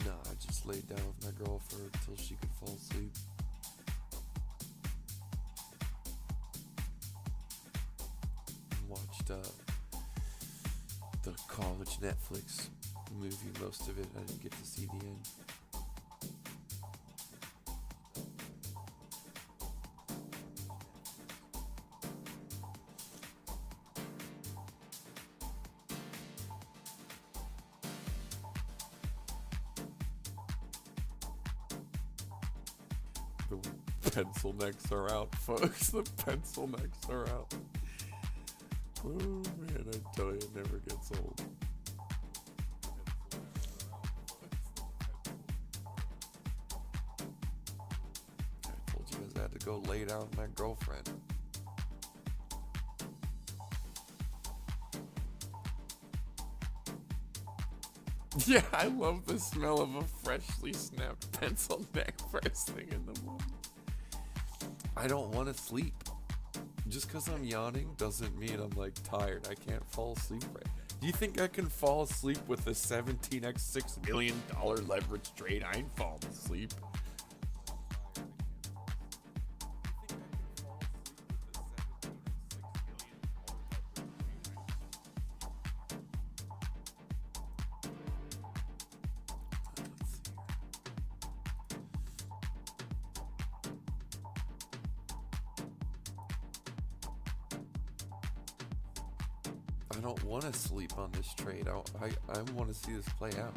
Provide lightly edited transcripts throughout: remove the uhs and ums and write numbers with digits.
No, I just laid down with my girlfriend until she could fall asleep. And watched the college Netflix movie, most of it. I didn't get to see the end. The pencil necks are out, folks. The pencil necks are out. Oh man, I tell you, it never gets old. I told you guys I had to go lay down with my girlfriend. Yeah, I love the smell of a freshly snapped pencil neck first thing in the morning. I don't want to sleep. Just because I'm yawning doesn't mean I'm like tired. I can't fall asleep right. Do you think I can fall asleep with a 17x $6 million leverage trade? I ain't falling asleep. I don't want to sleep on this trade. I want to see this play out.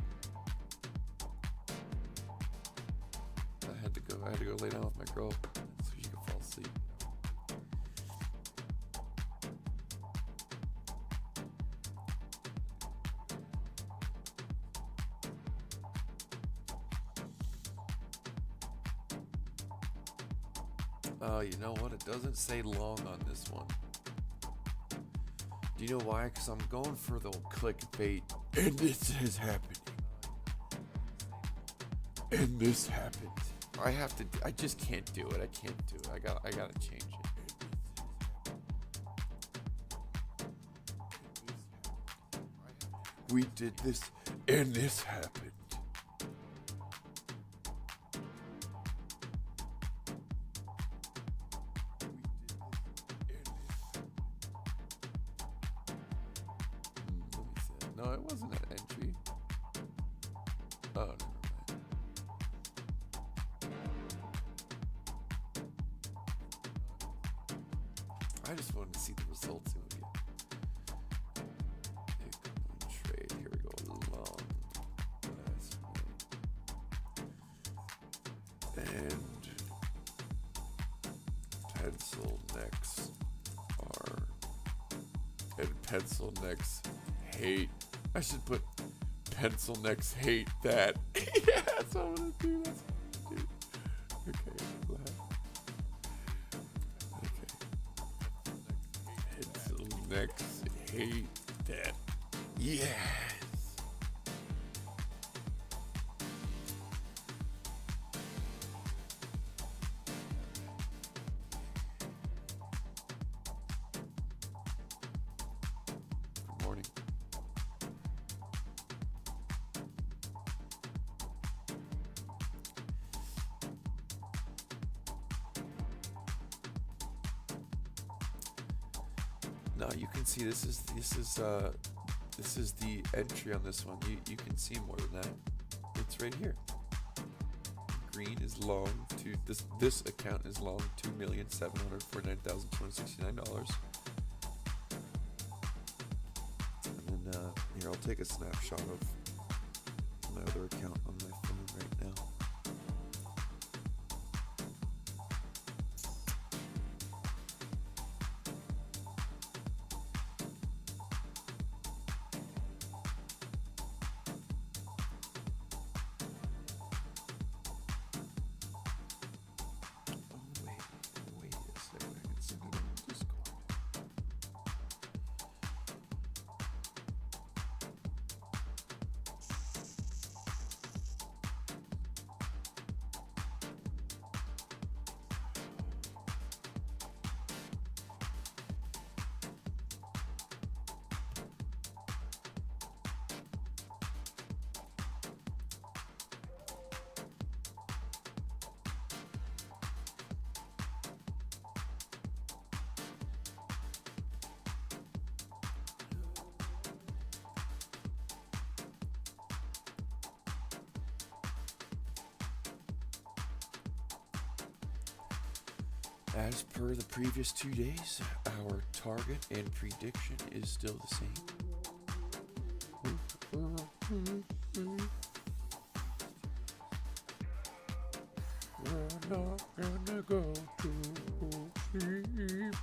I had to go lay down with my girl so she could fall asleep. You know what? It doesn't say long on this one. Do you know why? Because I'm going for the clickbait, and this is happening. And this happened. I just can't do it. I can't do it. I gotta change it. We did this, and this happened. No, it wasn't an entry. Oh, never mind. I just wanted to see the results. Trade. Here we go. Long. And pencil necks are. And pencil necks hate. I should put pencil necks hate that. Yeah, that's what I'm gonna do. That's what I'm gonna do. Okay, I'm glad. Okay. Pencil necks hate that. Yes. Good morning. No, you can see this is the entry on this one. You can see more than that. It's right here. Green is long to this account is long $2,749,269. And then Here, I'll take a snapshot of my other account on my phone right now. Wait a second. I can send it on Discord. As per the previous 2 days, our target and prediction is still the same. We're not gonna go to sleep.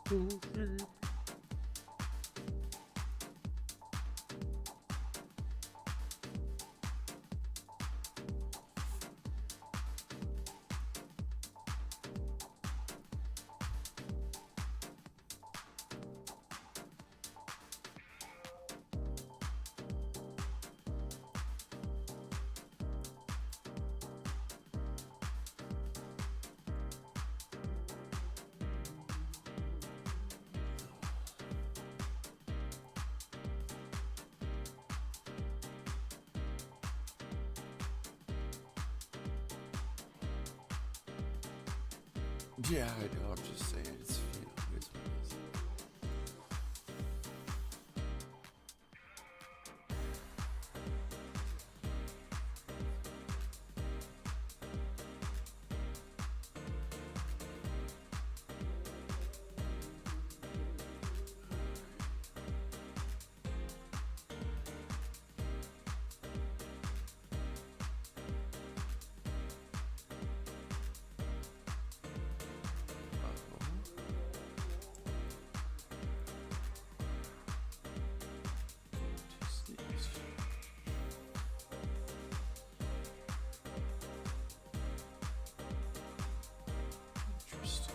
To sleep. Yeah, I know. I'm just saying. It's, you know, it's what it is. Interesting.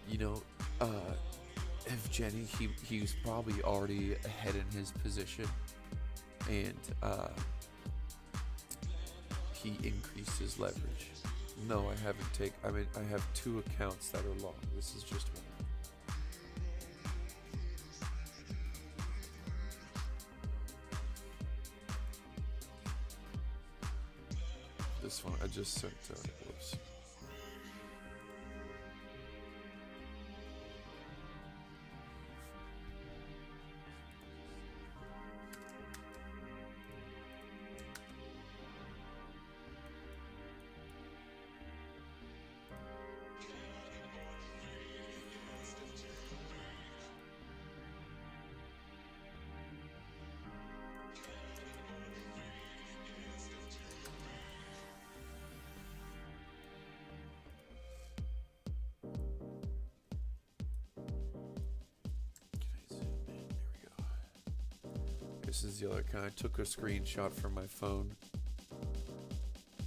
You know, if Jenny, he was probably already ahead in his position, and he increased his leverage. No, I haven't I mean, I have 2 accounts that are long. This is just one. This one I just sent. Whoops. This is the other kind. I took a screenshot from my phone.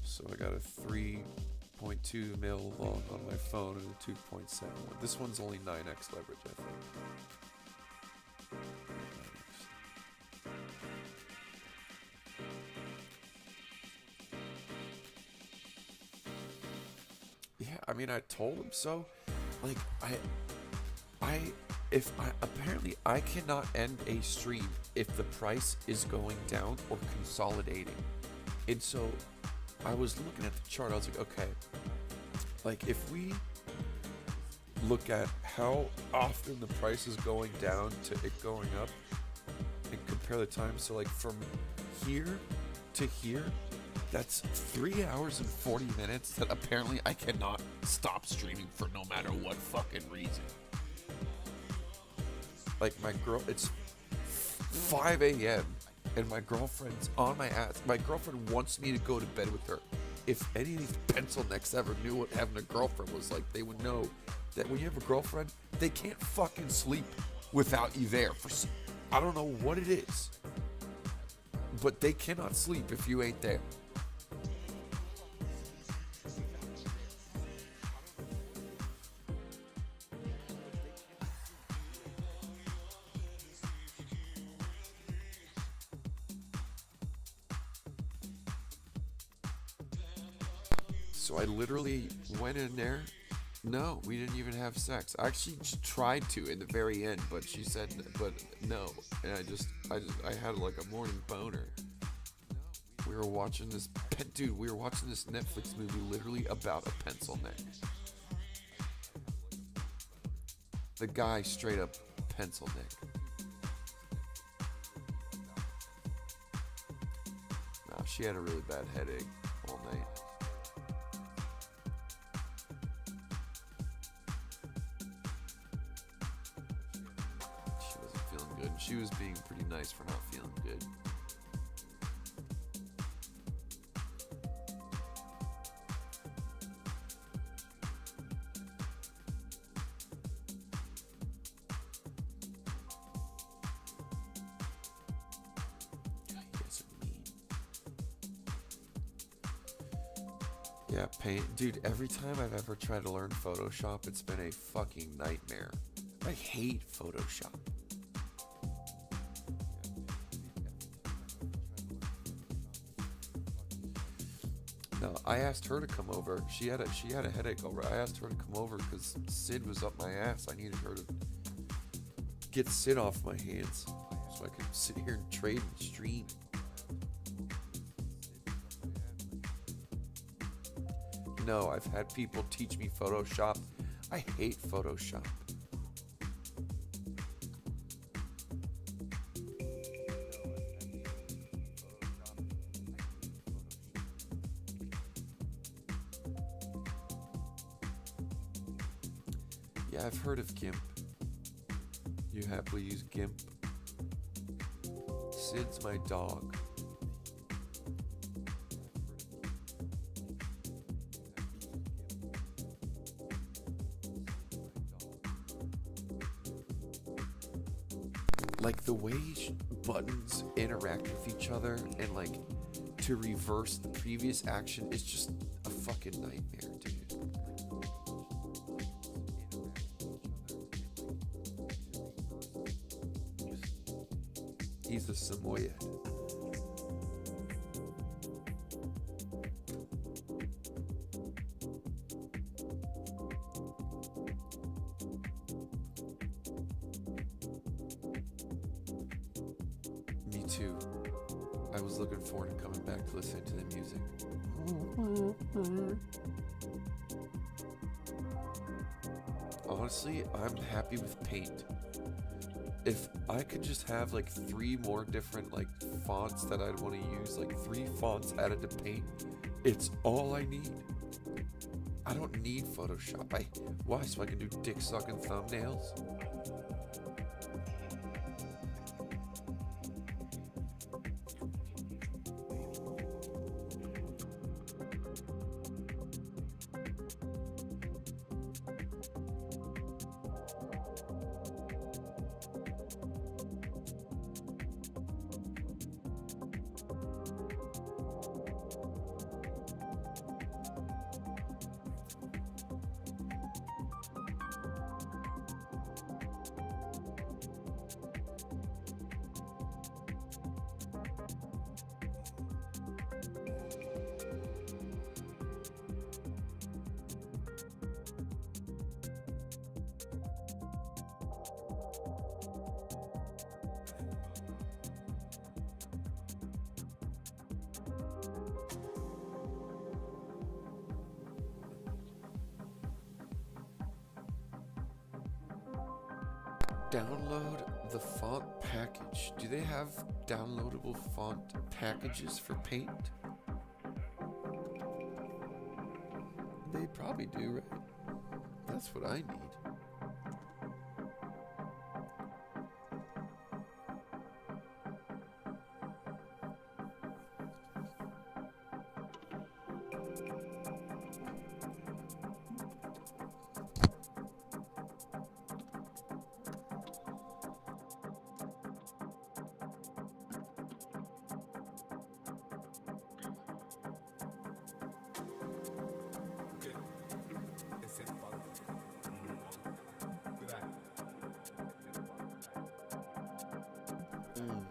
So I got a 3.2 mil long on my phone and a 2.7 one. This one's only 9x leverage, I think. 9x. Yeah, I mean, I told him so. Like, I if I apparently I cannot end a stream if the price is going down or consolidating. And so I was looking at the chart, I was like, okay, like if we look at how often the price is going down to it going up and compare the time, so like from here to here, that's 3 hours and 40 minutes that apparently I cannot stop streaming for no matter what fucking reason. Like my girl, it's 5 a.m. and my girlfriend's on my ass. My girlfriend wants me to go to bed with her. If any of these pencil necks ever knew what having a girlfriend was like, they would know that when you have a girlfriend, they can't fucking sleep without you there. I don't know what it is, but they cannot sleep if you ain't there. So I literally went in there. No, we didn't even have sex. I actually tried to in the very end, but she said, but no. And I had like a morning boner. We were watching this, dude, we were watching this Netflix movie literally about a pencil neck. The guy straight up pencil neck. Nah, she had a really bad headache all night. She was being pretty nice for not feeling good. God, you guys are mean. Yeah, paint. Dude, every time I've ever tried to learn Photoshop, it's been a fucking nightmare. I hate Photoshop. No, I asked her to come over. She had a headache over. I asked her to come over because Sid was up my ass. I needed her to get Sid off my hands so I could sit here and trade and stream. No, I've had people teach me Photoshop. I hate Photoshop. Yeah, I've heard of GIMP. You happily use GIMP? Sid's my dog. Like the way buttons interact with each other and like to reverse the previous action is just a fucking nightmare, dude. He's a Samoyed. Me too. I was looking forward to coming back to listen to the music. Honestly, I'm happy with Paint. If I could just have like 3 more different like fonts that I'd want to use, like 3 fonts added to Paint, it's all I need. I don't need Photoshop. Why? So I can do dick sucking thumbnails? Download the font package. Do they have downloadable font packages for Paint? They probably do, right? That's what I need.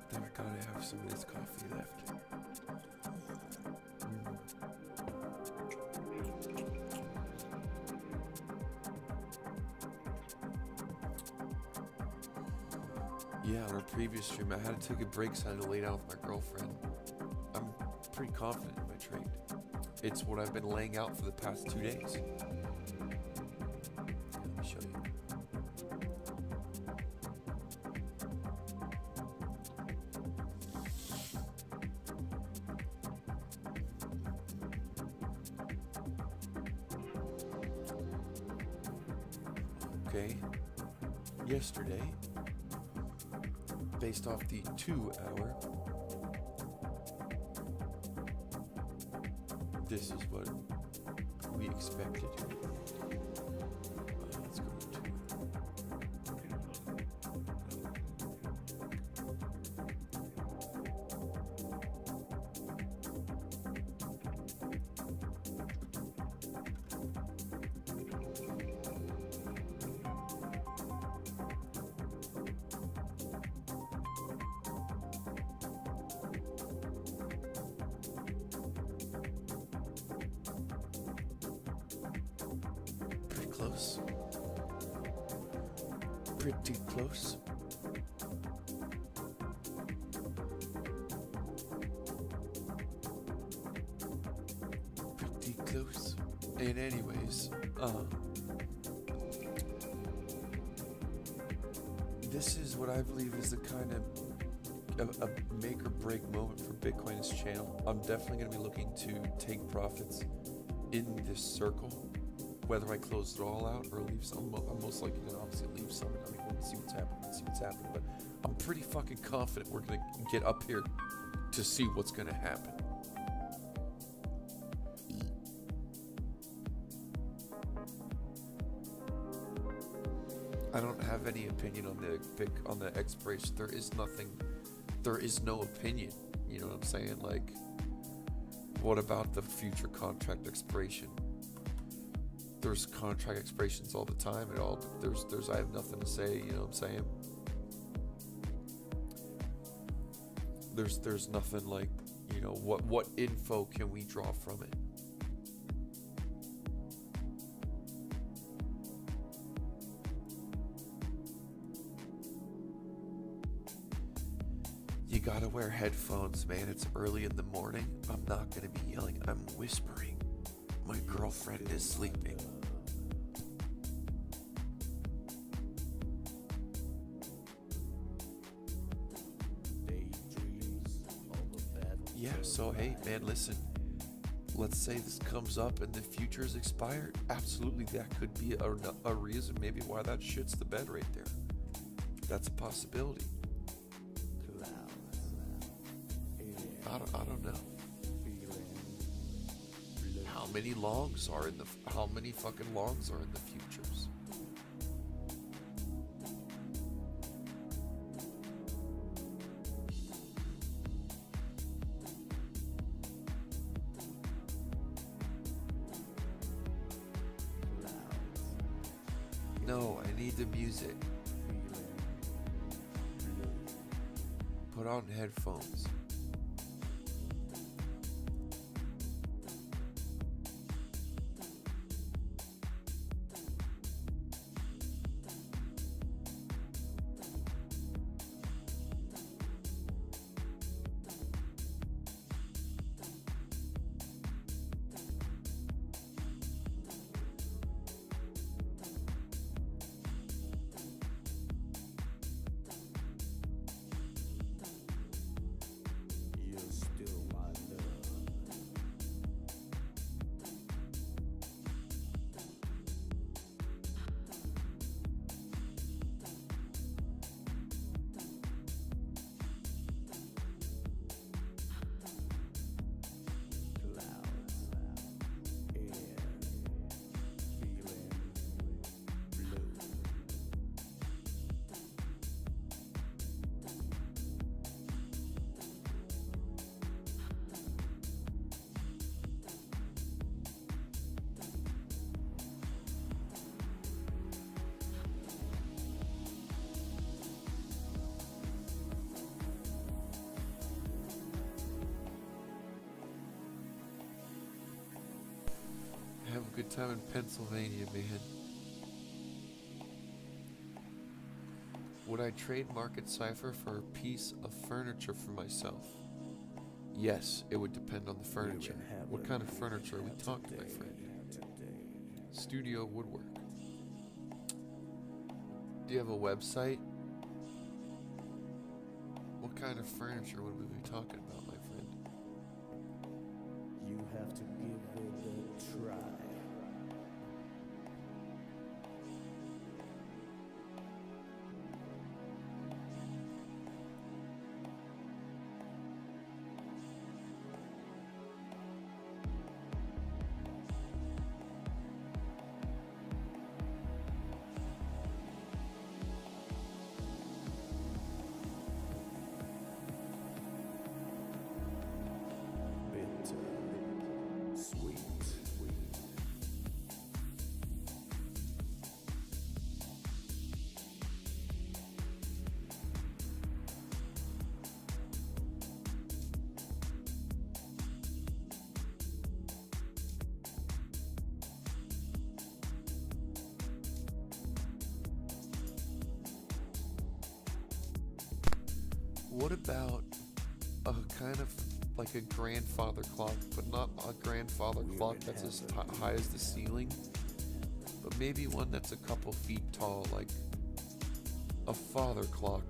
Thank God I have some of this coffee left. Yeah, on our previous stream, I had to take a break so I had to lay down with my girlfriend. I'm pretty confident in my trade. It's what I've been laying out for the past 2 days. Let me show you. Okay, yesterday, based off the 2 hour, this is what we expected. Let's go to 2. Close. Pretty close. Pretty close. And anyways, this is what I believe is the kind of a make or break moment for Bitcoin's channel. I'm definitely going to be looking to take profits in this circle. Whether I close it all out or leave some, I'm most likely going to obviously leave some. I mean, we'll see what's happening, but I'm pretty fucking confident we're going to get up here to see what's going to happen. I don't have any opinion on the expiration. There is no opinion. You know what I'm saying? Like, what about the future contract expiration? There's contract expirations all the time. I have nothing to say, you know what I'm saying? There's nothing like, you know, what info can we draw from it? You gotta wear headphones, man. It's early in the morning. I'm not gonna be yelling. I'm whispering. My girlfriend is sleeping. Yeah, so hey, man, listen. Let's say this comes up and the future is expired. Absolutely, that could be a reason maybe why that shit's the bed right there. That's a possibility. I don't know. How many fucking longs are in the futures? No, I need the music. Put on headphones. have a good time in Pennsylvania, man. Would I trade Market Cipher for a piece of furniture for myself? Yes, it would depend on the furniture. What kind of furniture are we talking, my friend? Studio woodwork. Do you have a website? What kind of furniture would we be talking about, my friend? You have to give it a try. Sweet. What about a kind of like a grandfather clock, but not a grandfather clock that's as high as the ceiling, but maybe one that's a couple feet tall, like a father clock.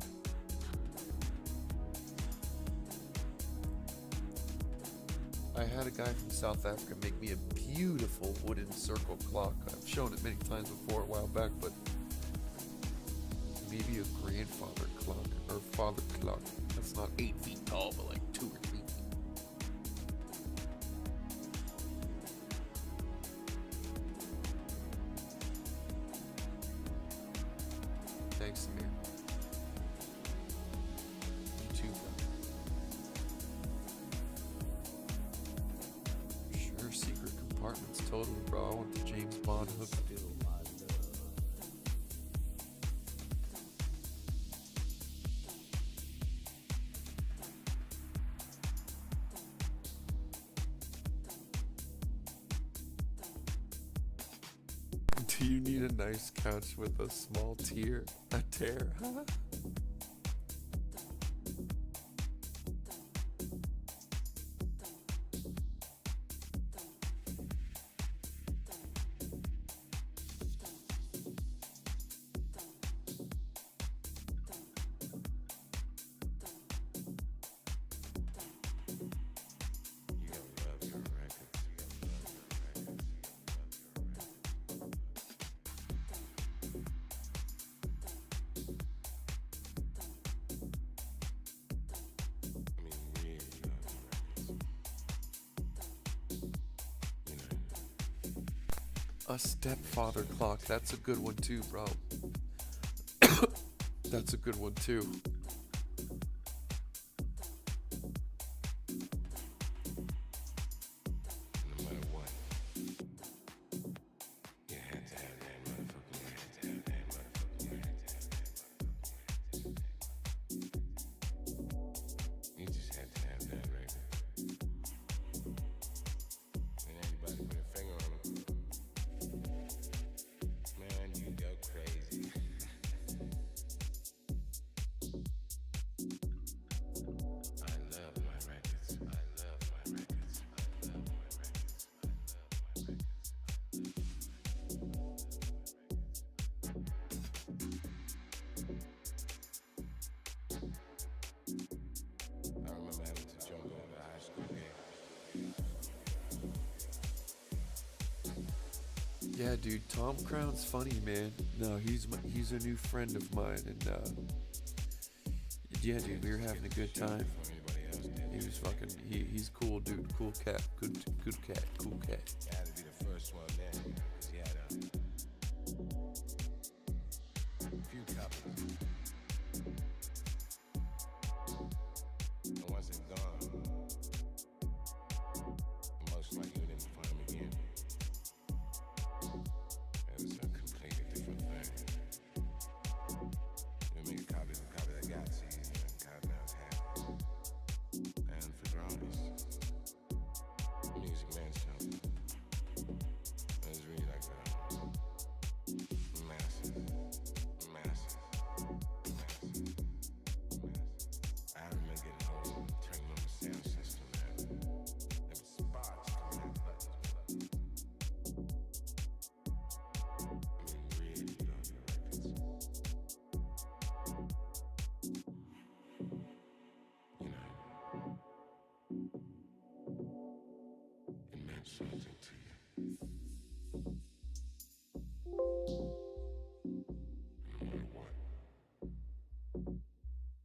I had a guy from South Africa make me a beautiful wooden circle clock. I've shown it many times before a while back, but maybe a grandfather clock or father clock that's not 8 feet tall, but like 2 or 3 feet. Thanks, Samir. You too, bro. Sure, secret compartments, totally, bro. I want the James Bond hook. Do you need a nice couch with a small tear? A tear, huh? A stepfather clock, that's a good one too, bro. That's a good one too. No matter what, you had to have that motherfucker. You had to have that motherfucker. You had to have that motherfucker. You just had to have that record. And anybody put a finger on him, man, you go crazy. I love my records. I love my records. I love my records. I love my records. I remember having to jump over the high school gate. Yeah, dude, Tom Crown's funny, man. No, he's a new friend of mine, and yeah, dude, we were having a good time. Before anybody else did. He was fucking, he's cool, dude, cool cat, good cat, cool cat. I had to be the first one there, because he had a few copies. And once it's gone, most likely you didn't find him again. It was a completely different thing. You make a copy that got seized, and God knows how. And for drawings, Music Man shop. something to you. No matter what,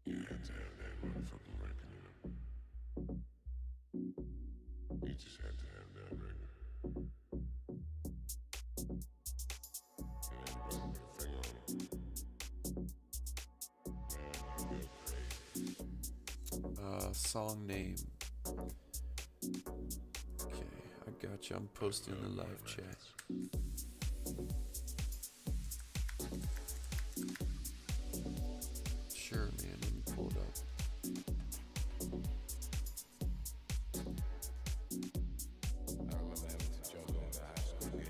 you had to have that motherfucking record in them. You just had to have that record. And everybody put a finger on it. Man, you go crazy. Song name. Okay, I got you. I'm posting in the live chat. Sure, man. Let me pull it up. I remember having to jump over the high school gate.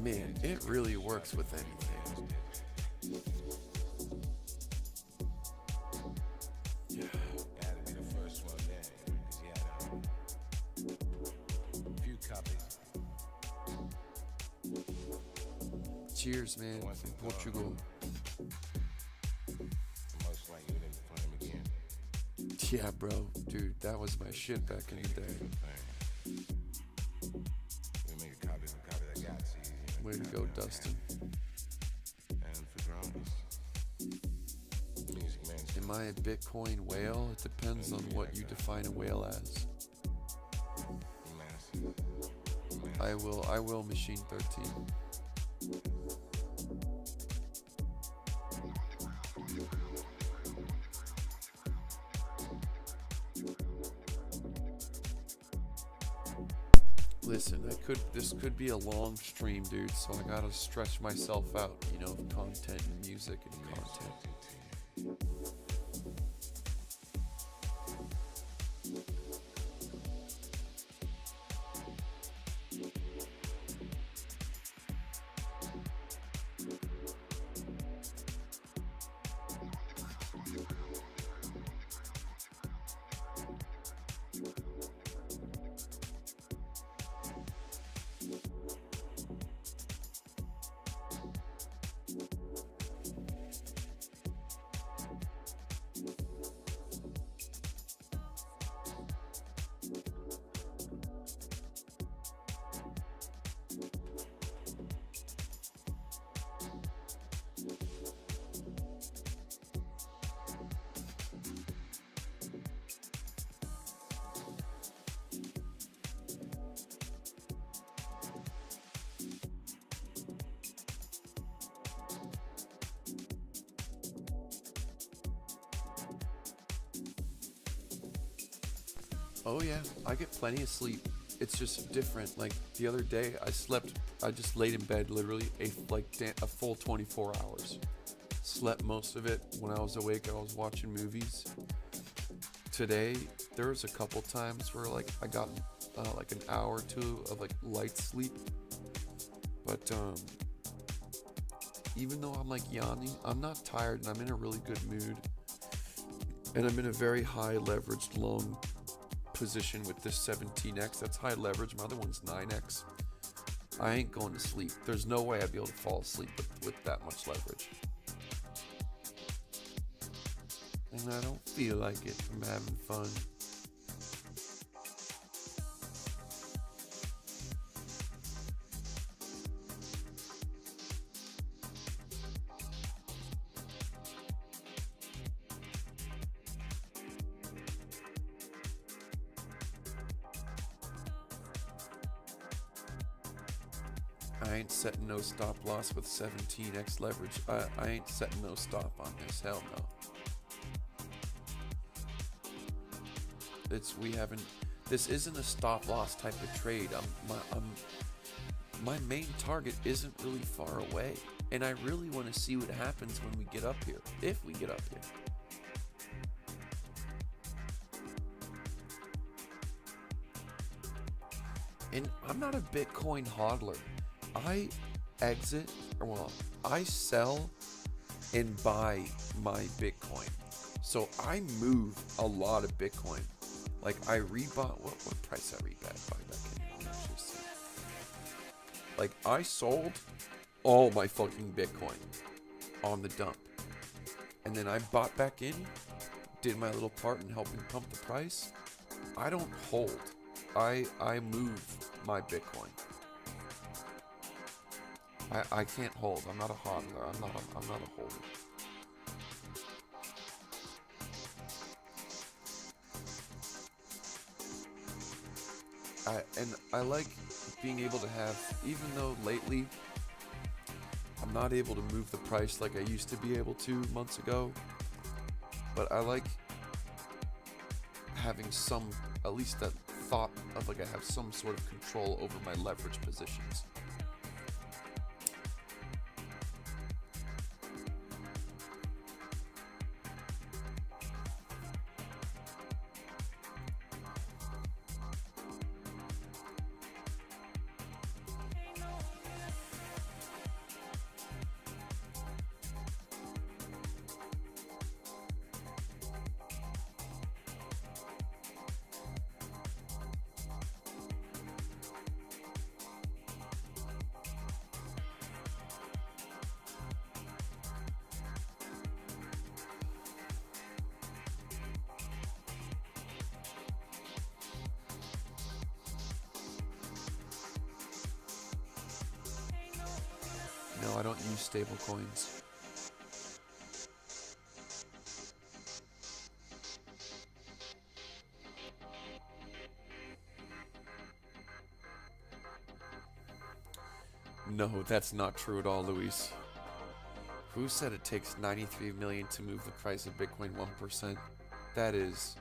Man, it really works with anything. Yeah. Had to be the first one there, because he had a few copies. Cheers, man, from Portugal. Most likely you didn't find him again. Yeah, bro. Dude, that was my shit back in the day. We make a copy of the copy that got to you. Way to go, Dustin. And for drones, music man. Am I a Bitcoin whale? It depends on what you define a whale as. Massive. I will machine 13. Listen, this could be a long stream, dude, so I gotta stretch myself out, you know, content and music and content. Oh yeah, I get plenty of sleep. It's just different. Like the other day, I just laid in bed literally a full 24 hours. Slept most of it. When I was awake, I was watching movies. Today, there was a couple times where like I got like an hour or two of like light sleep. But even though I'm like yawning, I'm not tired and I'm in a really good mood. And I'm in a very high leveraged long position with this 17x. That's high leverage. My other one's 9x. I ain't going to sleep. There's no way I'd be able to fall asleep with that much leverage. And I don't feel like it. I'm having fun. I ain't setting no stop loss with 17x leverage. I ain't setting no stop on this. Hell no. This isn't a stop loss type of trade. My main target isn't really far away, and I really want to see what happens when we get up here, if we get up here. And I'm not a Bitcoin hodler. I sell and buy my Bitcoin. So I move a lot of Bitcoin. Like I rebought, what price I rebought back in? Let me just see. Like, I sold all my fucking Bitcoin on the dump. And then I bought back in, did my little part in helping pump the price. I don't hold. I move my Bitcoin. I can't hold. I'm not a hodler. I'm not a holder. I like being able to have, even though lately I'm not able to move the price like I used to be able to months ago, but I like having some, at least that thought of like I have some sort of control over my leverage positions. No, I don't use stable coins. No, that's not true at all, Luis. Who said it takes 93 million to move the price of Bitcoin 1%? That is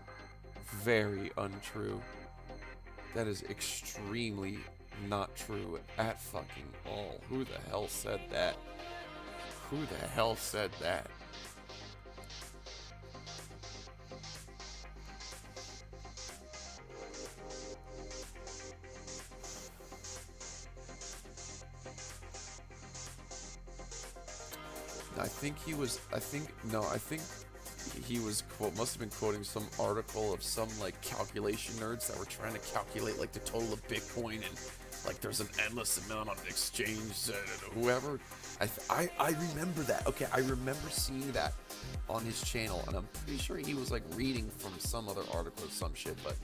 very untrue. That is extremely not true at fucking all. Who the hell said that? Who the hell said that? I think he was must have been quoting some article of some like calculation nerds that were trying to calculate like the total of Bitcoin, and like there's an endless amount on exchange, whoever. I remember that. Okay, I remember seeing that on his channel, and I'm pretty sure he was like reading from some other article or some shit, but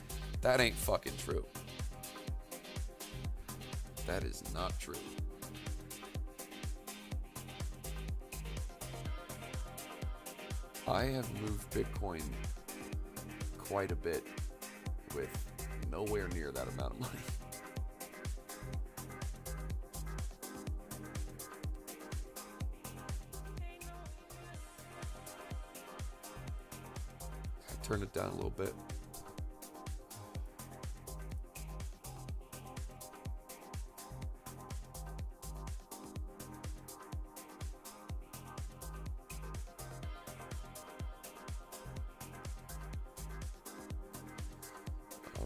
that ain't fucking true. That is not true. I have moved Bitcoin quite a bit with nowhere near that amount of money. I turned it down a little bit.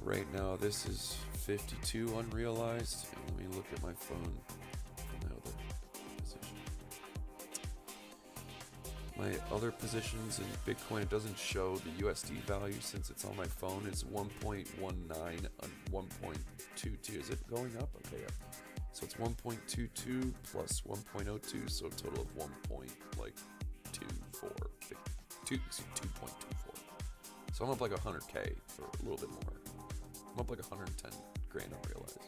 Right now, this is 52 unrealized. And let me look at my phone for my other position. My other positions in Bitcoin, it doesn't show the USD value since it's on my phone. It's 1.19 and 1.22. Is it going up? Okay, yeah. So it's 1.22 plus 1.02, so a total of 1.24. 2.24. So I'm up like 100K or a little bit more. I'm up like 110 grand unrealized.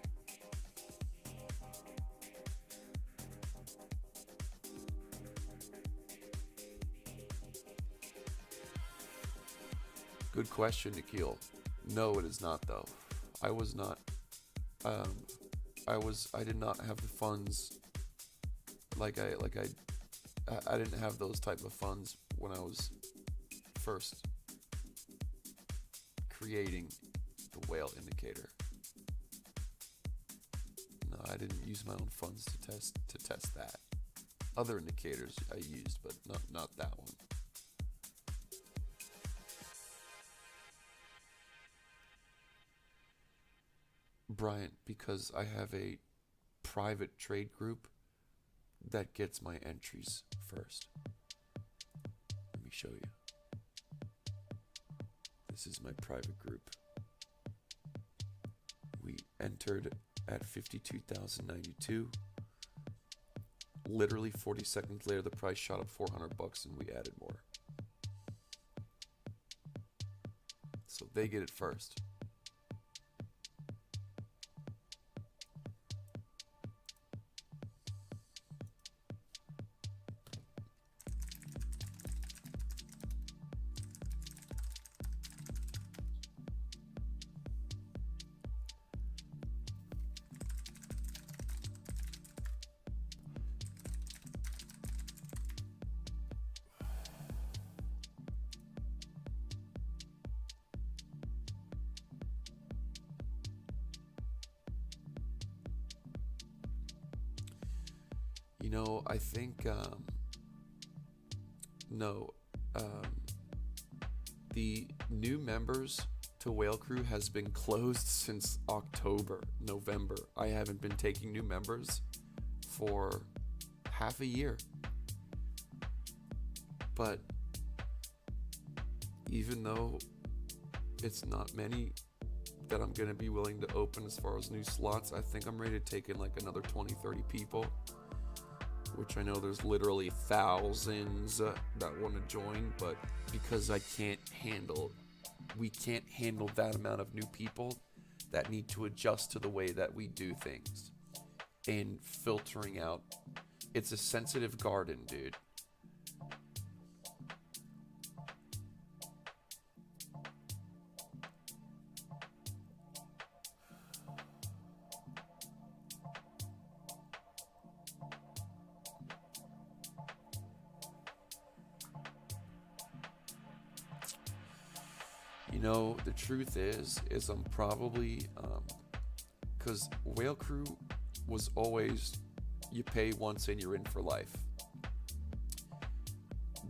Good question, Nikhil. No, it is not though. I was not. I did not have the funds. I didn't have those type of funds when I was first creating the whale indicator. No, I didn't use my own funds to test that. Other indicators I used, but not that one. Bryant, because I have a private trade group that gets my entries first. Let me show you. This is my private group. We entered at 52,092. literally 40 seconds later, the price shot up $400 and we added more. So they get it first. You know, I think, the new members to Whale Crew has been closed since November. I haven't been taking new members for half a year. But even though it's not many that I'm going to be willing to open as far as new slots, I think I'm ready to take in like another 20, 30 people. Which I know there's literally thousands that want to join, but because we can't handle that amount of new people that need to adjust to the way that we do things. And filtering out, it's a sensitive garden, dude. You know, the truth is I'm probably, because Whale Crew was always, you pay once and you're in for life.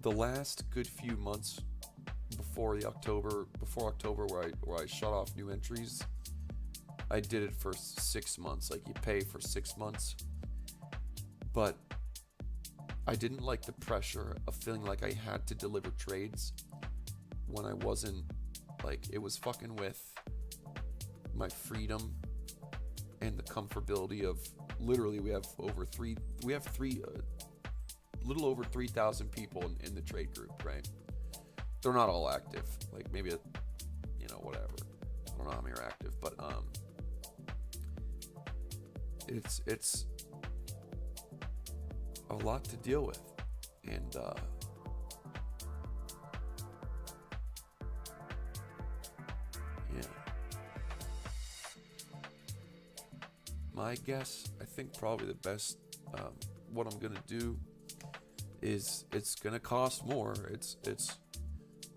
The last good few months before October where I shut off new entries, I did it for 6 months. Like, you pay for 6 months. But I didn't like the pressure of feeling like I had to deliver trades when I wasn't. Like, it was fucking with my freedom and the comfortability of, literally, we have little over 3,000 people in the trade group, right? They're not all active. Like, maybe, whatever. I don't know how many are active, but it's a lot to deal with, and my guess, I think probably the best, what I'm gonna do is, it's gonna cost more.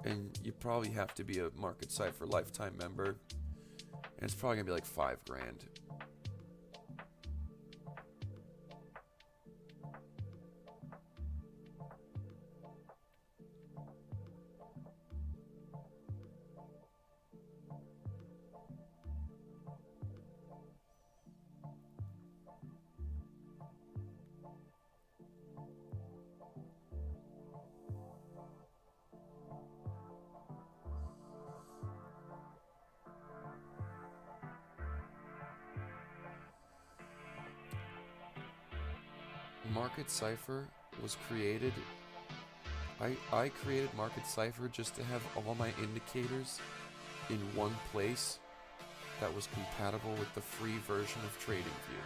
And you probably have to be a Market Cypher lifetime member, and it's probably gonna be like $5,000. Market Cypher was created. I created Market Cypher just to have all my indicators in one place that was compatible with the free version of TradingView.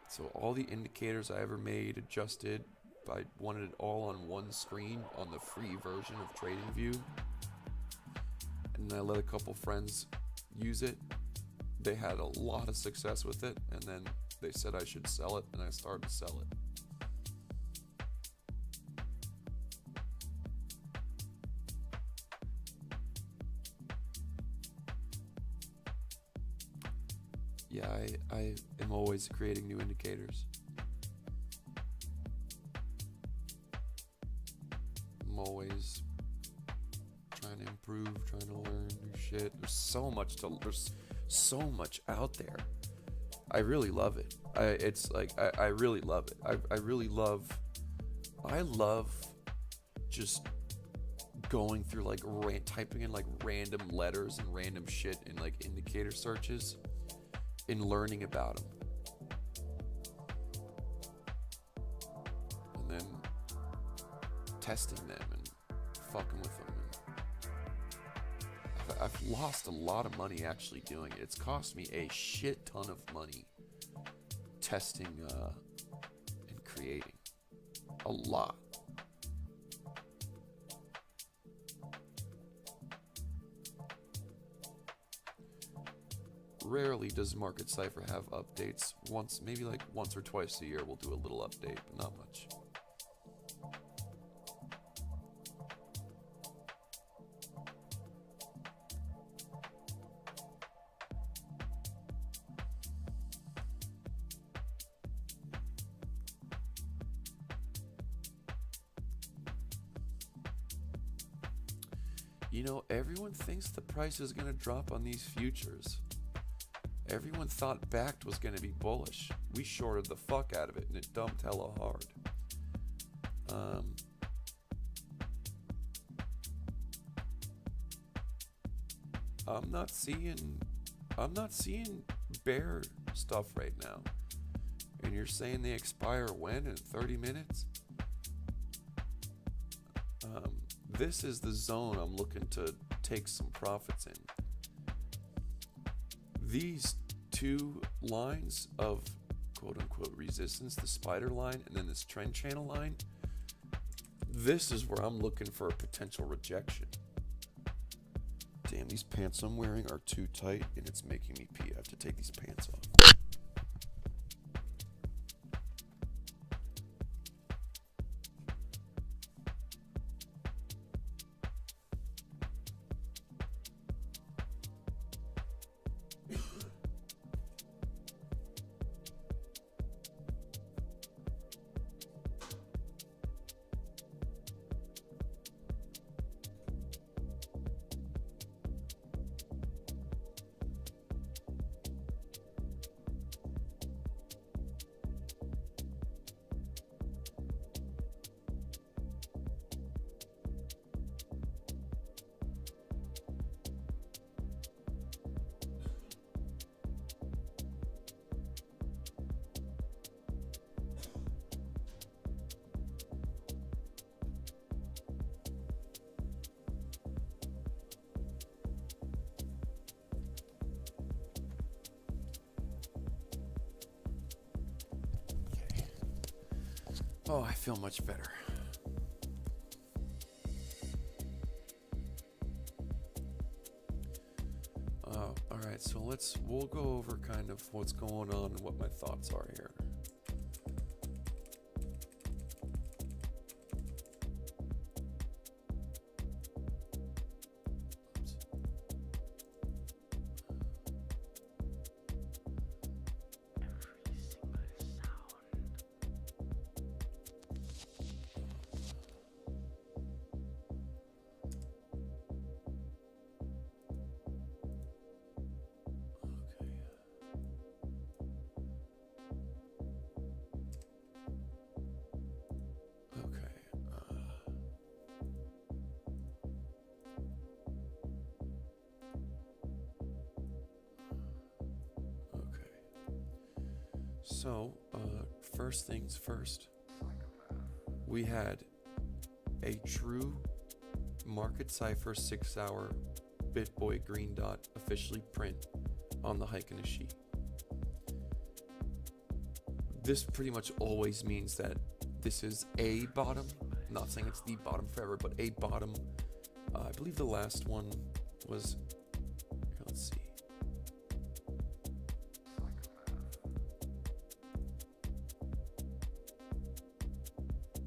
So all the indicators I ever made, adjusted, I wanted it all on one screen on the free version of TradingView. And I let a couple friends use it. They had a lot of success with it, and then they said I should sell it, and I started to sell it. Yeah, I am always creating new indicators. I'm always trying to improve, trying to learn new shit. There's so much out there. I really love it. I really love it. I love just going through, like, typing in, like, random letters and random shit in, like, indicator searches and learning about them. then testing them and fucking with them. And I've lost a lot of money actually doing it. It's cost me a shit ton of money testing and creating. A lot. Rarely does Market Cypher have updates. Maybe like once or twice a year we'll do a little update, but not much. You know, everyone thinks the price is going to drop on these futures. Everyone thought Backed was going to be bullish. We shorted the fuck out of it and it dumped hella hard. I'm not seeing bear stuff right now. And you're saying they expire when? In 30 minutes? This is the zone I'm looking to take some profits in. These two lines of quote-unquote resistance, the spider line and then this trend channel line, this is where I'm looking for a potential rejection. Damn, these pants I'm wearing are too tight and it's making me pee. I have to take these pants off. Oh, I feel much better. Alright, so we'll go over kind of what's going on and what my thoughts are here. So, first things first, we had a true Market Cypher 6-hour BitBoy green dot officially print on the Heiken sheet. This pretty much always means that this is a bottom. I'm not saying it's the bottom forever, but a bottom. I believe the last one was, here, let's see.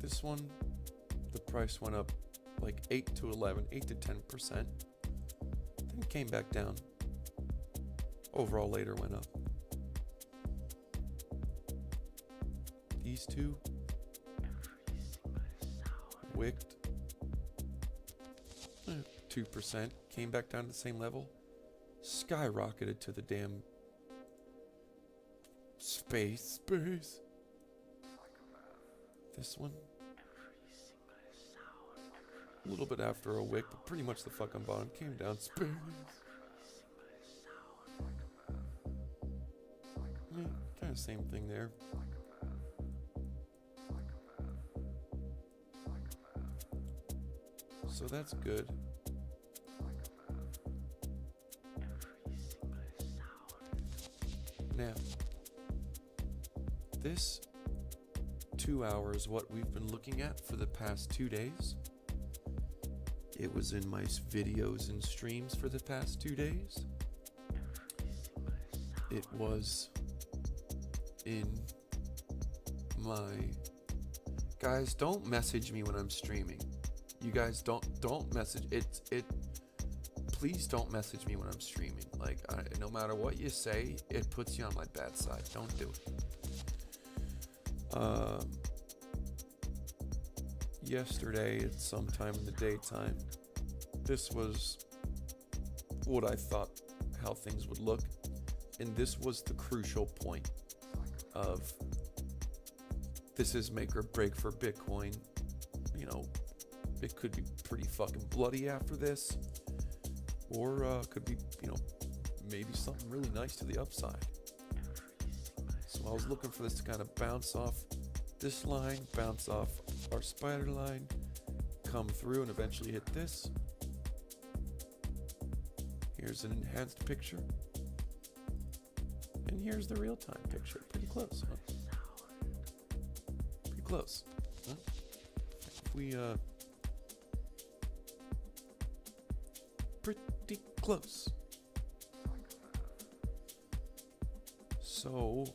This one, the price went up like 8 to 10%. Then came back down. Overall later went up. These two wicked 2%, came back down to the same level, skyrocketed to the damn space. This one, a little bit after a wick, but pretty much the fucking bottom, came down space. Kind of same thing there. So that's good. Now, this 2 hours, what we've been looking at for the past 2 days. It was in my videos and streams for the past 2 days. It was in my... Guys, don't message me when I'm streaming. You guys don't message it. Please don't message me when I'm streaming. Like, no matter what you say, it puts you on my bad side. Don't do it. Yesterday at some time in the daytime, this was what I thought how things would look, and this was the crucial point of this is make or break for Bitcoin. You know, it could be pretty fucking bloody after this, or could be, you know, maybe something really nice to the upside. So I was looking for this to kind of bounce off this line, bounce off our spider line, come through, and eventually hit this. Here's an enhanced picture, and here's the real-time picture. Pretty close, huh? Pretty close, huh? If we pretty close. So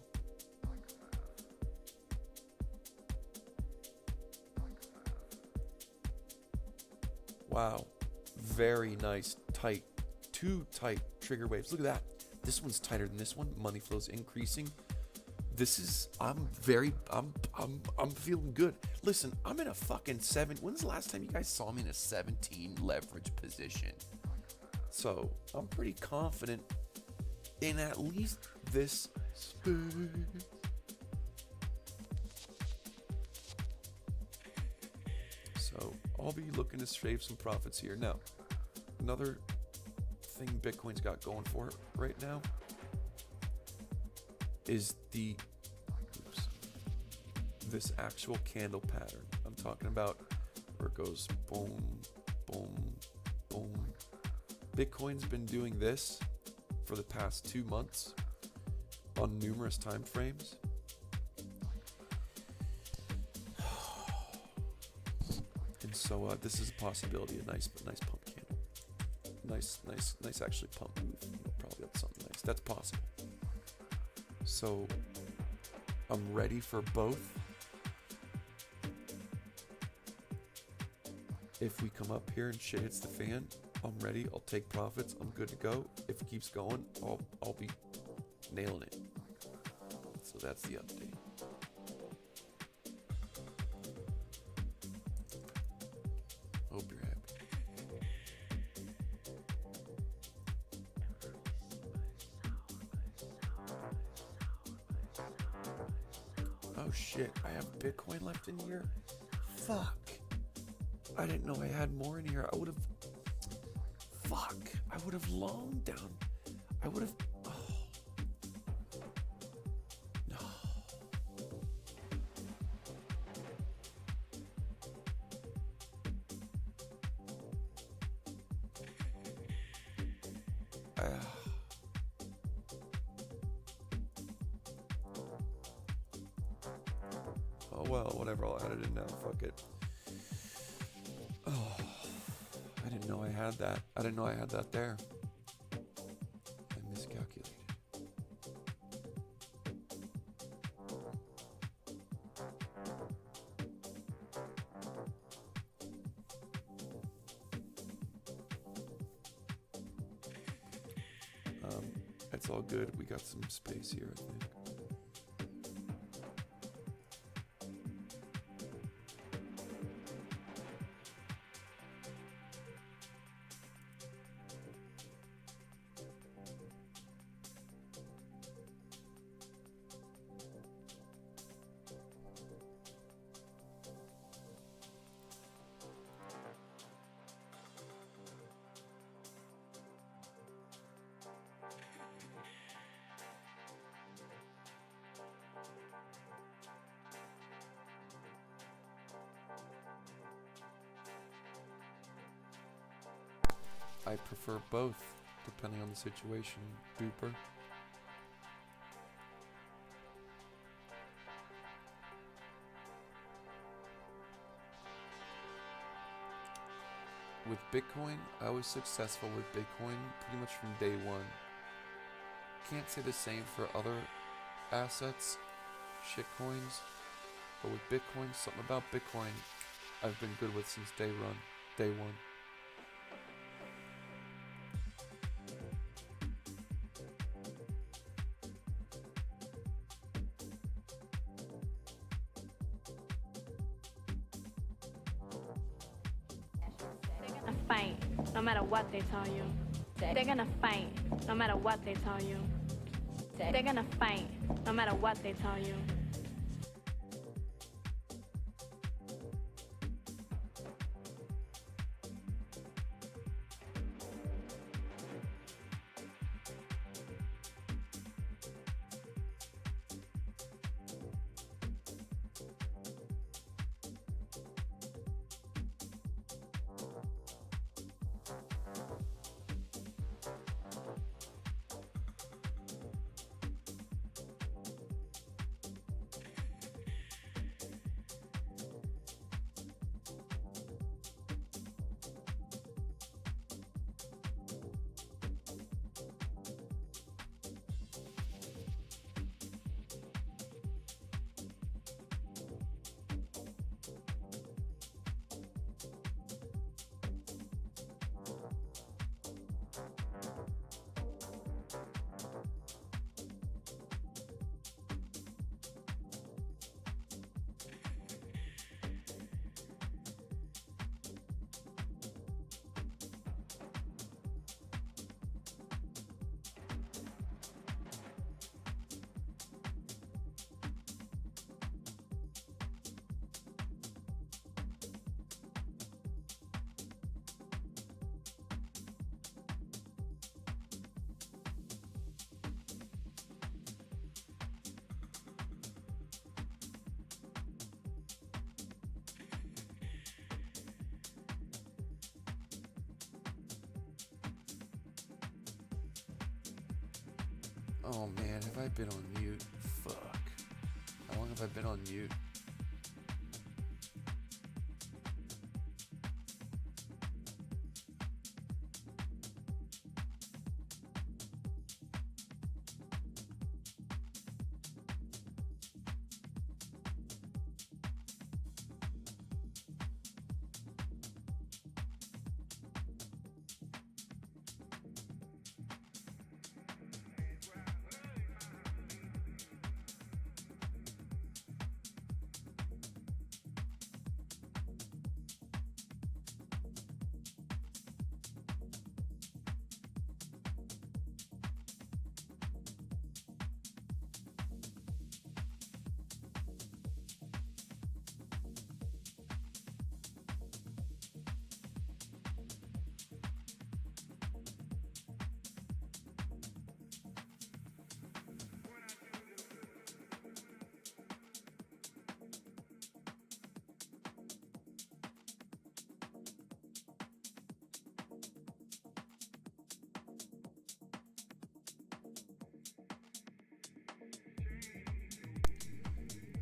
wow, very nice, tight, two tight trigger waves. Look at that. This one's tighter than this one. Money flow's increasing. This is, I'm feeling good. Listen, I'm in a fucking 7. When's the last time you guys saw me in a 17 leverage position? So I'm pretty confident in at least this space. So I'll be looking to save some profits here. Now, another thing Bitcoin's got going for it right now is this actual candle pattern. I'm talking about where it goes boom, boom, boom. Bitcoin's been doing this for the past 2 months on numerous time frames. And so this is a possibility, a nice pump candle. Nice actually pump move. Probably up something nice. That's possible. So I'm ready for both. If we come up here and shit hits the fan, I'm ready. I'll take profits. I'm good to go. If it keeps going, I'll be nailing it. So that's the update. Hope you're happy. Oh shit, I have Bitcoin left in here? Fuck. I didn't know I had more in here. I would have long down. I would have, oh. No. Oh well, whatever, I'll add it in now, fuck it. Oh, I didn't know I had that. I didn't know I had that there. I miscalculated. It's all good. We got some space here, I think. I prefer both, depending on the situation. Duper. With Bitcoin, I was successful with Bitcoin pretty much from day one. Can't say the same for other assets, shitcoins, but with Bitcoin, something about Bitcoin I've been good with since day one. They're gonna fight no matter what they tell you. They're gonna fight no matter what they tell you. They're gonna fight no matter what they tell you. Oh man, have I been on mute? Fuck. How long have I been on mute?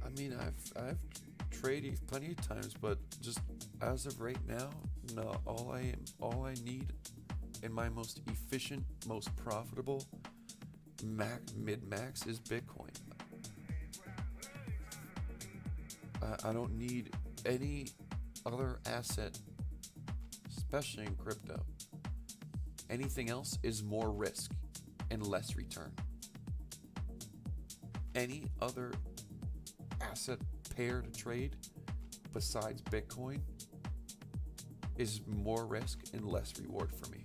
I mean, I've traded plenty of times, but just as of right now, no. All I need in my most efficient, most profitable mid-max is Bitcoin. I don't need any other asset, especially in crypto. Anything else is more risk and less return. Any other asset pair to trade besides Bitcoin is more risk and less reward for me.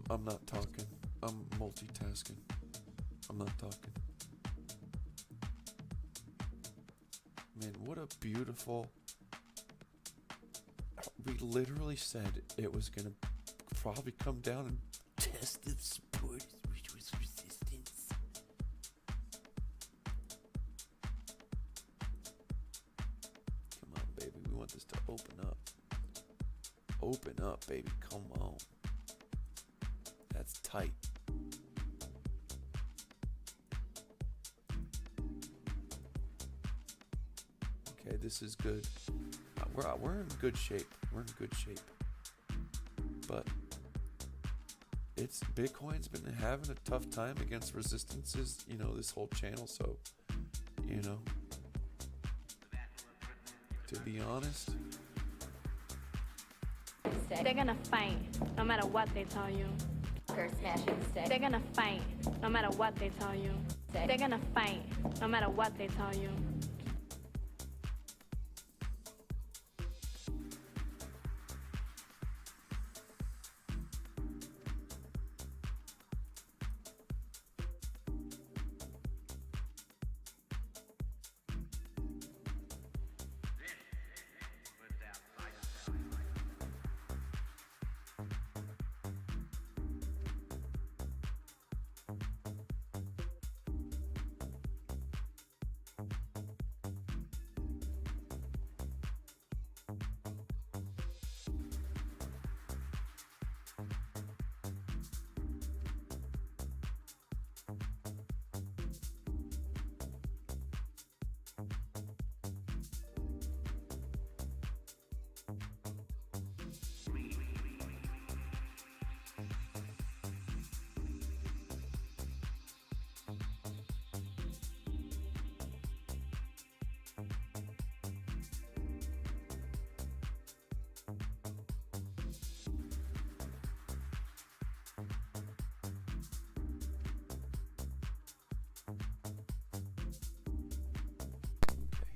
I'm not talking. I'm multitasking. I'm not talking. Man, what a beautiful... We literally said it was gonna probably come down and test the support, which was resistance. Come on, baby. We want this to open up. Open up, baby. Come on. That's tight. Okay, this is good. We're in good shape. We're in good shape. But Bitcoin's been having a tough time against resistances, this whole channel. So, to be honest, They're gonna fight no matter what they tell you. They're gonna fight no matter what they tell you. They're gonna fight no matter what they tell you.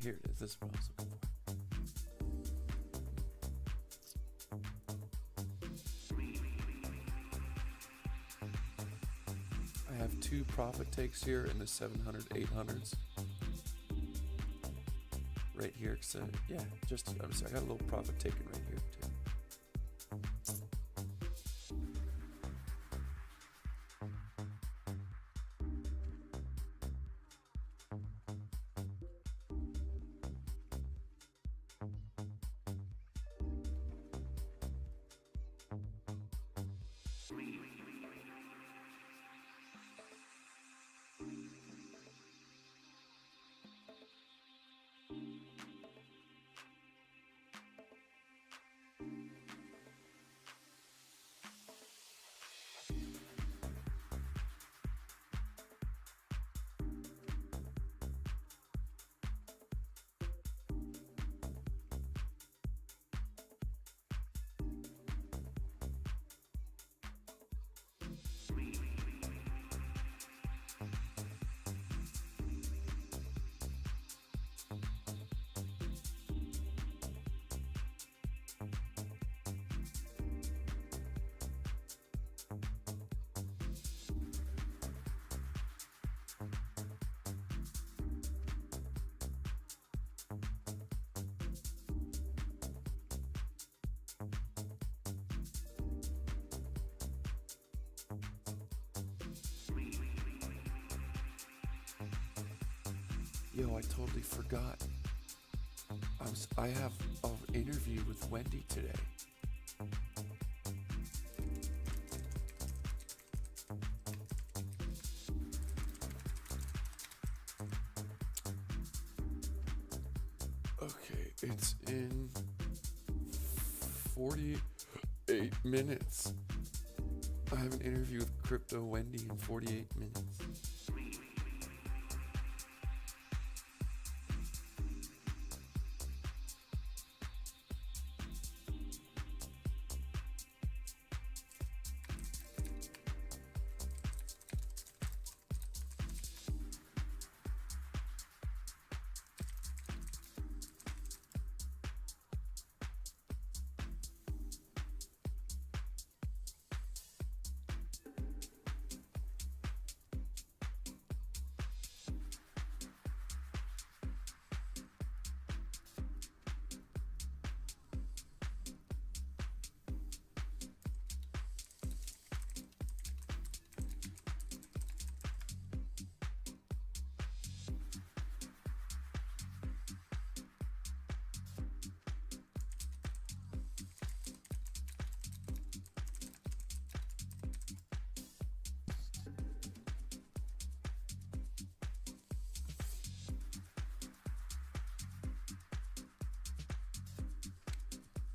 here it is. This is what I was looking for. I have two profit takes here in the 700, 800s. Right here, yeah, I got a little profit taken right here too. Yo, I totally forgot. I have an interview with Wendy today. Okay, it's in 48 minutes. I have an interview with Crypto Wendy in 48 minutes.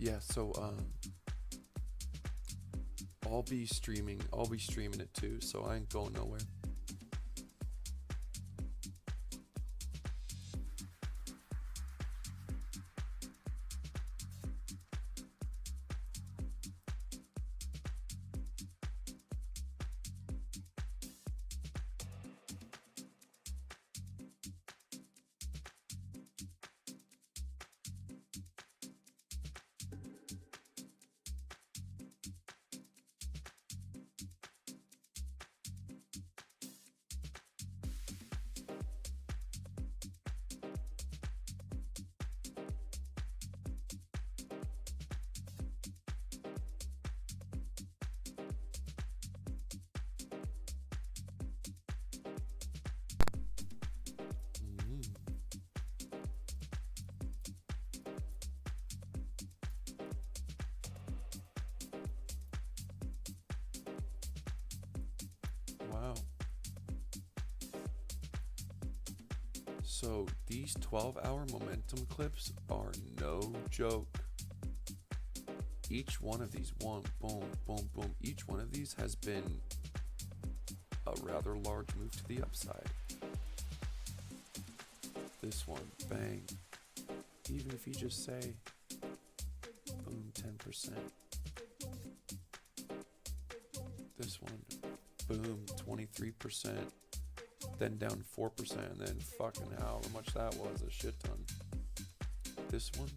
Yeah, so I'll be streaming it too, so I ain't going nowhere. Wow. So these 12-hour momentum clips are no joke. Each one of these, one, boom, boom, boom, each one of these has been a rather large move to the upside. This one, bang. Even if you just say, boom, 10%. This one, boom, 23%. Then down 4%, and then fucking however much that was, a shit ton. This one,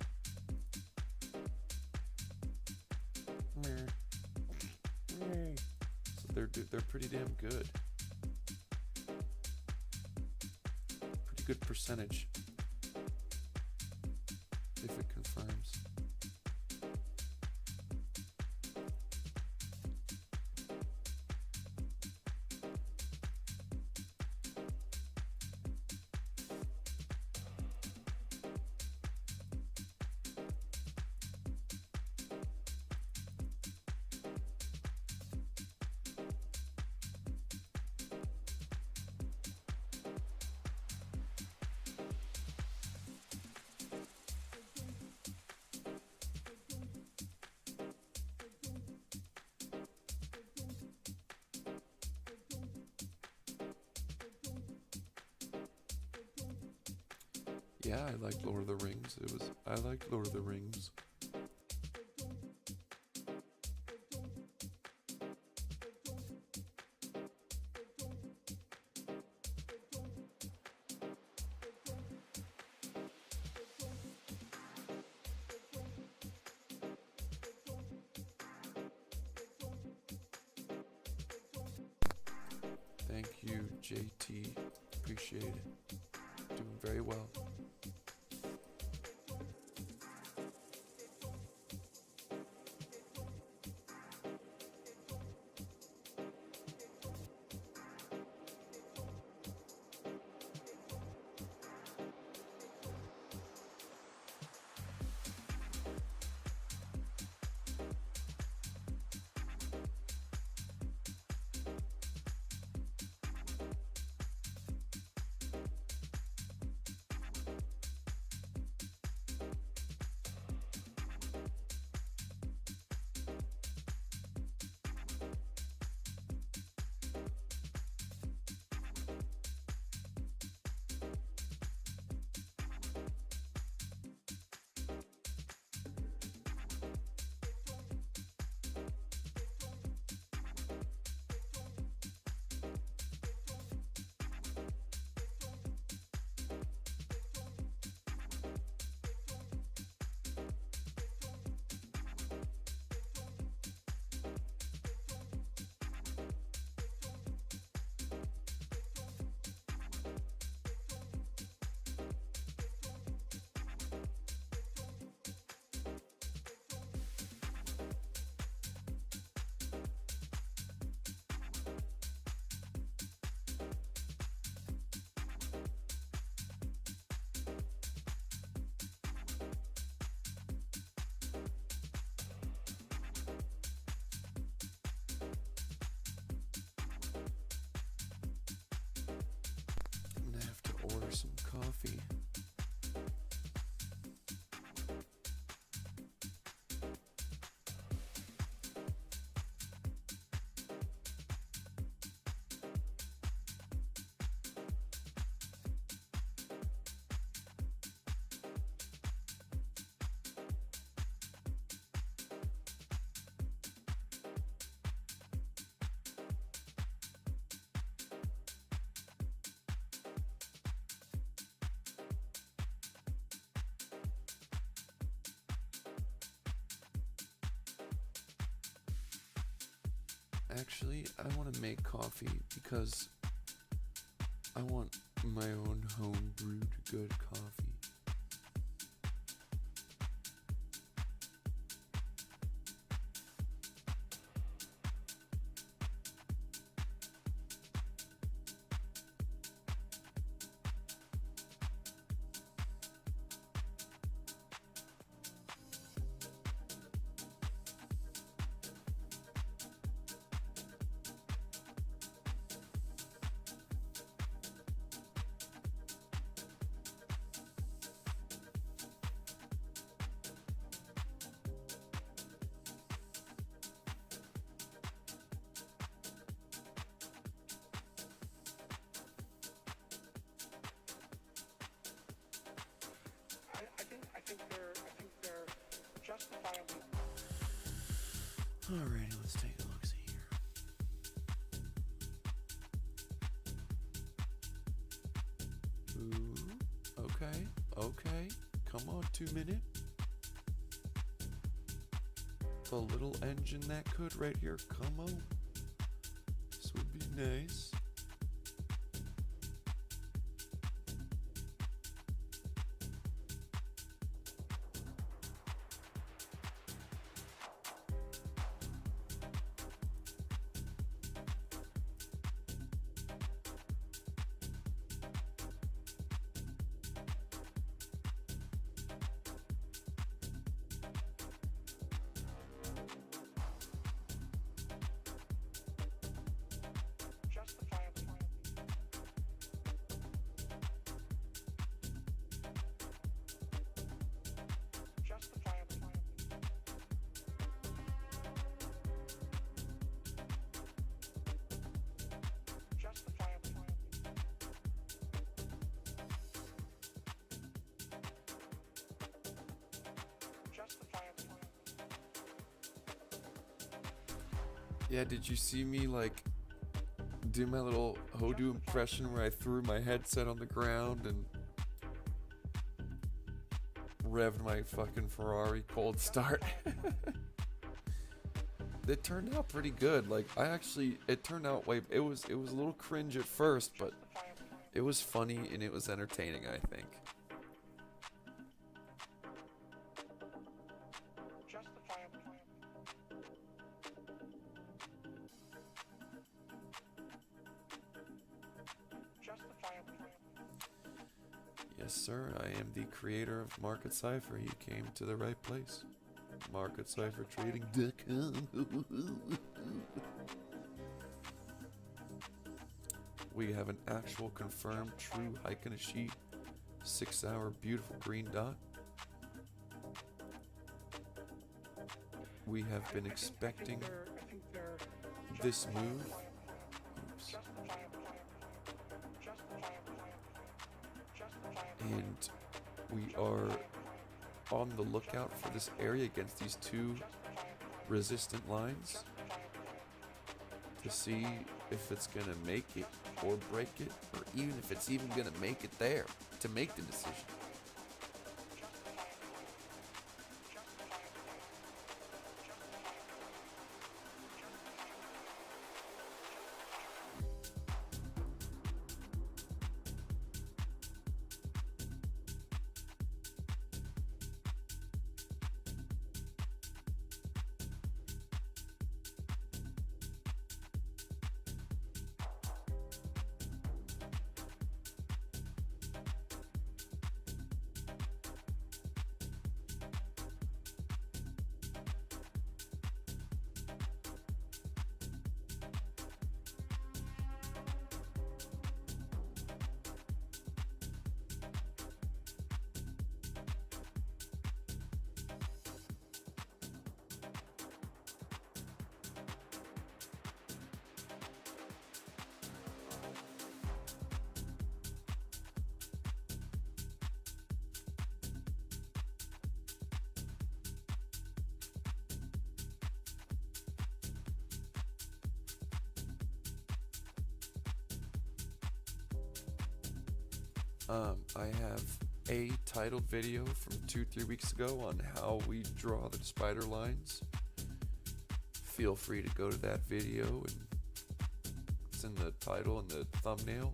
so they're pretty damn good. Pretty good percentage, if it confirms. Yeah, I liked Lord of the Rings. I liked Lord of the Rings. Thank you, JT. Appreciate it. Doing very well. Actually, I want to make coffee because I want my own home brewed good coffee. I think they're justifiably. Alrighty, let's take a look see here. Ooh, okay. Come on, 2 minute. The little engine that could right here. Come on. This would be nice. Yeah, did you see me like do my little Hodu impression where I threw my headset on the ground and revved my fucking Ferrari cold start? It turned out pretty good. Like it turned out it was a little cringe at first, but it was funny and it was entertaining, I think. Yes, sir. I am the creator of Market Cipher. You came to the right place. MarketCipherTrading.com. We have an actual confirmed true hike in a sheet, 6-hour beautiful green dot. We have been expecting this move. Oops. And we are on the lookout for this area against these two resistant lines to see if it's going to make it or break it, or even if it's even going to make it there to make the decision. I have a titled video from 2-3 weeks ago on how we draw the spider lines feel free to go to that video, and it's in the title and the thumbnail.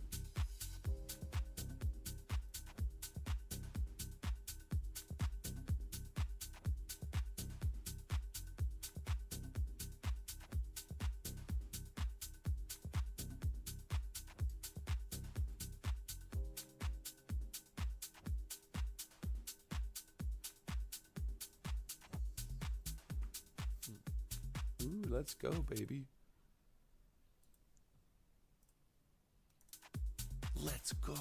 Ooh, let's go, baby. Let's go.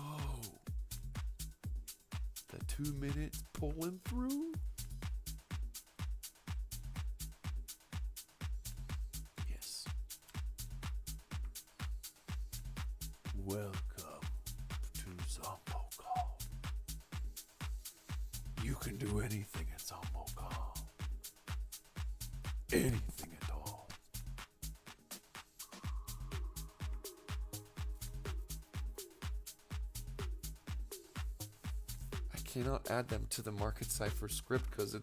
The 2 minutes pulling through. Yes. Welcome to ZOOMEX. You can do anything at ZOOMEX. Anything at all. I cannot add them to the market cipher script because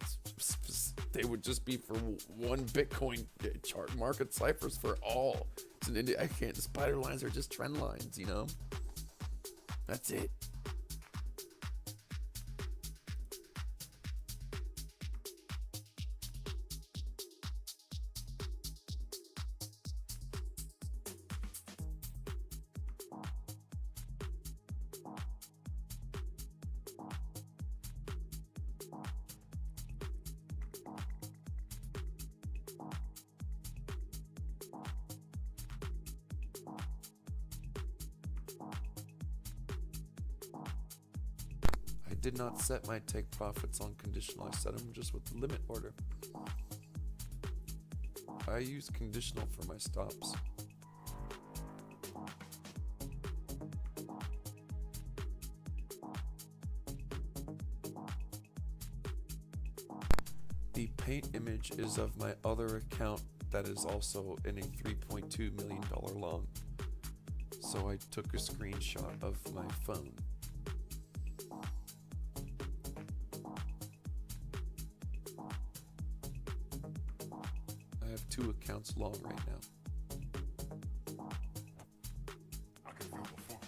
they would just be for one Bitcoin chart. Market ciphers for all. It's an I can't. The spider lines are just trend lines, you know. That's it. I did not set my take profits on conditional. I set them just with the limit order. I use conditional for my stops. The paint image is of my other account that is also in a $3.2 million long. So I took a screenshot of my phone. I have 2 accounts long right now. I can feel before.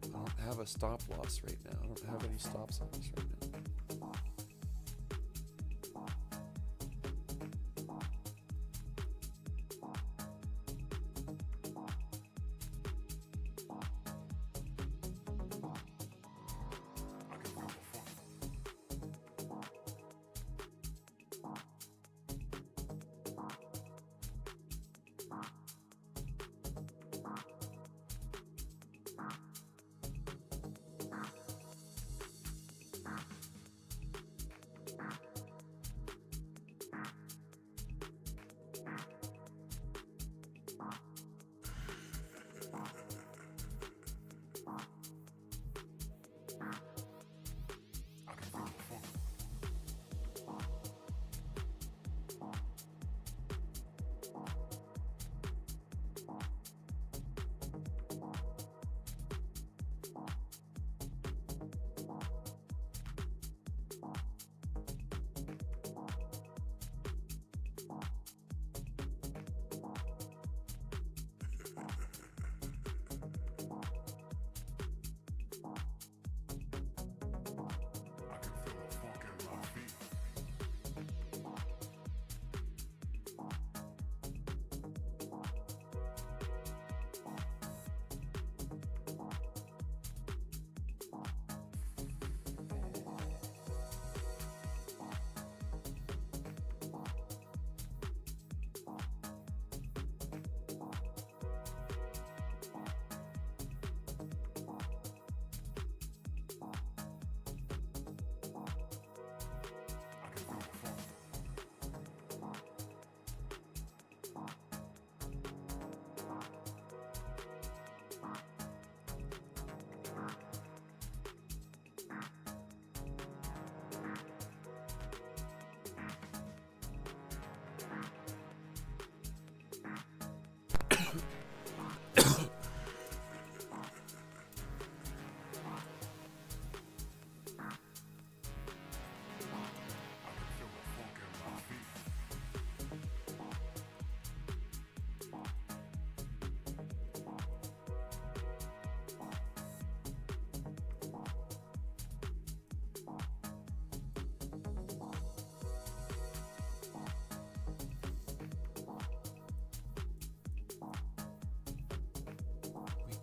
I don't have a stop loss right now. I don't have any stops on this right now. I can feel before.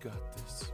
got this.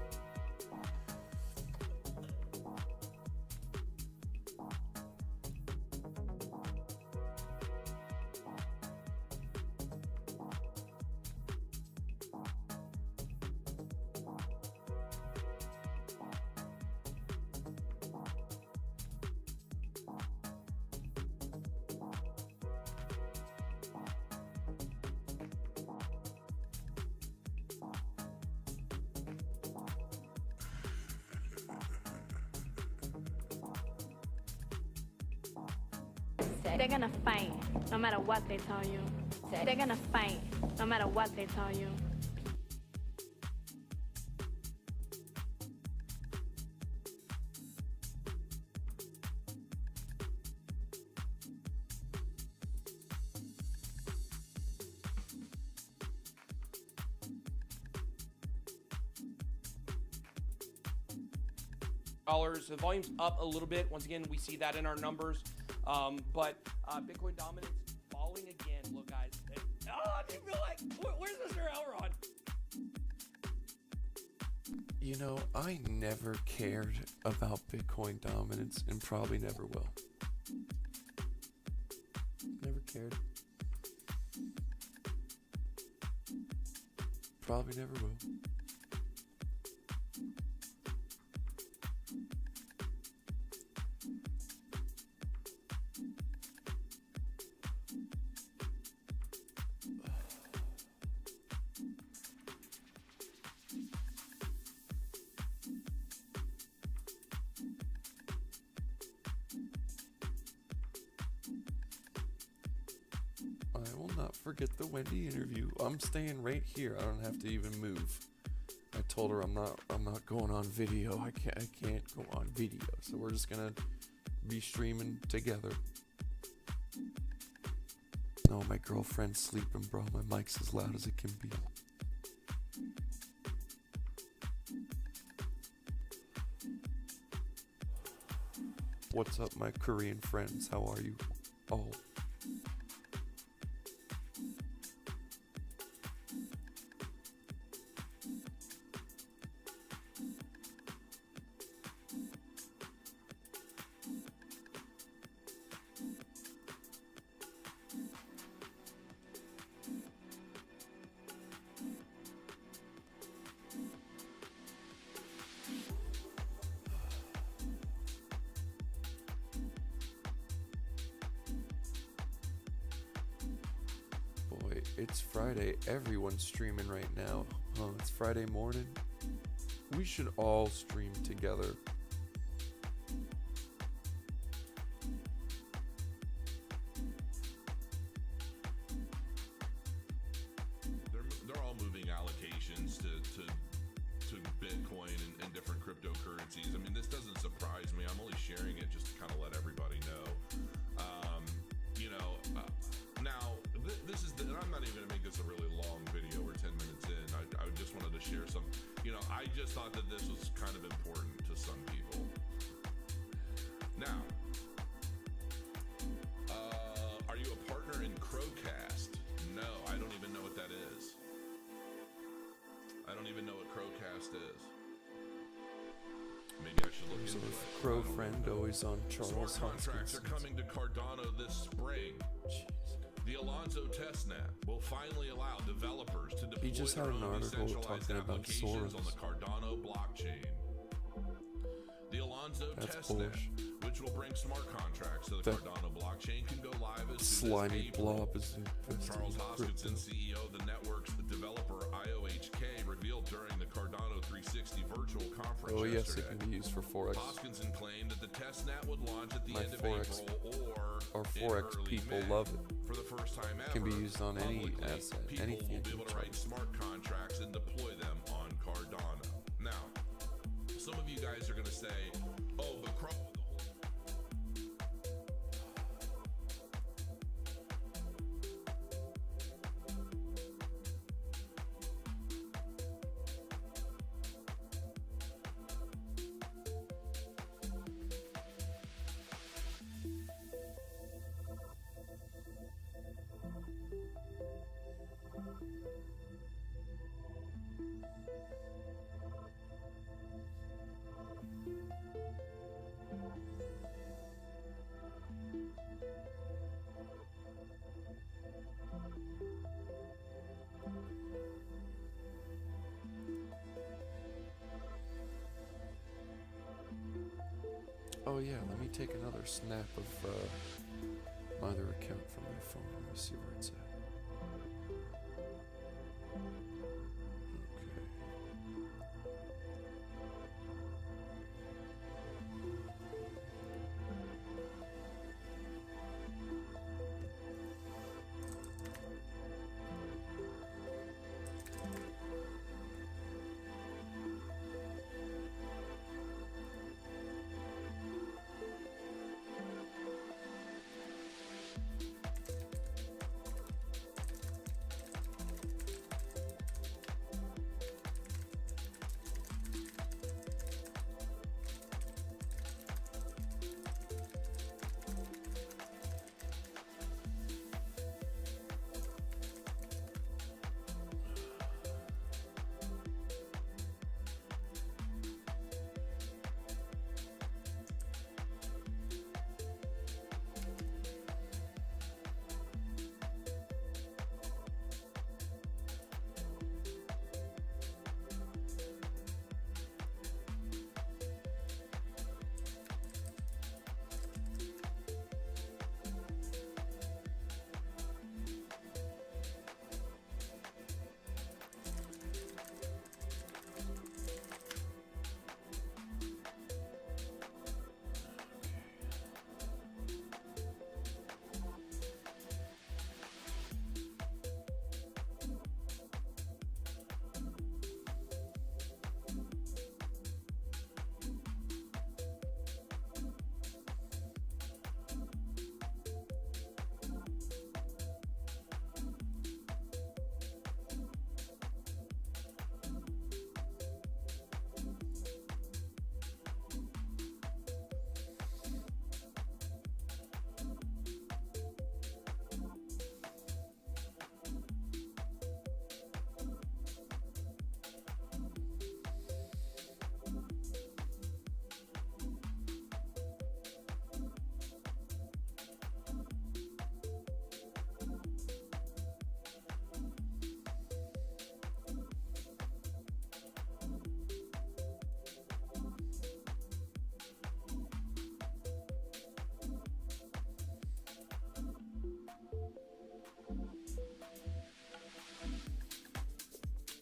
They're gonna fight no matter what they tell you. They're gonna fight no matter what they tell you. The volume's up a little bit. Once again, we see that in our numbers. But Bitcoin dominance falling again. Look, guys. I feel like, where's Mr. Elrod? You know, I never cared about Bitcoin dominance and probably never will. Never cared. Probably never will. I will not forget the Wendy interview. I'm staying right here. I don't have to even move. I told her I'm not going on video. I can't go on video. So we're just gonna be streaming together. No, my girlfriend's sleeping, bro. My mic's as loud as it can be. What's up, my Korean friends? How are you all? Boy, it's Friday. Everyone's streaming right now. Huh, it's Friday morning. We should all stream together. They're all moving allocations to Bitcoin and different cryptocurrencies. I mean, this doesn't surprise me. I'm only sharing it just to kind of let everybody know. Now this is and I'm not even gonna make this a really long video. We're 10 minutes in. I just wanted to share some. I just thought that this was kind of important to some people. Now, are you a partner in Crowcast? No, I don't even know what that is. I don't even know what Crowcast is. Maybe I should look There's into a it. crow friend always on Charles Smart contracts are Hoskins. coming to Cardano this spring. The Alonzo testnet will finally allow developers to deploy He just had their an own article decentralized talking about applications on Soros. the Cardano blockchain. The Alonzo That's testnet, bullish. which will bring smart contracts to the That Cardano blockchain, can go live as soon as slimy April. blob is invested Charles in Hoskinson, crypto. CEO of the network's developer IOHK, revealed during the Cardano 360 virtual conference Oh yes, yesterday. it can be used for Forex. Hoskinson claimed that the testnet would launch at the My end of Forex April or in Forex early people May. love it. For the first time ever, Can be used on any publicly, asset, people anything will be you able to can write smart contracts and deploy them on Cardano. Now, some of you guys are going to say, "Oh, but Oh yeah, let me take another snap of my other account from my phone. Let me see where it's at.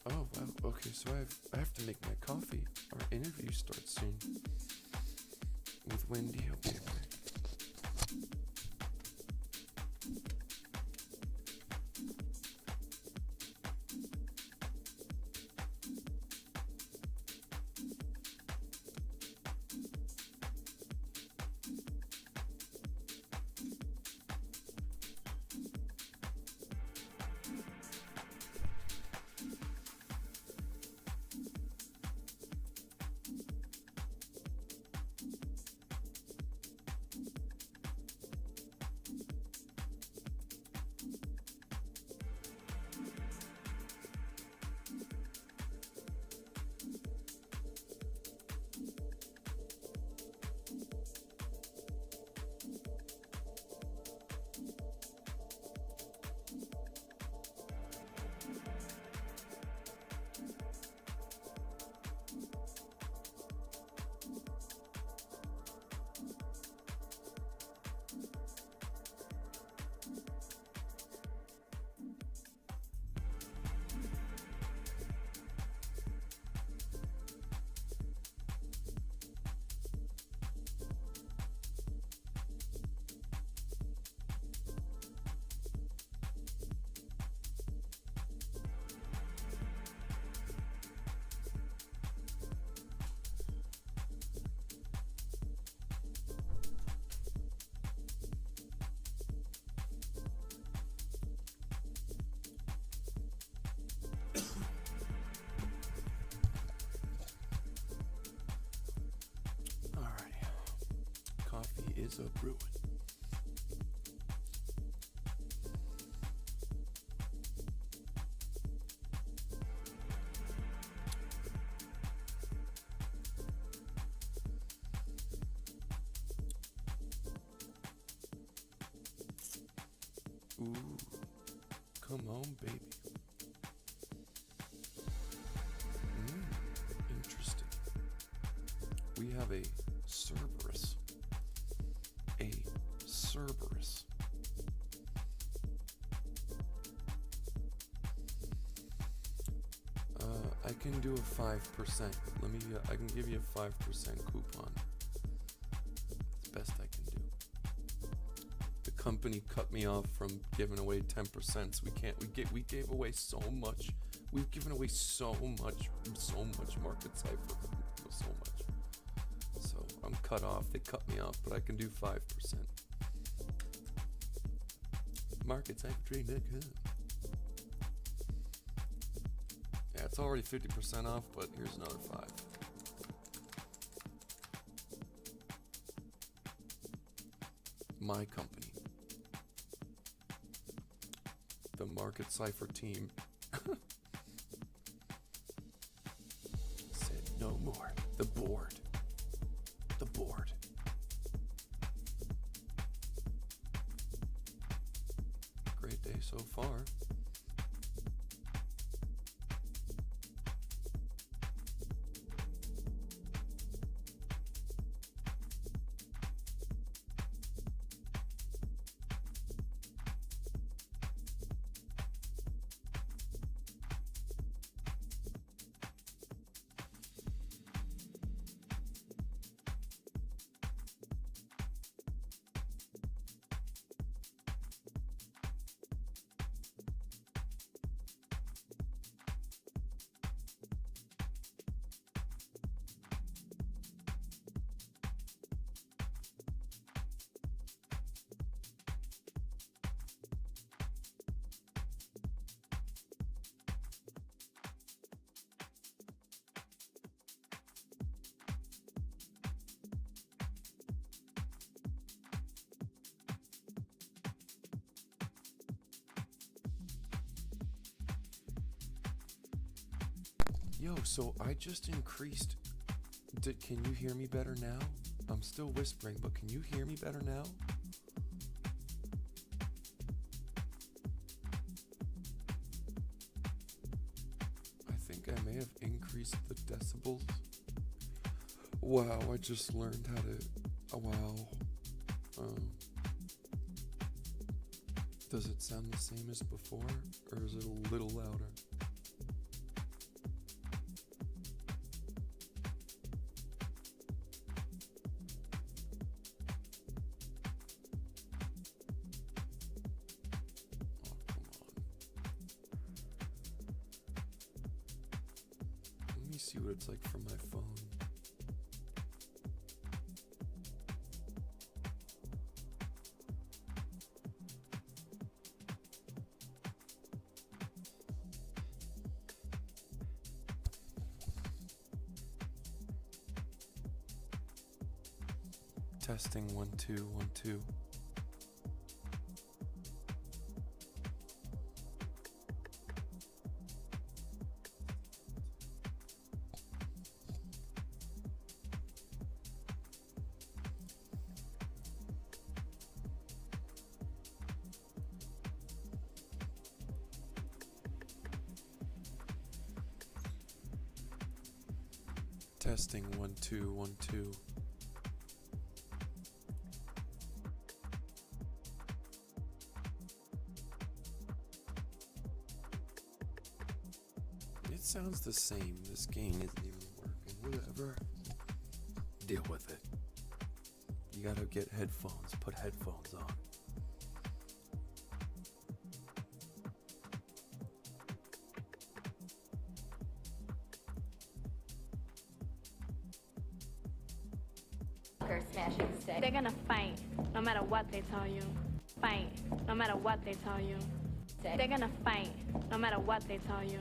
Oh wow, okay, so I have to make my coffee. Our interview starts soon. With Wendy, I'll be right back. Is a brewing. Ooh, come on, baby. Interesting. We have a Cerberus I can do a 5%. I can give you a 5% coupon. It's the best I can do. The company cut me off from giving away 10%. So we gave away so much. We've given away so much market cipher. So much. So I'm cut off. They cut me off, but I can do 5%. Market cipher trade.com. Yeah, it's already 50% off, but here's another 5. My company. The Market Cipher team said no more. The board. Great day so far. Yo, so I just increased. Can you hear me better now? I'm still whispering, but can you hear me better now? I think I may have increased the decibels. Wow, I just learned how to. Wow. Does it sound the same as before, or is it a little louder? Let me see what it's like from my phone. Testing 1 2 1 2. Testing 1 2 1 2. It sounds the same. This game isn't even working. Whatever. Deal with it. You gotta get headphones. Put headphones on. Smashing stick. They're gonna fight no matter what they tell you. Fight no matter what they tell you. They're gonna fight no matter what they tell you.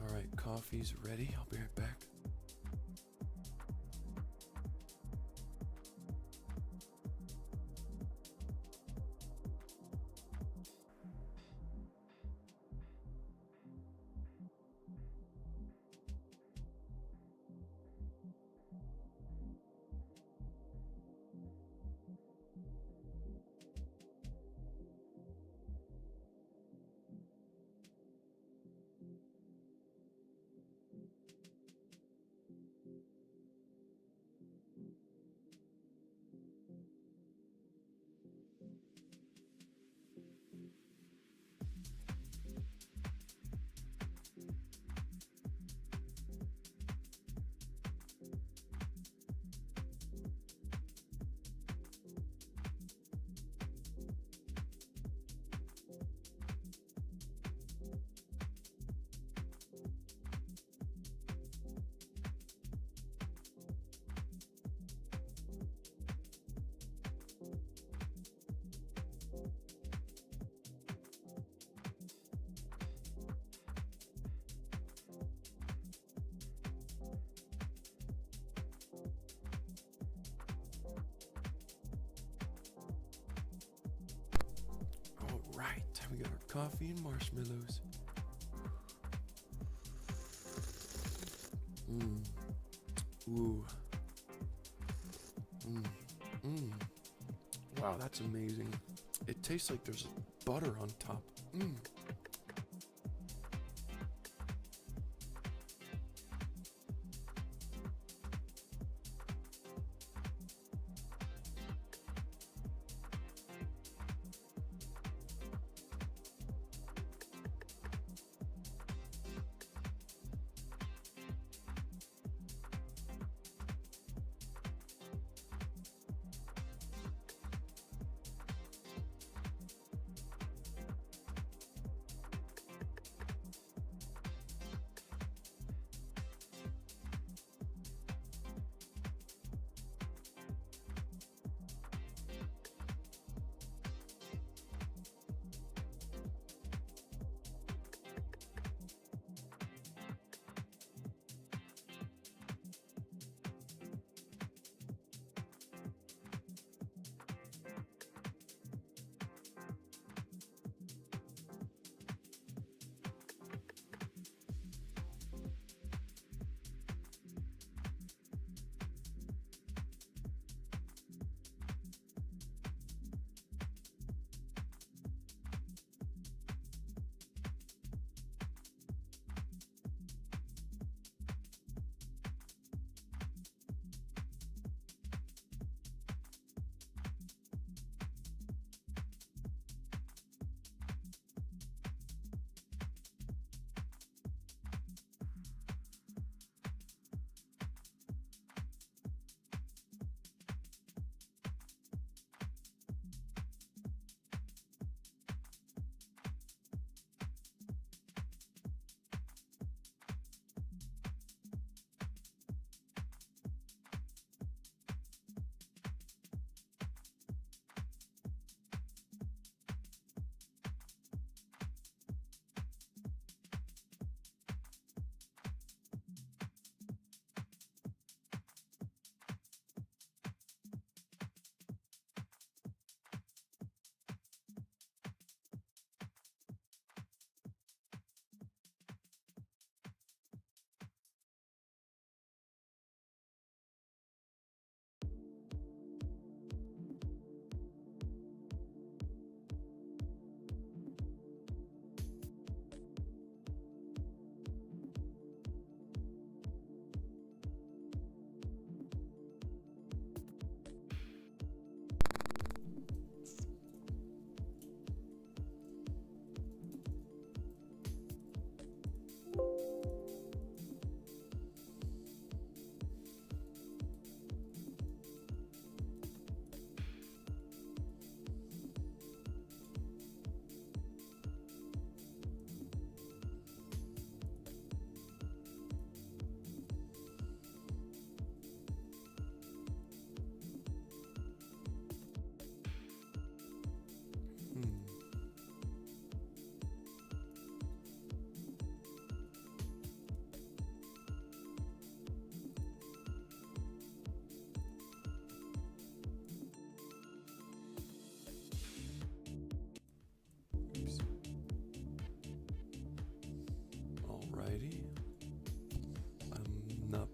Alright, coffee's ready. I'll be right back. coffee and marshmallows. Ooh. Wow, that's amazing. It tastes like there's butter on top.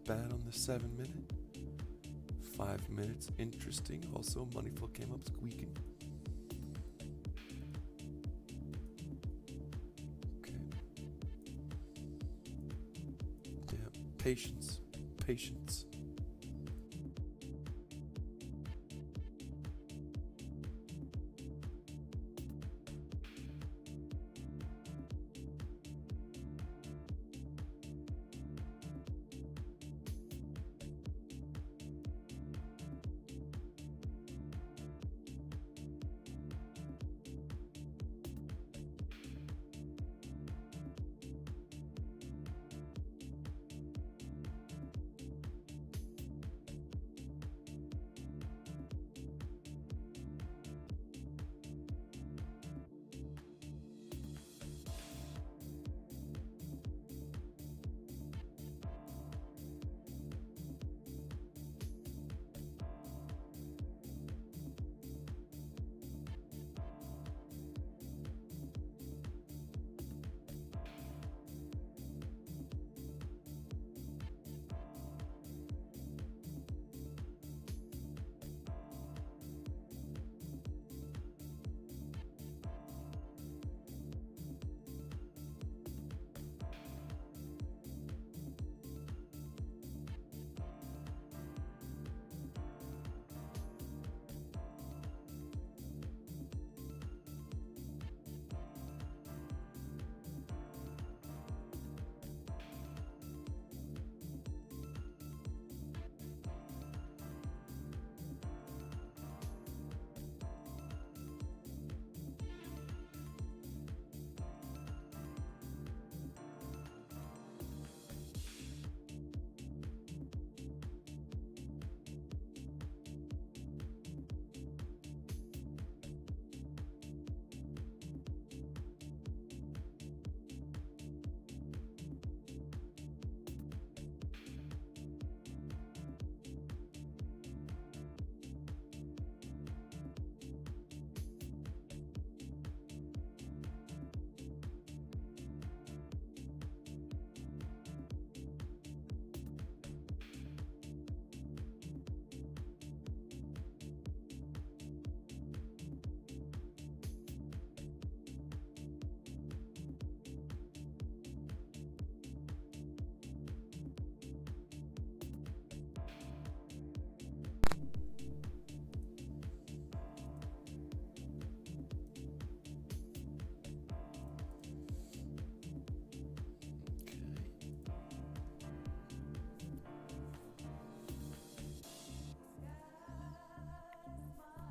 Bad on the 7 minute. 5 minutes, interesting. Also, Moneyful came up squeaking. Okay. Yeah, patience. Patience.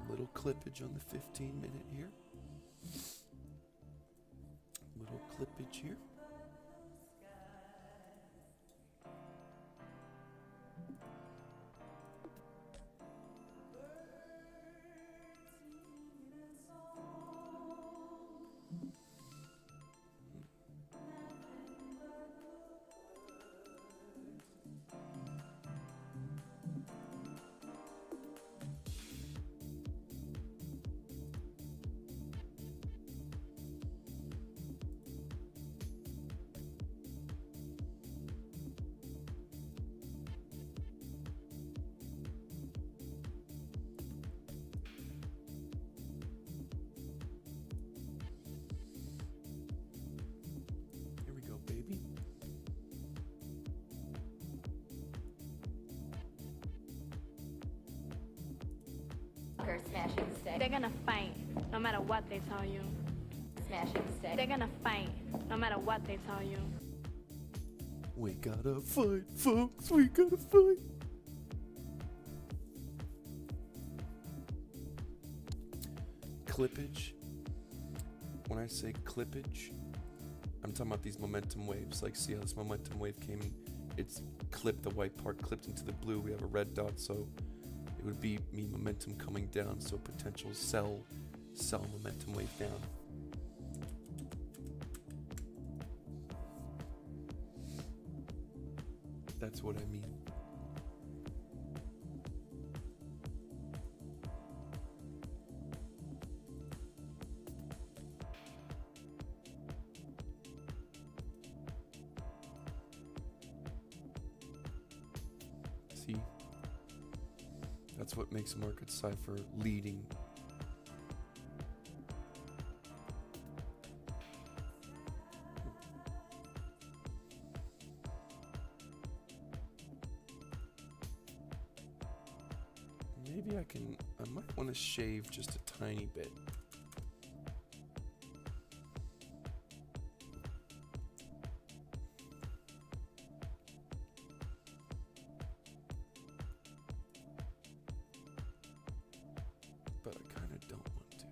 Little clippage on the 15-minute here. Little clippage here. Here we go, baby. Smashing stick. They're gonna fight, no matter what they tell you. Smashing stick. They're gonna fight, no matter what they tell you. We gotta fight, folks. We gotta fight. Clippage. When I say clippage, I'm talking about these momentum waves. Like, see how this momentum wave came in? It's clipped, the white part clipped into the blue. We have a red dot, so it would be me momentum coming down, so potential sell momentum wave down. That's what I mean. See? That's what makes market cipher leading. Maybe I might want to shave just a tiny bit. But I kind of don't want to.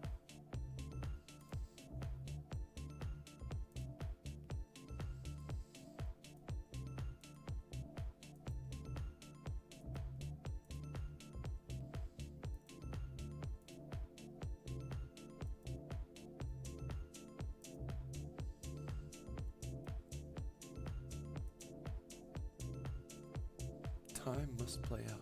Time must play out.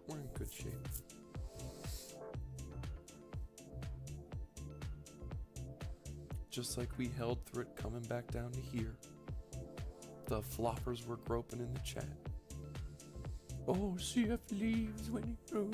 We're in good shape. Just like we held through it coming back down to here. The floppers were groping in the chat. Oh, CF leaves when he goes.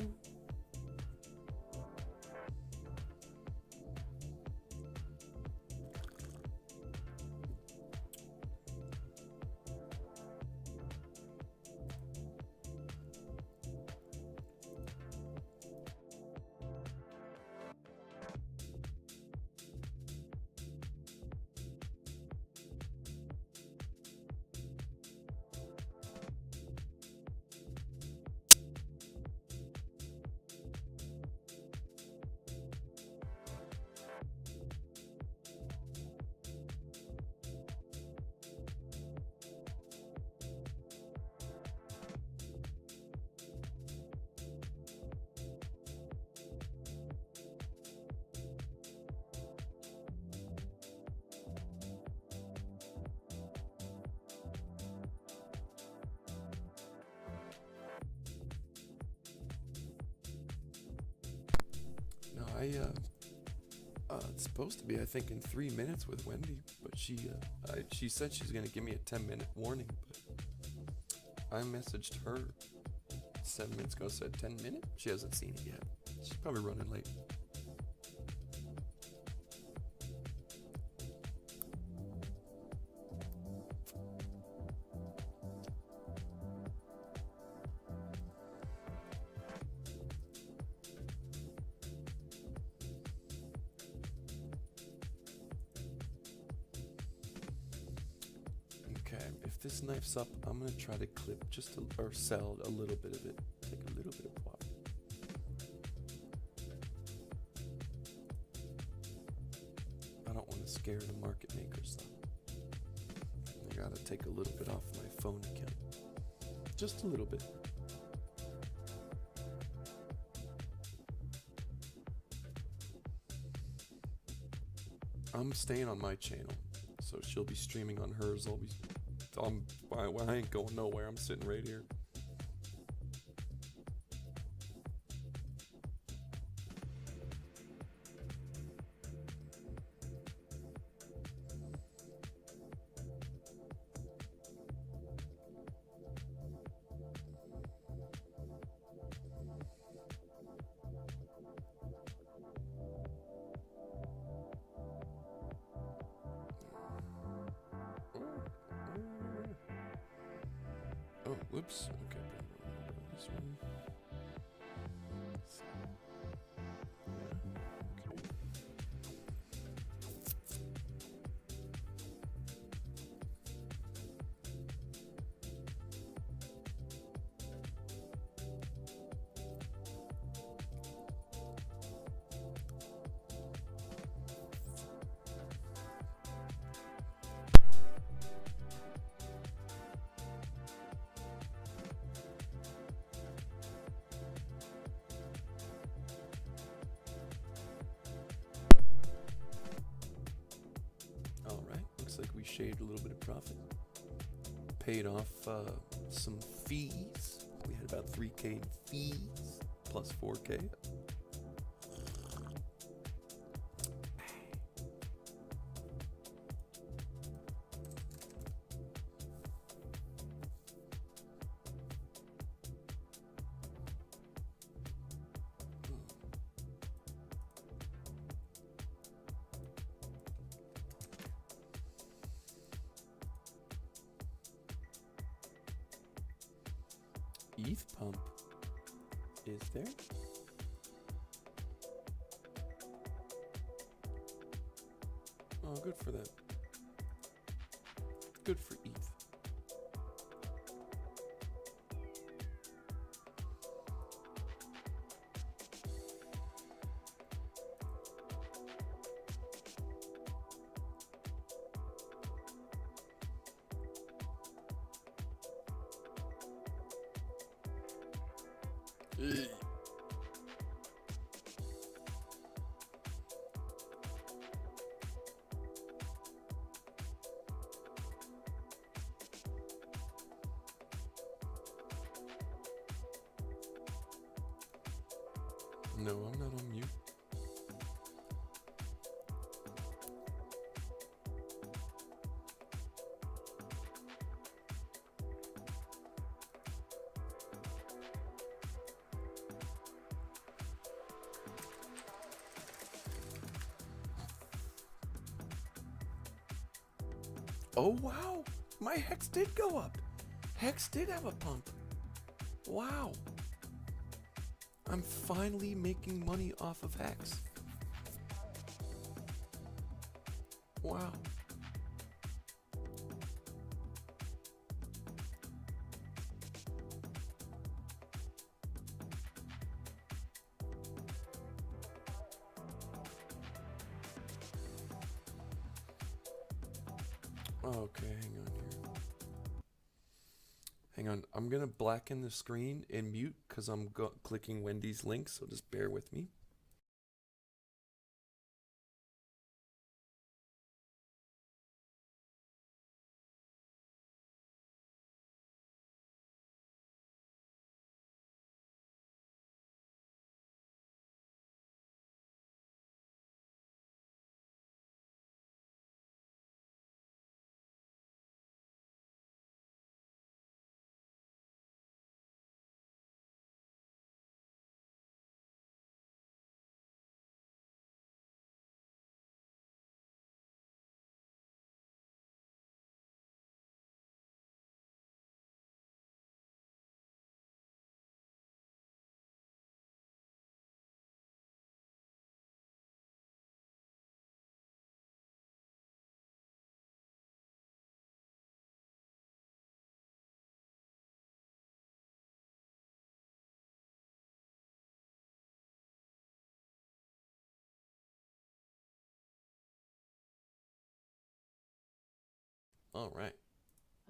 No, it's supposed to be, I think, in 3 minutes with Wendy, but she said she's gonna give me a 10-minute warning, but I messaged her 7 minutes ago, said 10 minutes. She hasn't seen it yet. She's probably running late. if this knife's up, I'm gonna try to clip or sell a little bit of it. Take a little bit of profit. I don't want to scare the market makers though. I gotta take a little bit off my phone account. Just a little bit. I'm staying on my channel, so she'll be streaming on hers. I ain't going nowhere. I'm sitting right here. Oh, whoops. Okay, this one. Like we shaved a little bit of profit, paid off some fees. We had about 3K in fees plus 4K. ETH pump is there? Oh, good for them. Good for ETH. No, I'm not on mute. Oh wow, my Hex did go up. Hex did have a pump. Wow. I'm finally making money off of Hex. Wow. Okay, hang on here. Hang on, I'm gonna blacken the screen and mute because I'm clicking Wendy's link, so just bear with me. All right.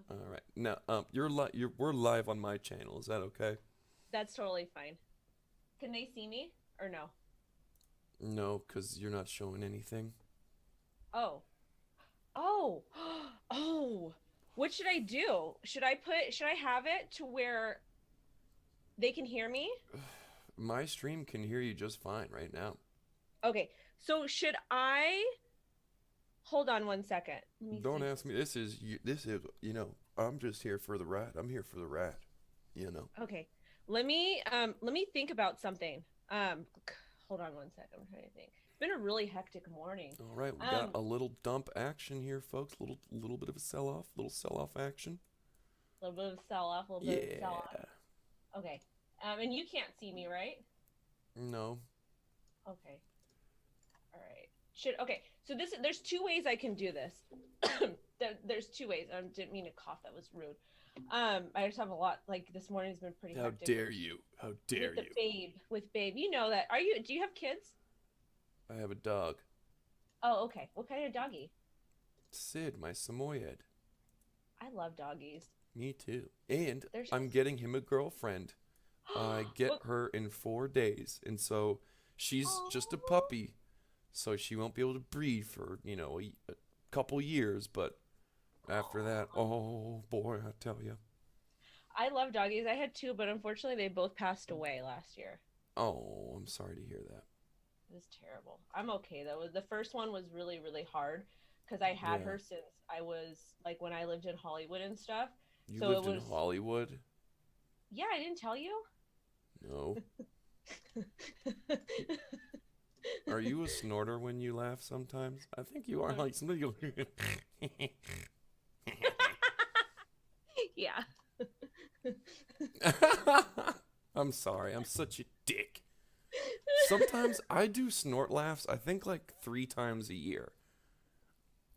All right. Now, we're live on my channel. Is that okay? That's totally fine. Can they see me or no? No, because you're not showing anything. Oh. Oh. Oh. What should I do? Should I have it to where they can hear me? My stream can hear you just fine right now. Okay. So should I hold on one second? Let me Don't see. ask me. This is, you know, I'm just here for the ride. I'm here for the ride, you know. Okay. Let me think about something. Hold on one second. I'm trying to think. It's been a really hectic morning. All right, we got a little dump action here, folks. Little bit of a sell-off, action. A little bit of sell-off, a little bit of sell-off. Okay. And you can't see me, right? No. Okay. All right. Okay. So there's two ways I can do this. There's two ways. I didn't mean to cough. That was rude. I just have a lot. Like this morning's been pretty. How hectic. dare you? How dare you? With babe. You know that. Do you have kids? I have a dog. Oh, okay. What kind of doggy? Sid, my Samoyed. I love doggies. Me too. And There's I'm just- getting him a girlfriend. I get her in 4 days, and so she's just a puppy, so she won't be able to breed for, you know, a couple years, but after that, oh boy, I tell you. I love doggies. I had two, but unfortunately they both passed away last year. Oh, I'm sorry to hear that. It was terrible. I'm okay though. The first one was really, really hard because I had her since I was like when I lived in Hollywood and stuff. You So lived it in was- Hollywood? Yeah, I didn't tell you. No. Are you a snorter when you laugh sometimes? I think you are. Like somebody go. Yeah. I'm sorry. I'm such a dick. Sometimes I do snort laughs. I think like 3 times a year.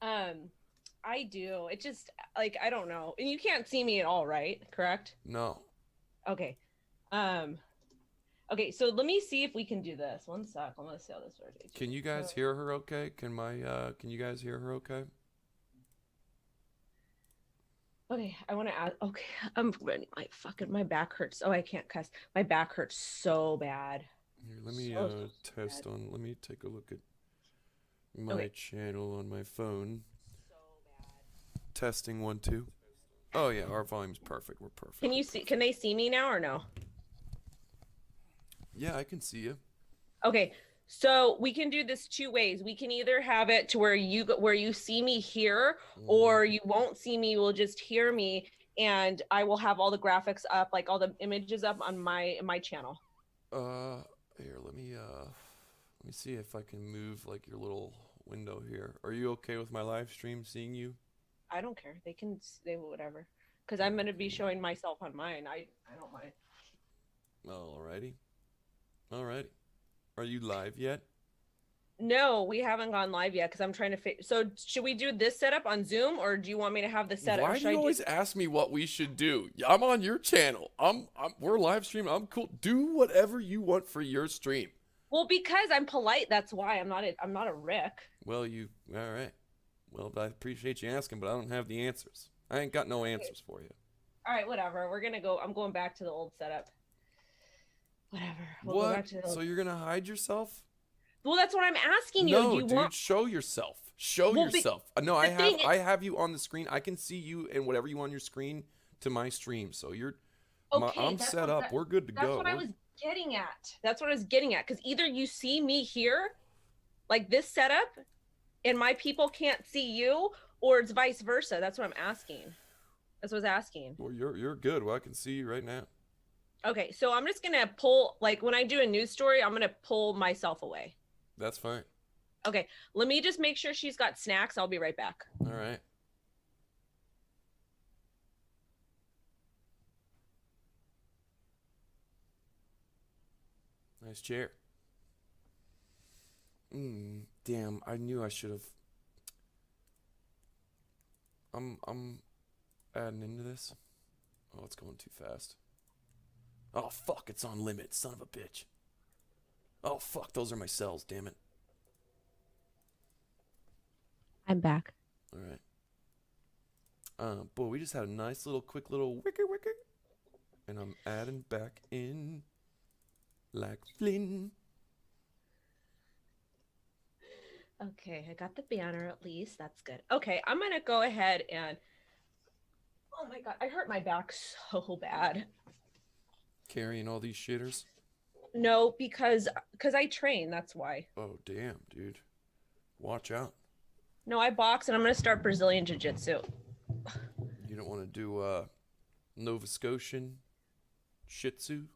I do. It just like I don't know. And you can't see me at all, right? Correct? No. Okay. Okay, so let me see if we can do this. One sec. I'm gonna see how this works. Can you guys hear her okay? Can you guys hear her okay? Okay, I want to add. Okay, I'm ready. My back hurts. Oh, I can't cuss. My back hurts so bad. Here, let me So test bad. on. Let me take a look at my Okay. channel on my phone. So bad. Testing 1 2. Oh yeah, our volume's perfect. We're perfect. Can you see? Can they see me now or no? Yeah, I can see you. Okay, so we can do this 2 ways. We can either have it to where you see me here, or you won't see me. You'll just hear me, and I will have all the graphics up, like all the images up on my channel. Here, let me see if I can move like your little window here. Are you okay with my live stream seeing you? I don't care. They will whatever, because I'm gonna be showing myself on mine. I don't mind. Alrighty. Alrighty. Are you live yet? No, we haven't gone live yet because I'm trying to so should we do this setup on Zoom, or do you want me to have the setup? Why do you always ask me what we should do? I'm on your channel. We're live streaming. I'm cool. Do whatever you want for your stream. Well, because I'm polite, that's why. I'm not a Rick. Well, all right. Well, I appreciate you asking, but I don't have the answers. I ain't got no answers for you. All right, whatever. We're gonna go. I'm going back to the old setup. Whatever. We'll go What? back to the old... So you're gonna hide yourself? Well, that's what I'm asking you. No, Do you dude, want... show yourself. Show Well, yourself. No, the thing I have you on the screen. I can see you and whatever you want on your screen to my stream. So I'm that's set what up. We're good to That's go. what I was getting at. That's what I was getting at. Because either you see me here, like this setup, and my people can't see you, or it's vice versa. That's what I'm asking. That's what I was asking. Well, you're good. Well, I can see you right now. Okay, so I'm just gonna pull, like when I do a news story, I'm gonna pull myself away. That's fine. Okay, let me just make sure she's got snacks. I'll be right back. All right. Nice chair. Damn, I knew I should have. I'm adding into this. Oh, it's going too fast. Oh, fuck, it's on limit, son of a bitch. Oh, fuck, those are my cells, damn it. I'm back. All right. Boy, we just had a nice little, quick little wicker. And I'm adding back in like Flynn. Okay, I got the banner at least. That's good. Okay, I'm gonna go ahead and. Oh my god, I hurt my back so bad. Carrying all these shitters. No, because I train. That's why. Oh damn, dude. Watch out. No, I box and I'm gonna start Brazilian Jiu-Jitsu. You don't want to do Nova Scotian Shih Tzu?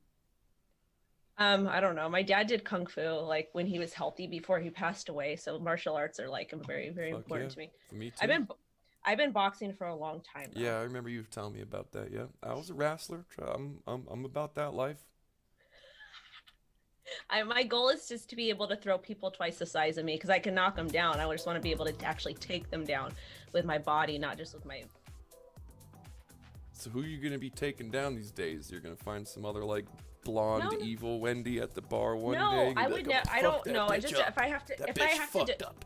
I don't know. My dad did kung fu like when he was healthy before he passed away. So martial arts are like very, very Fuck important yeah. to me. For me too. I've been boxing for a long time now. Yeah, I remember you telling me about that. Yeah, I was a wrestler. I'm about that life. My goal is just to be able to throw people twice the size of me because I can knock them down. I just want to be able to actually take them down with my body, not just with my. So who are you gonna be taking down these days? You're gonna find some other like blonde evil Wendy at the bar one day. No, and I be would. like, I "Oh, don't fuck that know. I bitch just up. if I have to. That If bitch I have to. fucked up."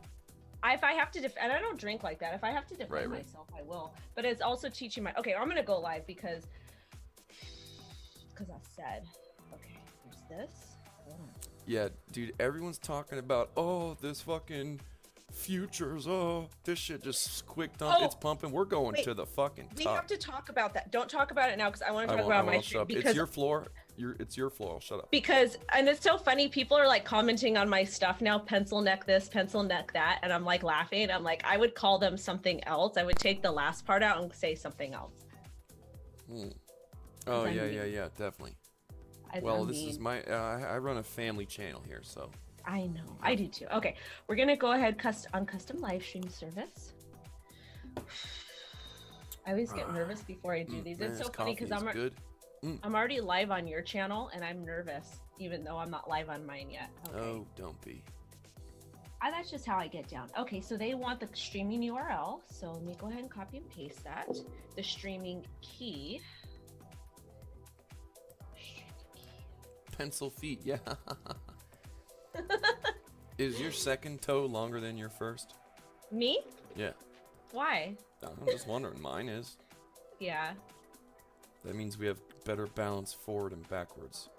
If I have to defend, and I don't drink like that. If I have to defend myself, I will. But it's also teaching my. Okay, I'm gonna go live because I said. Okay, there's this. Hold on. Yeah, dude, everyone's talking about, oh, this fucking futures, oh, this shit just quick dump, Oh, it's pumping. We're going wait, to the fucking top. We have to talk about that. Don't talk about it now because I want to talk won't, about my I'll shut up. because It's your floor. It's your floor. I'll shut up. because and it's so funny. People are like commenting on my stuff now. Pencil neck this, pencil neck that, and I'm like laughing. I'm like, I would call them something else. I would take the last part out and say something else. Oh, I'm yeah, mean. yeah, definitely. Well, This is my, I run a family channel here, so. I know. I do too. Okay, we're gonna go ahead on custom live stream service. I always get nervous before I do these. Man, It's so this funny because coffee is good. I'm already live on your channel and I'm nervous, even though I'm not live on mine yet. Okay. Oh, don't be. That's just how I get down. Okay, so they want the streaming URL. So let me go ahead and copy and paste that. The streaming key. Pencil feet, yeah. Is your second toe longer than your first? Me? Yeah. Why? I'm just wondering. Mine is. Yeah. That means we have better balance forward and backwards.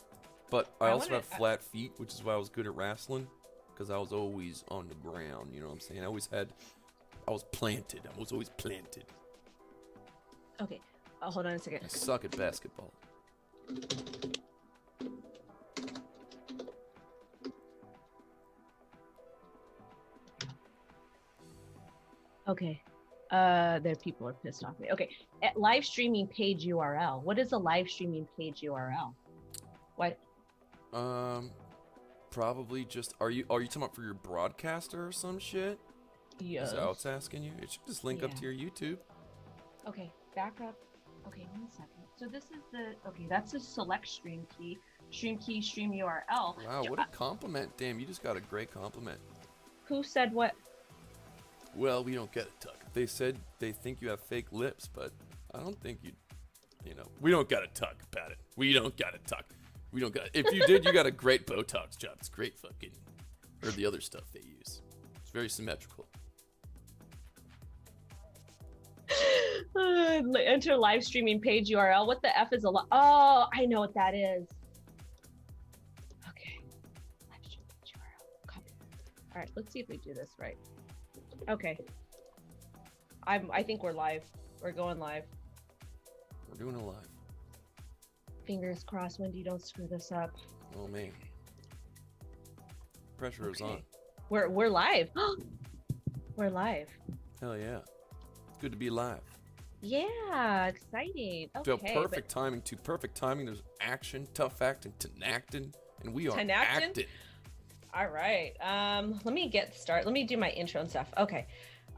But I also have flat feet, which is why I was good at wrestling, because I was always on the ground. You know what I'm saying? I was planted. I was always planted. Okay. Hold on a second. I suck at basketball. Okay. There people are pissed off me. Okay. At live streaming page URL. What is a live streaming page URL? What? Probably just are you talking about for your broadcaster or some shit? Yes. Is that what it's asking you? It should just link up to your YouTube. Okay, back up. Okay, 1 second. So this is that's the select stream key, stream URL. Wow, what a compliment. Damn, you just got a great compliment. Who said what? Well, we don't get it, Tuck. They said they think you have fake lips, but I don't think you know, we don't got to talk about it. We don't got to talk. We don't got. If you did, you got a great Botox job. It's great fucking, or the other stuff they use. It's very symmetrical. Enter live streaming page URL. What the F is Oh, I know what that is. Okay. Live stream page URL. Copy. All right, let's see if we do this right. Okay. I think we're live. We're going live. We're doing it live. Fingers crossed, Wendy, don't screw this up. Oh man. Pressure is on. We're live. We're live. Hell yeah. It's good to be live. Yeah, exciting. Okay. Perfect timing too. Perfect timing. There's action, tough acting, tenactin, and we are Tenactin? acting. All right. Let me get started. Let me do my intro and stuff. Okay.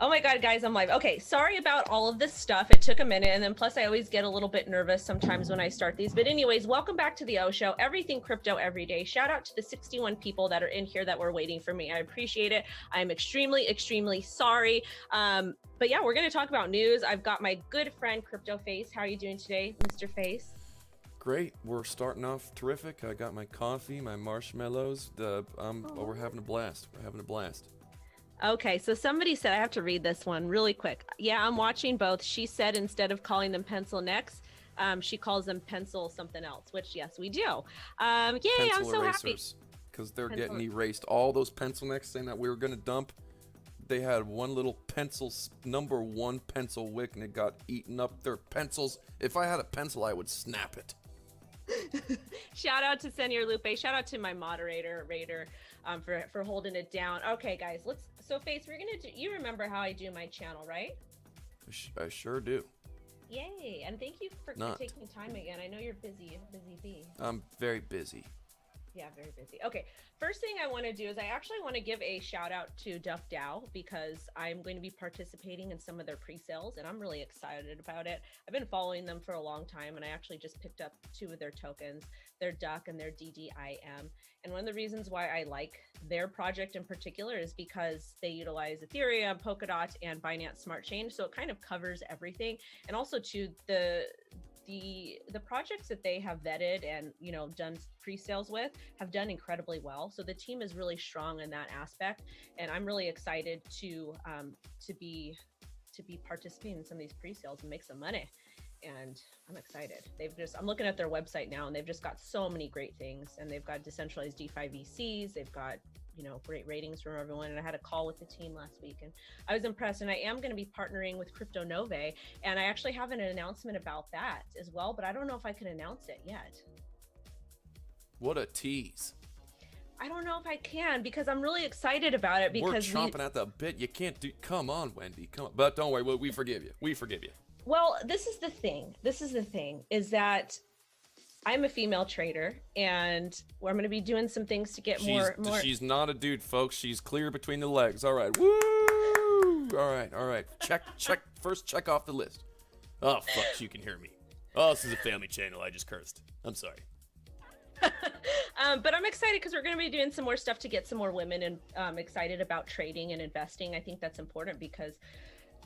Oh my God, guys, I'm live. Okay, sorry about all of this stuff. It took a minute, and then plus I always get a little bit nervous sometimes when I start these. But anyways, welcome back to the O Show. Everything crypto every day. Shout out to the 61 people that are in here that were waiting for me. I appreciate it. I'm extremely, extremely sorry. But yeah, we're gonna talk about news. I've got my good friend Crypto Face. How are you doing today, Mr. Face? Great. We're starting off terrific. I got my coffee, my marshmallows. We're having a blast. We're having a blast. Okay, so somebody said I have to read this one really quick. Yeah, I'm watching both. She said instead of calling them pencil necks, she calls them pencil something else, which yes, we do. Yay, I'm Pencil so happy. erasers, because they're Pencil- getting erased. All those pencil necks saying that we were gonna dump, they had one little pencil, number 1 pencil wick, and it got eaten up. Their pencils. If I had a pencil, I would snap it. Shout out to Senor Lupe. Shout out to my moderator Raider for holding it down. Okay, guys, so Face, we're gonna do. You remember how I do my channel, right? I sure do. Yay! And thank you for Not. taking time again. I know you're busy bee. I'm very busy. Yeah, very busy. Okay, first thing I want to do is I actually want to give a shout out to Duff Dow because I'm going to be participating in some of their pre-sales and I'm really excited about it. I've been following them for a long time and I actually just picked up 2 of their tokens, their Duck and their DDIM. And one of the reasons why I like their project in particular is because they utilize Ethereum, Polkadot, and Binance Smart Chain. So it kind of covers everything. And also to the projects that they have vetted and done pre-sales with have done incredibly well. So the team is really strong in that aspect, and I'm really excited to be participating in some of these pre-sales and make some money. And I'm excited. I'm looking at their website now, and they've just got so many great things. And they've got decentralized DeFi VCs. They've got great ratings from everyone. And I had a call with the team last week and I was impressed. And I am going to be partnering with Crypto Nove. And I actually have an announcement about that as well, but I don't know if I can announce it yet. What a tease. I don't know if I can because I'm really excited about it because we're chomping at the bit. You can't do, come on, Wendy, come on. But don't worry, we forgive you. We forgive you. Well, this is the thing is that I'm a female trader, and I'm going to be doing some things to get more. She's not a dude, folks. She's clear between the legs. All right. Woo! All right. Check. First, check off the list. Oh, fuck, you can hear me. Oh, this is a family channel. I just cursed. I'm sorry. But I'm excited because we're going to be doing some more stuff to get some more women and excited about trading and investing. I think that's important because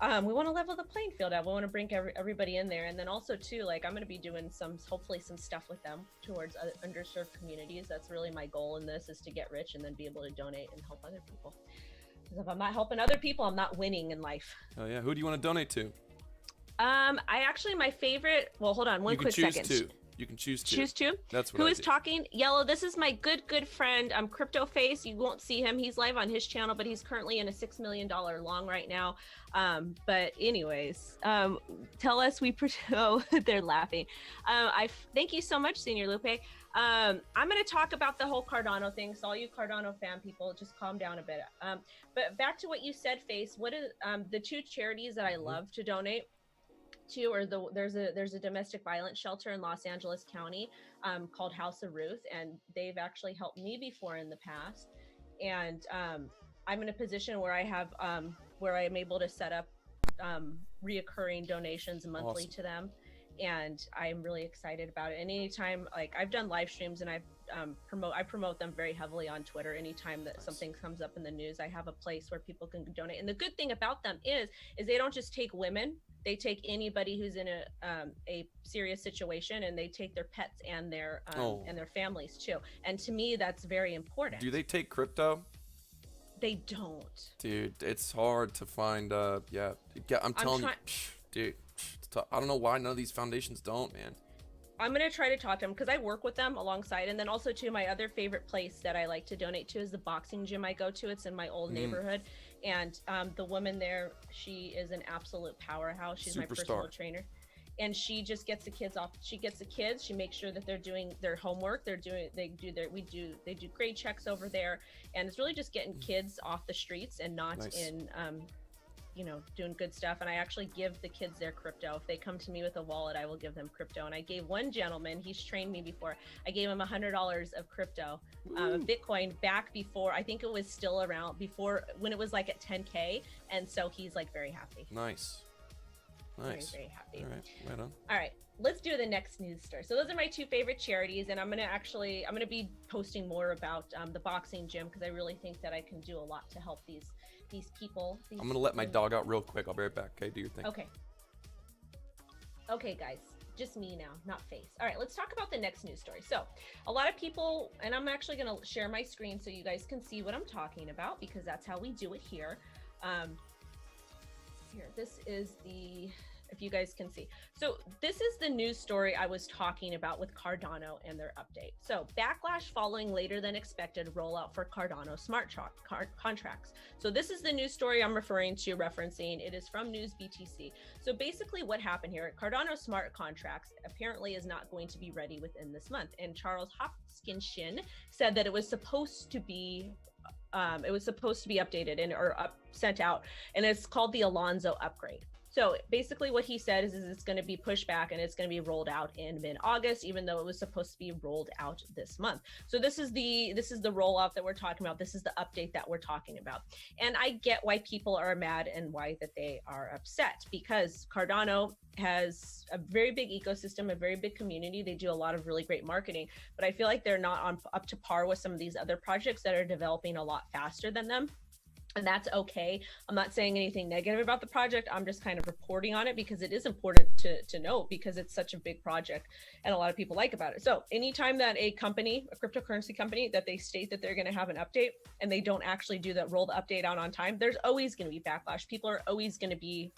we want to level the playing field out. We want to bring everybody in there. And then also too, like I'm going to be doing hopefully some stuff with them towards underserved communities. That's really my goal in this, is to get rich and then be able to donate and help other people. Because if I'm not helping other people, I'm not winning in life. Oh yeah. Who do you want to donate to? My favorite, well, hold on one quick second. You can choose two. Choose two? That's what Who I is did. talking? Yellow, this is my good friend, Crypto Face. You won't see him. He's live on his channel, but he's currently in a $6 million long right now. But anyways, tell us oh, they're laughing. Thank you so much, Senior Lupe. I'm going to talk about the whole Cardano thing. So all you Cardano fan people, just calm down a bit. But back to what you said, Face, what is the 2 charities that I love to donate to, or there's a domestic violence shelter in Los Angeles County called House of Ruth, and they've actually helped me before in the past. And I'm in a position where I have where I'm able to set up reoccurring donations monthly to them, and I'm really excited about it. And anytime, like I've done live streams and I promote them very heavily on Twitter. Anytime that something comes up in the news, I have a place where people can donate. And the good thing about them is they don't just take women. They take anybody who's in a serious situation, and they take their pets and their families too. And to me, that's very important. Do they take crypto? They don't. Dude, it's hard to find. Yeah, I'm telling you, dude. I don't know why none of these foundations don't, man. I'm going to try to talk to them because I work with them alongside. And then also too, my other favorite place that I like to donate to is the boxing gym I go to. It's in my old neighborhood. And the woman there, she is an absolute powerhouse. She's my personal trainer. And she just gets the kids off. She gets the kids. She makes sure that they're doing their homework. They do grade checks over there. And it's really just getting kids off the streets and not in, doing good stuff. And I actually give the kids their crypto. If they come to me with a wallet, I will give them crypto. And I gave one gentleman, he's trained me before, I gave him $100 of crypto, Bitcoin, back before, I think it was still around before when it was like at 10K. And so he's like very happy. Nice. Very, very happy. All right, right on. All right, let's do the next news story. So those are my 2 favorite charities, and I'm gonna be posting more about the boxing gym because I really think that I can do a lot to help these people. I'm gonna let my dog out real quick. I'll be right back. Okay, do your thing. Okay, guys. just me now, not face. All right, let's talk about the next news story. So a lot of people, and I'm actually going to share my screen so you guys can see what I'm talking about, because that's how we do it here. Here, this is the, if you guys can see. So this is the news story I was talking about with Cardano and their update. So backlash following later than expected rollout for Cardano smart contracts. So this is the news story I'm referencing. It is from News BTC. So basically what happened here, Cardano smart contracts apparently is not going to be ready within this month. And Charles Hoskinson said that it was supposed to be updated and sent out, and it's called the Alonzo upgrade. So basically what he said is it's going to be pushed back and it's going to be rolled out in mid-August, even though it was supposed to be rolled out this month. So this is the rollout that we're talking about. This is the update that we're talking about. And I get why people are mad and why that they are upset, because Cardano has a very big ecosystem, a very big community. They do a lot of really great marketing, but I feel like they're not up to par with some of these other projects that are developing a lot faster than them. And that's okay. I'm not saying anything negative about the project. I'm just kind of reporting on it because it is important to note, because it's such a big project and a lot of people like about it. So anytime that a company, a cryptocurrency company, that they state that they're going to have an update and they don't actually roll the update out on time, there's always going to be backlash. People are always going to be,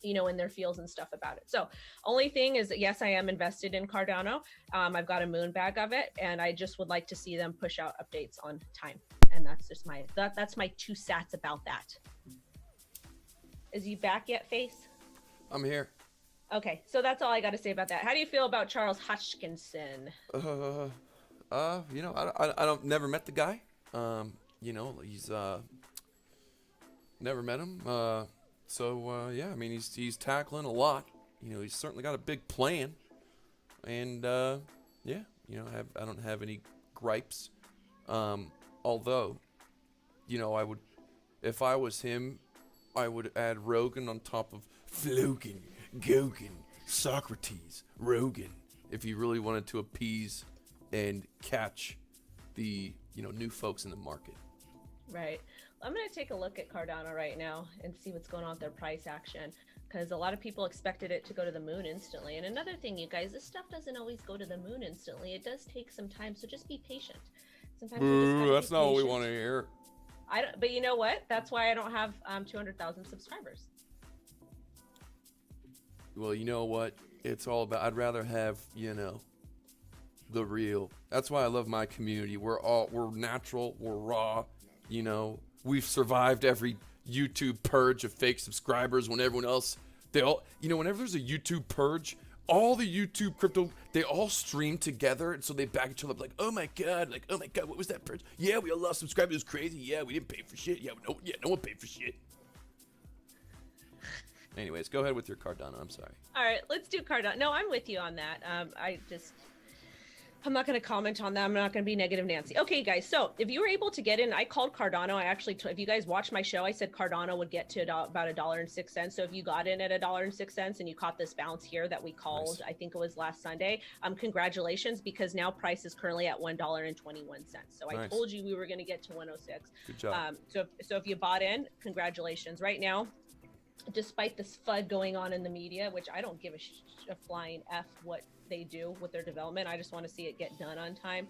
you know, in their feels and stuff about it. So only thing is that, yes, I am invested in Cardano. I've got a moon bag of it, and I just would like to see them push out updates on time. And that's just that's my 2 cents about that. Is he back yet, Face? I'm here. Okay, so that's all I got to say about that. How do you feel about Charles Hoskinson? You know, I don't never met the guy. You know, he's never met him. Yeah, I mean, he's tackling a lot. You know, he's certainly got a big plan, and yeah, you know, I don't have any gripes. Although, you know, if I was him, I would add Rogan on top of Flogan, Gogin, Socrates, Rogan, if he really wanted to appease and catch the, you know, new folks in the market. Right. I'm going to take a look at Cardano right now and see what's going on with their price action, because a lot of people expected it to go to the moon instantly. And another thing, you guys, this stuff doesn't always go to the moon instantly. It does take some time, so just be patient. Sometimes Boo, that's not what we want to hear. But you know what? That's why I don't have 200,000 subscribers. Well, you know what? It's all about, I'd rather have, you know, the real. That's why I love my community. We're natural, we're raw, you know. We've survived every YouTube purge of fake subscribers when everyone else, whenever there's a YouTube purge, all the YouTube crypto, they all stream together, and so they back each other up like, oh my god, what was that purge? Yeah, we all lost subscribers, it was crazy. Yeah, we didn't pay for shit. No one paid for shit. Anyways, go ahead with your Cardano. I'm sorry. All right, let's do Cardano. No, I'm with you on that. I'm not going to comment on that. I'm not going to be negative Nancy. Okay, guys. So if you were able to get in, I called Cardano. If you guys watched my show, I said Cardano would get to about $1.06. So if you got in at $1.06 and you caught this bounce here that we called, nice. I think it was last Sunday. Congratulations, because now price is currently at $1.21. So nice. I told you we were going to get to 106. Good job. So if you bought in, congratulations. Right now, despite this FUD going on in the media, which I don't give a flying F what they do with their development. I just want to see it get done on time,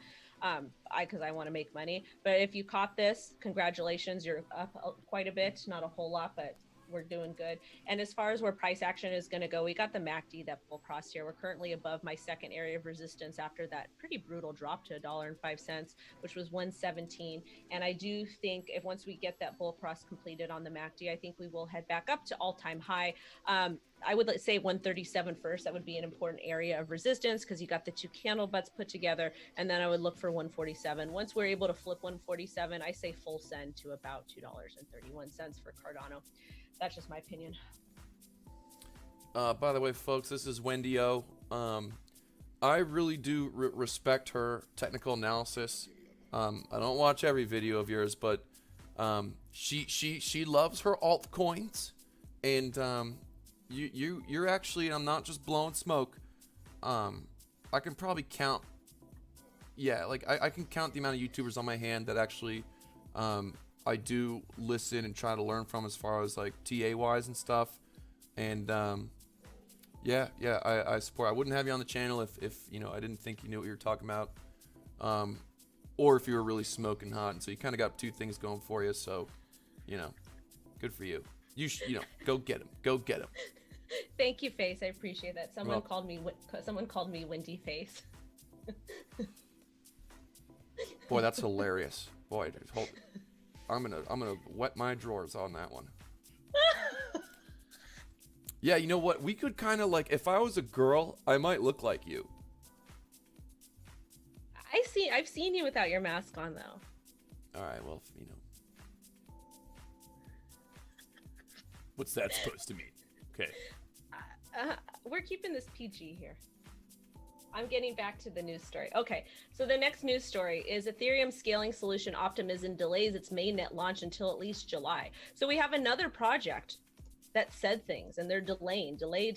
because I want to make money. But if you caught this, congratulations, you're up quite a bit, not a whole lot, but we're doing good. And as far as where price action is going to go, we got the MACD that bull crossed here. We're currently above my second area of resistance after that pretty brutal drop to $1.05, which was 117. And I do think if once we get that bull cross completed on the MACD, I think we will head back up to all-time high. I would say 137 first. That would be an important area of resistance, because you got the 2 candle butts put together, and then I would look for 147. Once we're able to flip 147, I say full send to about $2.31 for Cardano. That's just my opinion. By the way, folks, this is Wendy O. I really do respect her technical analysis. I don't watch every video of yours, but she loves her altcoins, and you're actually, I'm not just blowing smoke. I can probably count. Yeah, like I can count the amount of YouTubers on my hand that actually I do listen and try to learn from, as far as like TA wise and stuff. And Yeah, I support. I wouldn't have you on the channel if you know I didn't think you knew what you were talking about, or if you were really smoking hot. And so you kind of got two things going for you. So, you know, good for you. You know, go get him. Go get him. Thank you, Face. I appreciate that. Someone Well- called me Windy Face. Boy, that's hilarious. Boy, dude, hold. I'm gonna wet my drawers on that one. Yeah, you know what? We could kind of like, if I was a girl, I might look like you. I've seen you without your mask on though. All right, well, you know. What's that supposed to mean? Okay. We're keeping this PG here. I'm getting back to the news story. Okay, so the next news story is Ethereum scaling solution Optimism delays its mainnet launch until at least July. So we have another project that said things, and they're delaying, delay.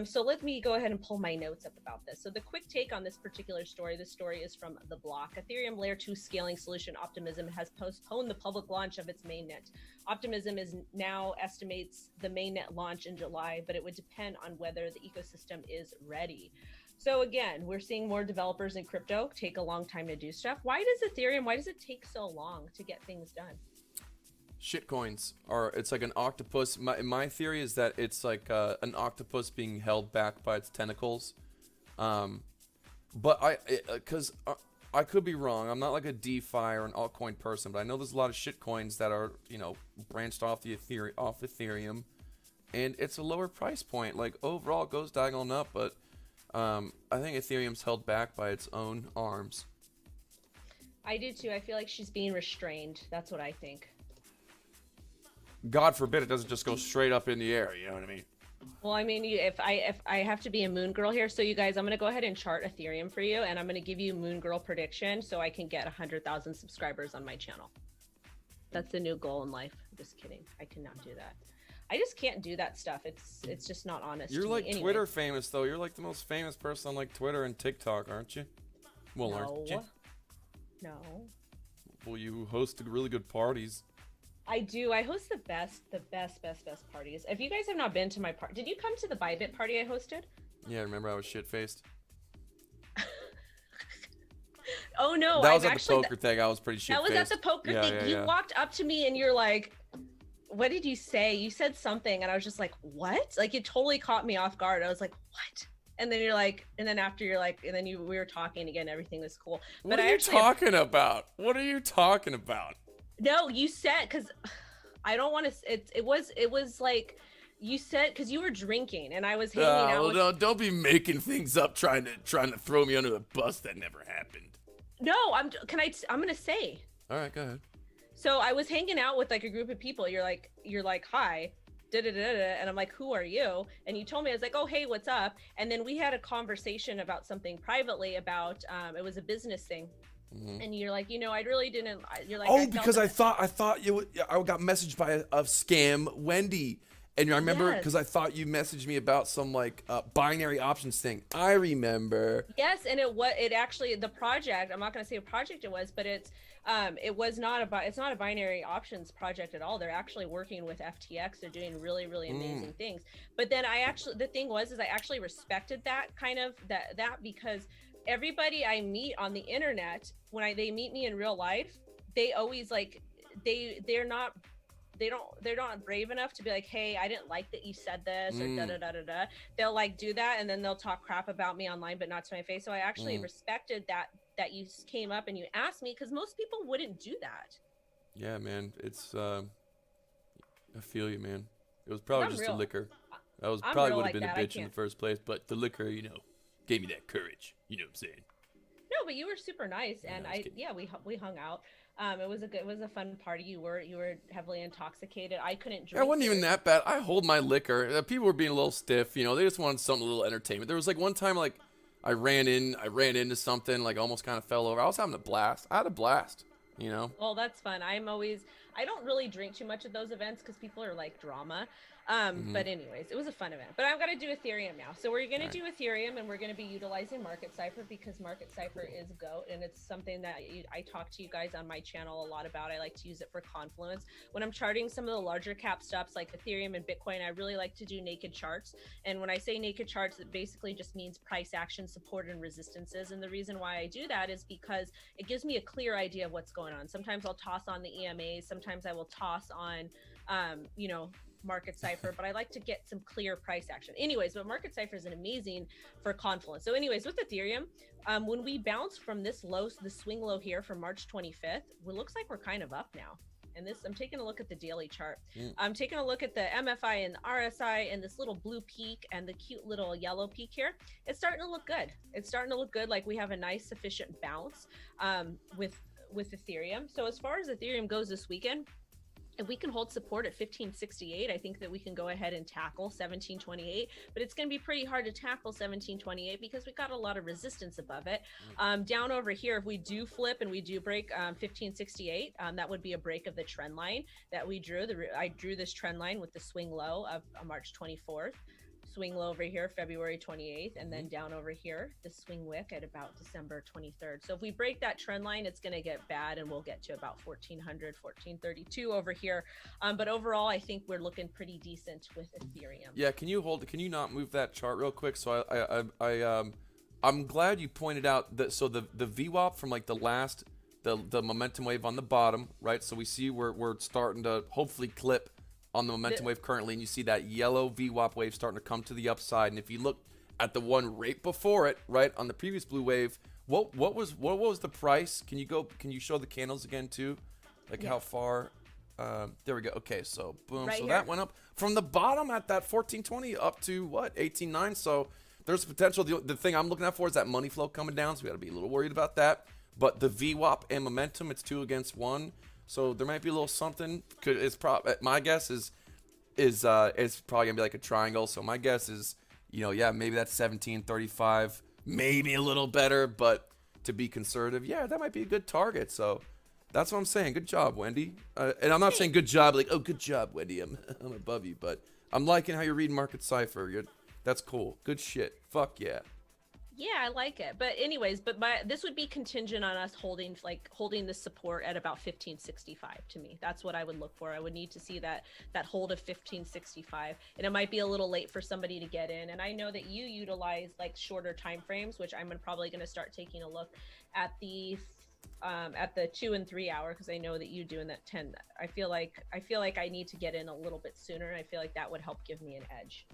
So let me go ahead and pull my notes up about this. So the quick take on this particular story, this story is from The Block. Ethereum Layer 2 scaling solution Optimism has postponed the public launch of its mainnet. Optimism is now estimates the mainnet launch in July, but it would depend on whether the ecosystem is ready. So again, we're seeing more developers in crypto take a long time to do stuff. Why does it take so long to get things done? Shitcoins are, it's like an octopus. My theory is that it's like an octopus being held back by its tentacles. But I could be wrong. I'm not like a DeFi or an altcoin person, but I know there's a lot of shitcoins that are, you know, branched off Ethereum, and it's a lower price point. Like overall, it goes diagonal up, but I think Ethereum's held back by its own arms. I do too. I feel like she's being restrained. That's what I think. God forbid it doesn't just go straight up in the air. You know what I mean? Well, I mean, if I have to be a moon girl here, so you guys, I'm gonna go ahead and chart Ethereum for you, and I'm gonna give you moon girl prediction so I can get 100,000 subscribers on my channel. That's the new goal in life. I'm just kidding. I cannot do that. I just can't do that stuff. It's just not honest. You're to like me. Anyway. Twitter famous though. You're like the most famous person on like Twitter and TikTok, aren't you? Well, aren't you? No. Well, you host really good parties. I do. I host the best parties. If you guys have not been to my party, did you come to the Bybit party I hosted? Yeah, remember I was shit-faced? Oh no, that was at the poker thing. I was pretty shit-faced. That was at the poker thing. Yeah, You walked up to me and you're like, what did you say? You said something and I was just like, what? Like it totally caught me off guard. I was like, what? And then you're like, and then after you're like, and then we were talking again, everything was cool. What are you talking about? What are you talking about? No, you said, because I don't want to, it was like, you said, because you were drinking and I was hanging out. Well, no, don't be making things up, trying to throw me under the bus. That never happened. No, I'm going to say. All right, go ahead. So I was hanging out with like a group of people. You're like, hi, and I'm like, who are you? And you told me, I was like, oh, hey, what's up? And then we had a conversation about something privately about, it was a business thing. Mm-hmm. And you're like, you know, I really didn't. You're like, oh, because I thought I got messaged by a scam Wendy, and I remember because I thought you messaged me about some like binary options thing. I remember. Yes, and it actually the project. I'm not going to say what project it was, but it's not a binary options project at all. They're actually working with FTX. They're doing really amazing things. But then the thing was I actually respected that kind of that because everybody I meet on the internet, when they meet me in real life, they always like they're not brave enough to be like, hey, I didn't like that you said this or da. They'll like do that and then they'll talk crap about me online, but not to my face. So I actually respected that you came up and you asked me, because most people wouldn't do that. Yeah, man, it's I feel you, man. It was probably just the liquor. I probably would have been a bitch in the first place, but the liquor, you know, gave me that courage. You know what I'm saying? No, but you were super nice, and we hung out. It was a fun party. You were heavily intoxicated. I couldn't drink. I wasn't even that bad. I hold my liquor. People were being a little stiff. You know, they just wanted something, a little entertainment. There was like one time, like I ran into something, like almost kind of fell over. I was having a blast. I had a blast. You know. Well, that's fun. I don't really drink too much at those events because people are like drama. But anyways, it was a fun event. But I've got to do Ethereum now. So we're going to do Ethereum, and we're going to be utilizing Market Cipher because Market Cipher is GOAT, and it's something that I talk to you guys on my channel a lot about. I like to use it for confluence. When I'm charting some of the larger cap stuffs like Ethereum and Bitcoin, I really like to do naked charts. And when I say naked charts, it basically just means price action, support, and resistances. And the reason why I do that is because it gives me a clear idea of what's going on. Sometimes I'll toss on the EMAs. Sometimes I will toss on, you know, Market Cipher, but I like to get some clear price action. Anyways, but Market Cipher is amazing for confluence. So anyways, with Ethereum, when we bounce from this low, the swing low here from March 25th, it looks like we're kind of up now. And this, I'm taking a look at the daily chart. I'm taking a look at the MFI and the RSI and this little blue peak and the cute little yellow peak here. It's starting to look good. It's starting to look good. Like we have a nice sufficient bounce with Ethereum. So as far as Ethereum goes this weekend, if we can hold support at 1568, I think that we can go ahead and tackle 1728, but it's going to be pretty hard to tackle 1728 because we got a lot of resistance above it. Down over here, if we do flip and we do break 1568, that would be a break of the trend line that we drew. I drew this trend line with the swing low of March 24th. Swing low over here, February 28th, and then down over here, the swing wick at about December 23rd. So if we break that trend line, it's going to get bad, and we'll get to about 1400, 1432 over here. But overall, I think we're looking pretty decent with Ethereum. Yeah, can you not move that chart real quick? So I'm glad you pointed out that. So the VWAP from like the last, the momentum wave on the bottom, right? So we see we're starting to hopefully clip on the momentum wave currently, and you see that yellow VWAP wave starting to come to the upside. And if you look at the one right before it, right on the previous blue wave, what was the price? Can you show the candles again too, like how far? There we go. Okay, so boom. Right so here. that went up from the bottom at that 1420 up to what 18.9. So there's potential. The thing I'm looking out for is that money flow coming down. So we got to be a little worried about that. But the VWAP and momentum, it's 2 against 1. So there might be a little something. My guess is it's probably gonna be like a triangle. So my guess is, yeah, maybe that's 1735, maybe a little better, but to be conservative, yeah, that might be a good target. So that's what I'm saying. Good job, Wendy. And I'm not saying good job like, oh, good job, Wendy. I'm above you, but I'm liking how you're reading Market Cipher. That's cool. Good shit. Fuck yeah. Yeah, I like it. But anyways, this would be contingent on us holding the support at about 1565 to me. That's what I would look for. I would need to see that hold of 1565. And it might be a little late for somebody to get in. And I know that you utilize like shorter time frames, which I'm probably going to start taking a look at the 2 and 3 hour, because I know that you do in that 10. I feel like I need to get in a little bit sooner. I feel like that would help give me an edge.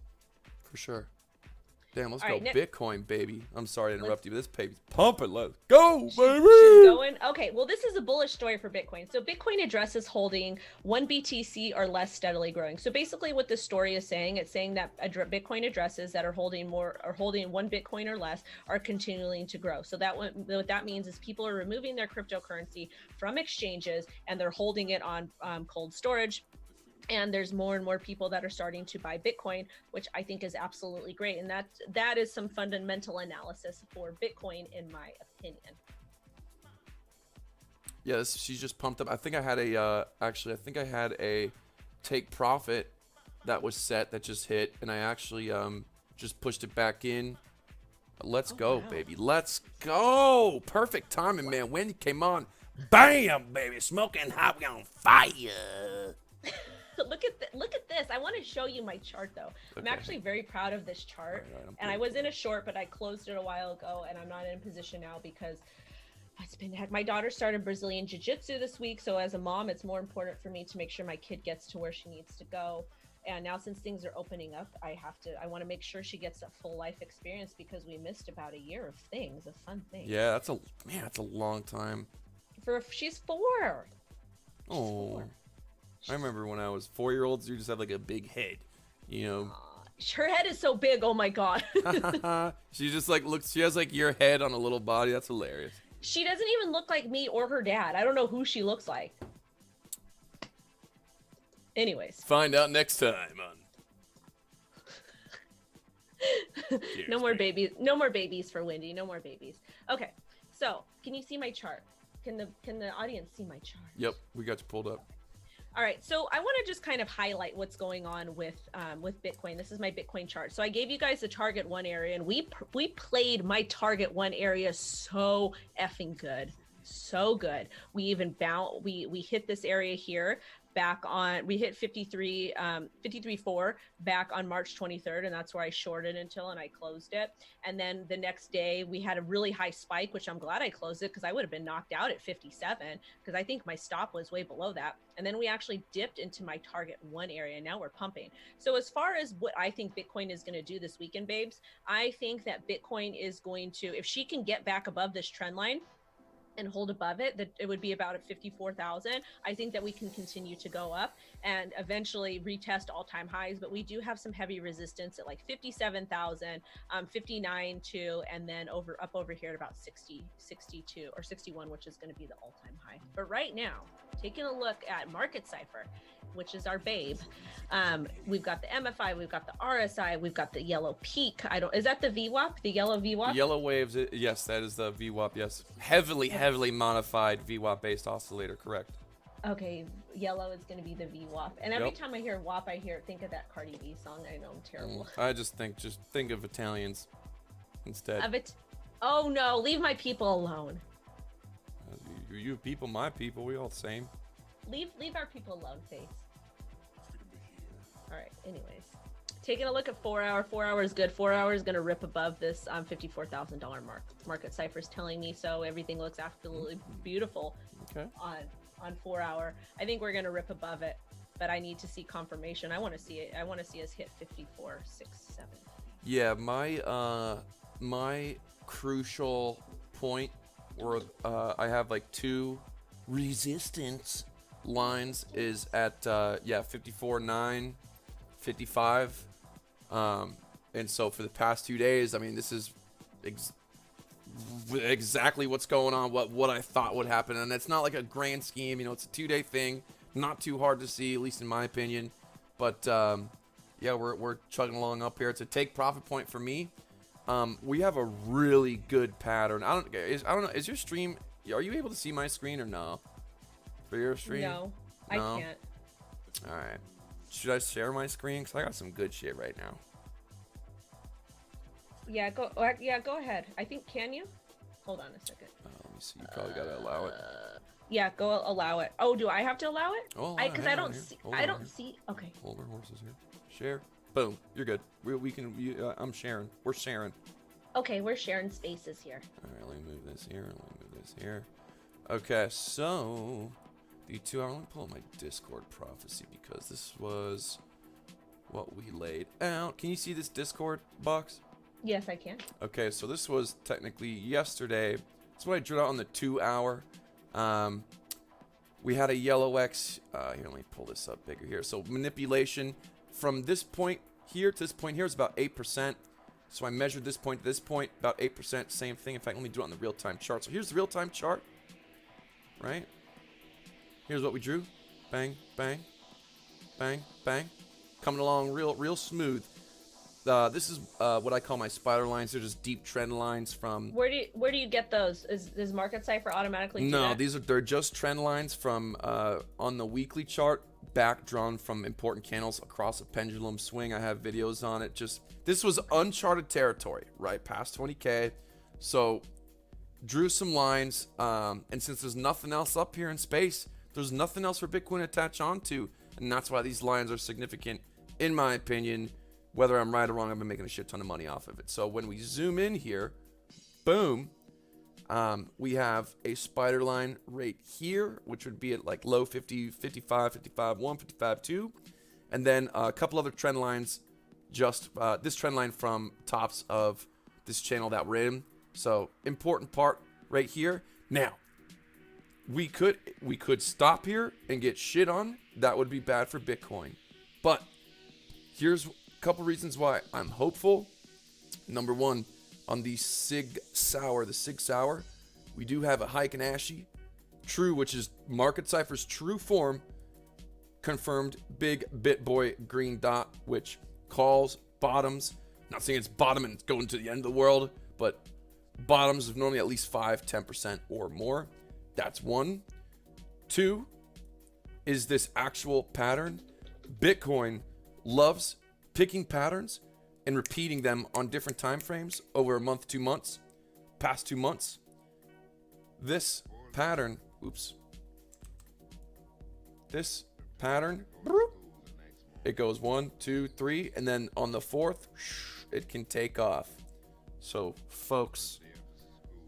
For sure. Damn, let's All go right, Bitcoin, baby. I'm sorry to interrupt you, but this baby's pumping. Let's go, baby. She's going. Okay, well, this is a bullish story for Bitcoin. So Bitcoin addresses holding 1 BTC or less steadily growing. So basically what this story is saying, it's saying that Bitcoin addresses that are holding 1 Bitcoin or less are continuing to grow. So what that means is people are removing their cryptocurrency from exchanges and they're holding it on cold storage. And there's more and more people that are starting to buy Bitcoin, which I think is absolutely great. And that is some fundamental analysis for Bitcoin, in my opinion. Yeah, she's just pumped up. I think I had a take profit that was set that just hit, and I actually just pushed it back in. Let's go, wow. baby. Let's go. Perfect timing, man. Wendy came on. Bam, baby. Smoking hot, we on fire. Look at this. I want to show you my chart though. I'm actually very proud of this chart. Right, and I was in a short, but I closed it a while ago, and I'm not in a position now because my daughter started Brazilian Jiu-Jitsu this week. So as a mom, it's more important for me to make sure my kid gets to where she needs to go. And now since things are opening up, I want to make sure she gets a full life experience because we missed about a year of fun things. Yeah, that's a long time. She's 4. Oh. I remember when I was 4-year-olds, you just have like a big head, Her head is so big. Oh my God. She just like she has like your head on a little body. That's hilarious. She doesn't even look like me or her dad. I don't know who she looks like. Anyways. Find out next time on. No more babies. No more babies for Wendy. No more babies. Okay. So can you see my chart? Can the audience see my chart? Yep, we got you pulled up. All right, so I want to just kind of highlight what's going on with Bitcoin. This is my Bitcoin chart. So I gave you guys the target one area, and we played my target one area so effing good, so good. We even we hit this area here back on, we hit 53.4 back on March 23rd, and that's where I shorted until, and I closed it. And then the next day we had a really high spike, which I'm glad I closed it because I would have been knocked out at 57 because I think my stop was way below that. And then we actually dipped into my target one area. Now we're pumping. So as far as what I think Bitcoin is going to do this weekend, babes, I think that Bitcoin is going to, if she can get back above this trend line and hold above it, that it would be about at 54,000. I think that we can continue to go up and eventually retest all-time highs, but we do have some heavy resistance at like 57,000, 59 too, and then up over here at about 60, 62 or 61, which is going to be the all-time high. But right now, taking a look at Market Cipher, which is our babe, we've got the MFI, we've got the RSI, we've got the yellow peak. Is that the VWAP, the yellow VWAP? Yellow waves, yes, that is the VWAP, yes. Heavily modified VWAP based oscillator, correct. Okay, yellow is going to be the VWAP. And every time I hear WAP, think of that Cardi B song. I know I'm terrible. I just think of Italians instead. Oh no, leave my people alone. You people, my people, we all the same. Leave our people alone, Face. All right, anyways. Taking a look at 4 hour. 4 hour is good. 4 hour is going to rip above this $54,000 mark. Market Cipher is telling me so. Everything looks absolutely beautiful on 4 hour. I think we're going to rip above it, but I need to see confirmation. I want to see it. I want to see us hit 54.67. Yeah, my crucial point where I have like two resistance lines is at 54.9, 55. And so for the past 2 days, I mean, this is exactly what's going on, what I thought would happen. And it's not like a grand scheme, it's a 2-day thing, not too hard to see, at least in my opinion. But yeah, we're chugging along up here. It's a take profit point for me. We have a really good pattern. I don't know, is your stream, are you able to see my screen or no? For your stream? No, I can't. All right. Should I share my screen? Because I got some good shit right now. Yeah, go ahead. I think, can you? Hold on a second. Let me see. You probably got to allow it. Yeah, go allow it. Oh, do I have to allow it? Oh, because I don't see. I don't see. Okay. Hold our horses here. Share. Boom. You're good. We can. I'm sharing. We're sharing. Okay, we're sharing spaces here. All right. Let me move this here. Let me move this here. Okay. So the 2 hour. Let me pull up my Discord prophecy because this was what we laid out. Can you see this Discord box? Yes, I can. Okay, so this was technically yesterday. That's what I drew out on the 2 hour. We had a yellow X. Here, let me pull this up bigger here. So manipulation from this point here to this point here is about 8%. So I measured this point to this point, about 8%. Same thing. In fact, let me do it on the real-time chart. So here's the real-time chart, right? Here's what we drew. Bang, bang, bang, bang. Coming along real smooth. This is what I call my spider lines. They're just deep trend lines from. Where do you get those? Does Market Cipher automatically do No, that? they're just trend lines from on the weekly chart, back drawn from important candles across a pendulum swing. I have videos on it. This was uncharted territory, right past 20K. So drew some lines, and since there's nothing else up here in space, there's nothing else for Bitcoin to attach onto, and that's why these lines are significant, in my opinion. Whether I'm right or wrong, I've been making a shit ton of money off of it. So when we zoom in here, boom, we have a spider line right here, which would be at like low 50, 55, 55, 1, 55, 2. And then a couple other trend lines, just this trend line from tops of this channel that we're in. So important part right here. Now, we could stop here and get shit on. That would be bad for Bitcoin. But here's couple reasons why I'm hopeful. Number one, on the Sig Sauer, we do have a hike in Ashy. True, which is Market Cipher's true form. Confirmed big BitBoy green dot, which calls bottoms. Not saying it's bottom and it's going to the end of the world, but bottoms is normally at least 5-10% or more. That's one. Two, is this actual pattern. Bitcoin loves picking patterns and repeating them on different time frames over a month, 2 months, past 2 months. This pattern, this pattern, it goes 1, 2, 3, and then on the 4th, it can take off. So, folks,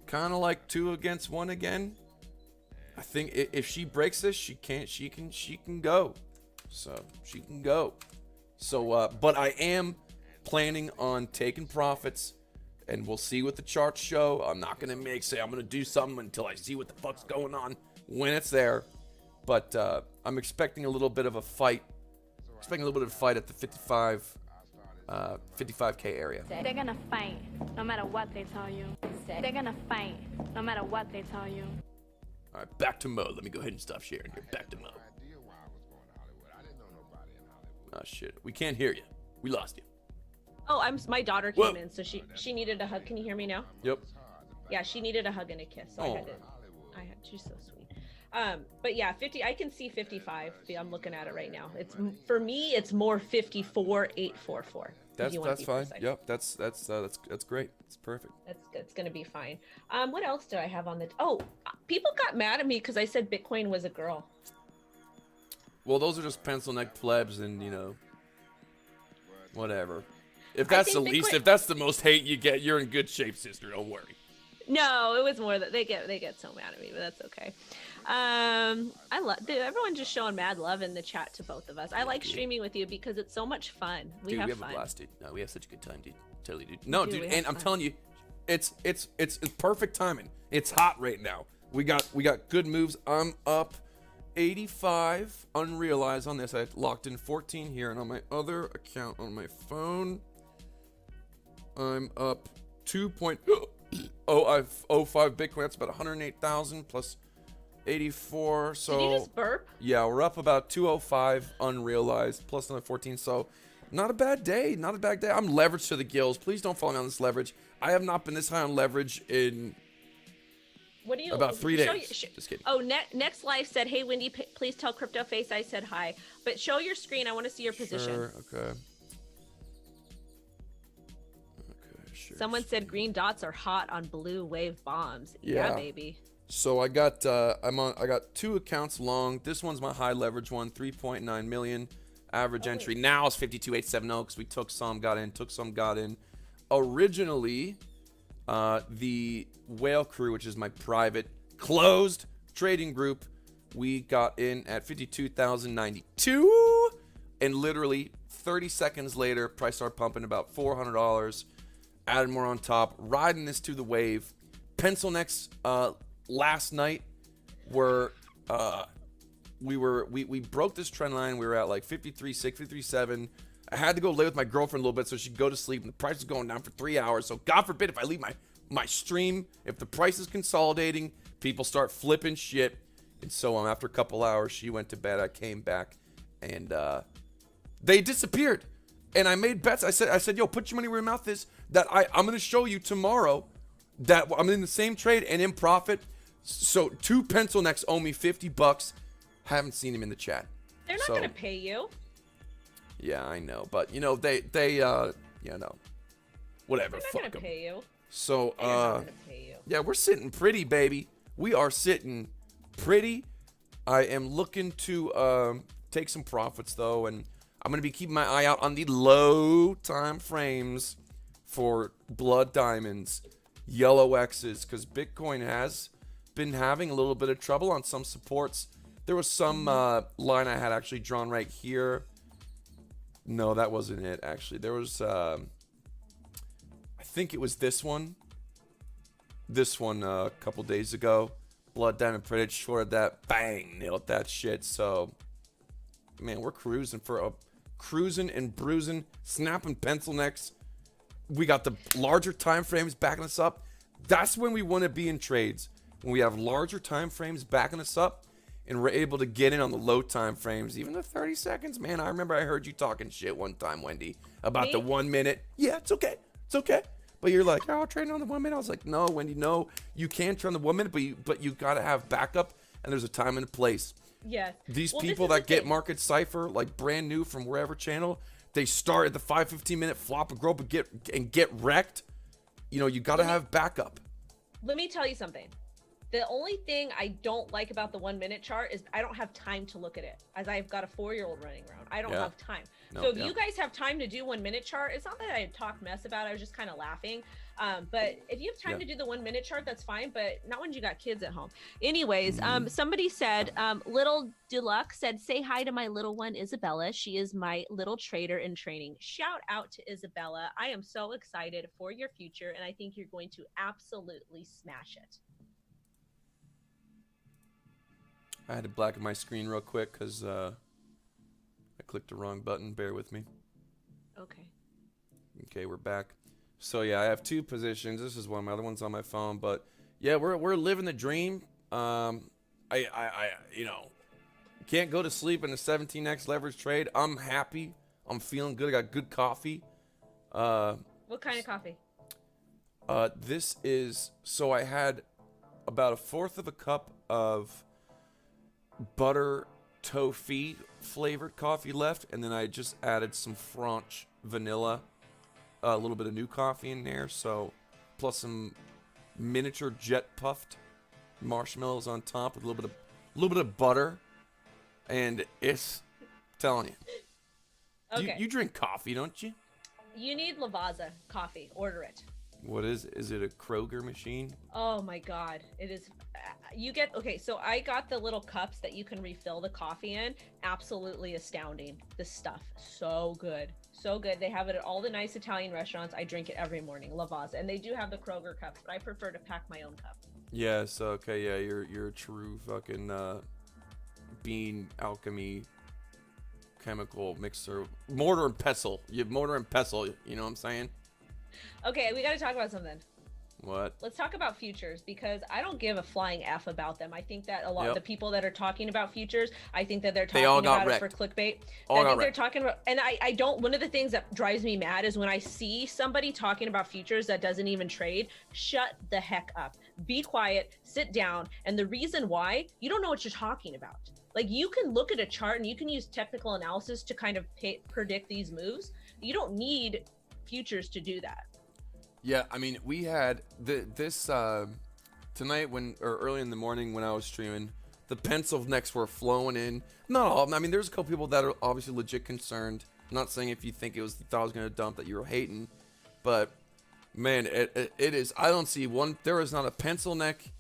kind of like 2 against 1 again. I think if she breaks this, she can go. So she can go. So, but I am planning on taking profits, and we'll see what the charts show. I'm not gonna say I'm gonna do something until I see what the fuck's going on when it's there. But I'm expecting a little bit of a fight. At the 55K area. They're gonna fight no matter what they tell you. They're gonna fight no matter what they tell you. All right, back to Mo. Let me go ahead and stop sharing here. Back to Mo. Oh shit, we can't hear you. We lost you. Oh, my daughter came in, so she needed a hug. Can you hear me now? Yep. Yeah, she needed a hug and a kiss. So she's so sweet. But yeah, 50. I can see 55. I'm looking at it right now. It's for me. It's more 54,844. That's fine. Precise. Yep. That's great. It's perfect. That's gonna be fine. What else do I have on the? Oh, people got mad at me because I said Bitcoin was a girl. Well, those are just pencil neck plebs, and whatever. If that's the least, if that's the most hate you get, you're in good shape, sister. Don't worry. No, it was more that they get so mad at me, but that's okay. I love everyone just showing mad love in the chat to both of us. I like streaming with you because it's so much fun. We have fun. A blast, dude. No, we have such a good time, dude. Totally, dude. No, dude, and I'm telling you, it's perfect timing. It's hot right now. We got good moves. I'm up 85 unrealized on this. I locked in 14 here, and on my other account on my phone, I'm up 2.05 Bitcoin. That's about 108,000 plus 84. So did you just burp? Yeah, we're up about 205 unrealized plus another 14. So not a bad day. Not a bad day. I'm leveraged to the gills. Please don't fall me on this leverage. I have not been this high on leverage in about 3 days. Just kidding. Oh, Next Life said, "Hey Wendy, please tell Crypto Face I said hi." But show your screen. I want to see your position. Sure. Okay. Someone said green dots are hot on blue wave bombs. Yeah, baby. So I got I got 2 accounts long. This one's my high leverage one, 3.9 million. Average entry now is 52,870 because we took some, got in. Originally, the Whale Crew, which is my private closed trading group, we got in at 52,092, and literally 30 seconds later, price started pumping about $400. Added more on top, riding this to the wave. Pencil necks last night were we broke this trend line. We were at like 53.6, 53.7. I had to go lay with my girlfriend a little bit so she'd go to sleep, and the price was going down for 3 hours. So God forbid if I leave my stream, if the price is consolidating, people start flipping shit. And so after a couple hours, she went to bed. I came back, and they disappeared. And I made bets. I said, yo, put your money where your mouth is. That I'm going to show you tomorrow that I'm in the same trade and in profit. So 2 pencil necks owe me $50. Haven't seen him in the chat. They're not going to pay you. Yeah, I know. But, they whatever. They're not going to pay you. So, They're not going to pay you. Yeah, we're sitting pretty, baby. We are sitting pretty. I am looking to take some profits, though, and I'm going to be keeping my eye out on the low time frames for blood diamonds, yellow X's, because Bitcoin has been having a little bit of trouble on some supports. There was some line I had actually drawn right here. No, that wasn't it, actually. There was, I think it was this one. This one a couple days ago. Blood diamond printed, shorted that, bang, nailed that shit. So, man, we're cruising and bruising, snapping pencil necks. We got the larger time frames backing us up. That's when we want to be in trades. When we have larger time frames backing us up, and we're able to get in on the low time frames, even the 30 seconds. Man, I remember I heard you talking shit one time, Wendy, about the 1 minute. Yeah, it's okay. It's okay. But you're like, oh, trading on the 1 minute. I was like, no, Wendy, no. You can trade on the 1 minute, but you got to have backup, and there's a time and a place. Yes. These Well, this people is the that get thing. Market Cipher like brand new from wherever channel, they start at the 5-15 minute flop and grope and get wrecked. You know, you got to have backup. Let me tell you something. The only thing I don't like about the 1 minute chart is I don't have time to look at it, as I've got a 4-year-old running around. I don't Yeah. have time. No, So if yeah. you guys have time to do 1 minute chart, it's not that I talk mess about it. I was just kind of laughing. But if you have time Yeah. to do the 1 minute chart, that's fine. But not when you got kids at home. Anyways, somebody said, Little Deluxe said, say hi to my little one, Isabella. She is my little trader in training. Shout out to Isabella. I am so excited for your future, and I think you're going to absolutely smash it. I had to blacken my screen real quick because I clicked the wrong button. Bear with me. Okay. Okay, we're back. So yeah, I have 2 positions. This is one. My other one's on my phone. But yeah, we're living the dream. I you know, can't go to sleep in a 17x leverage trade. I'm happy. I'm feeling good. I got good coffee. What kind of coffee? This is, so I had about 1/4 of a cup of butter toffee flavored coffee left, and then I just added some French vanilla, a little bit of new coffee in there, so plus some miniature jet puffed marshmallows on top with a little bit of butter, and it's telling you. Okay. You drink coffee, don't you? You need Lavazza coffee. Order it. What is it? A Kroger machine? Oh my God. It is. You get, okay, so I got the little cups that you can refill the coffee in. Absolutely astounding. This stuff. So good. So good. They have it at all the nice Italian restaurants. I drink it every morning. Lavazza. And they do have the Kroger cups, but I prefer to pack my own cup. Yes, okay, yeah, you're a true fucking bean alchemy chemical mixer. Mortar and pestle. You have mortar and pestle, you know what I'm saying? Okay, we got to talk about something. What? Let's talk about futures, because I don't give a flying F about them. I think that a lot Yep. of the people that are talking about futures, I think that they're They talking all got about it for wrecked. clickbait. All I got think they're wrecked. talking about, and I don't, one of the things that drives me mad is when I see somebody talking about futures that doesn't even trade. Shut the heck up. Be quiet, sit down. And the reason why, you don't know what you're talking about. Like, you can look at a chart and you can use technical analysis to kind of predict these moves. You don't need futures to do that. Yeah, I mean, we had this tonight or early in the morning when I was streaming, the pencil necks were flowing in. Not all of them. I mean, there's a couple people that are obviously legit concerned. I'm not saying if you think you thought I was going to dump that you were hating, but man, it is. I don't see one. There is not a pencil neck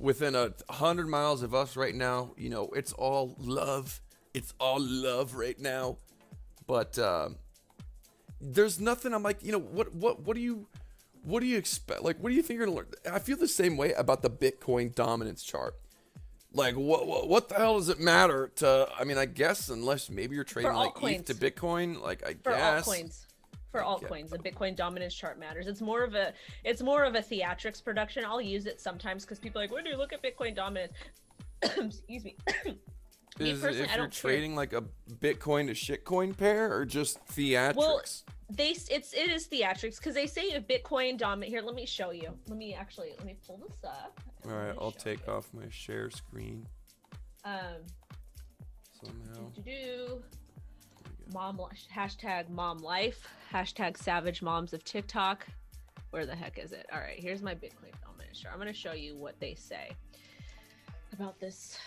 within 100 miles of us right now. You know, it's all love. It's all love right now. But there's nothing. I'm like, you know, what do you expect? Like, what do you think you're gonna learn? I feel the same way about the Bitcoin dominance chart. Like, what the hell does it matter to? I mean, I guess unless maybe you're trading like ETH to Bitcoin, like I guess. For altcoins, the Bitcoin dominance chart matters. It's more of a theatrics production. I'll use it sometimes because people are like, when do you look at Bitcoin dominance? Excuse me. Me personally, If I you're don't care. trading like a Bitcoin to shitcoin pair or just theatrics? Well, it is theatrics because they say if Bitcoin dominate. Here, let me show you. Let me pull this up. All right, I'll take off my share screen somehow. Mom hashtag mom life hashtag savage moms of TikTok. Where the heck is it? All right, here's my Bitcoin dominance chart. I'm going to show you what they say about this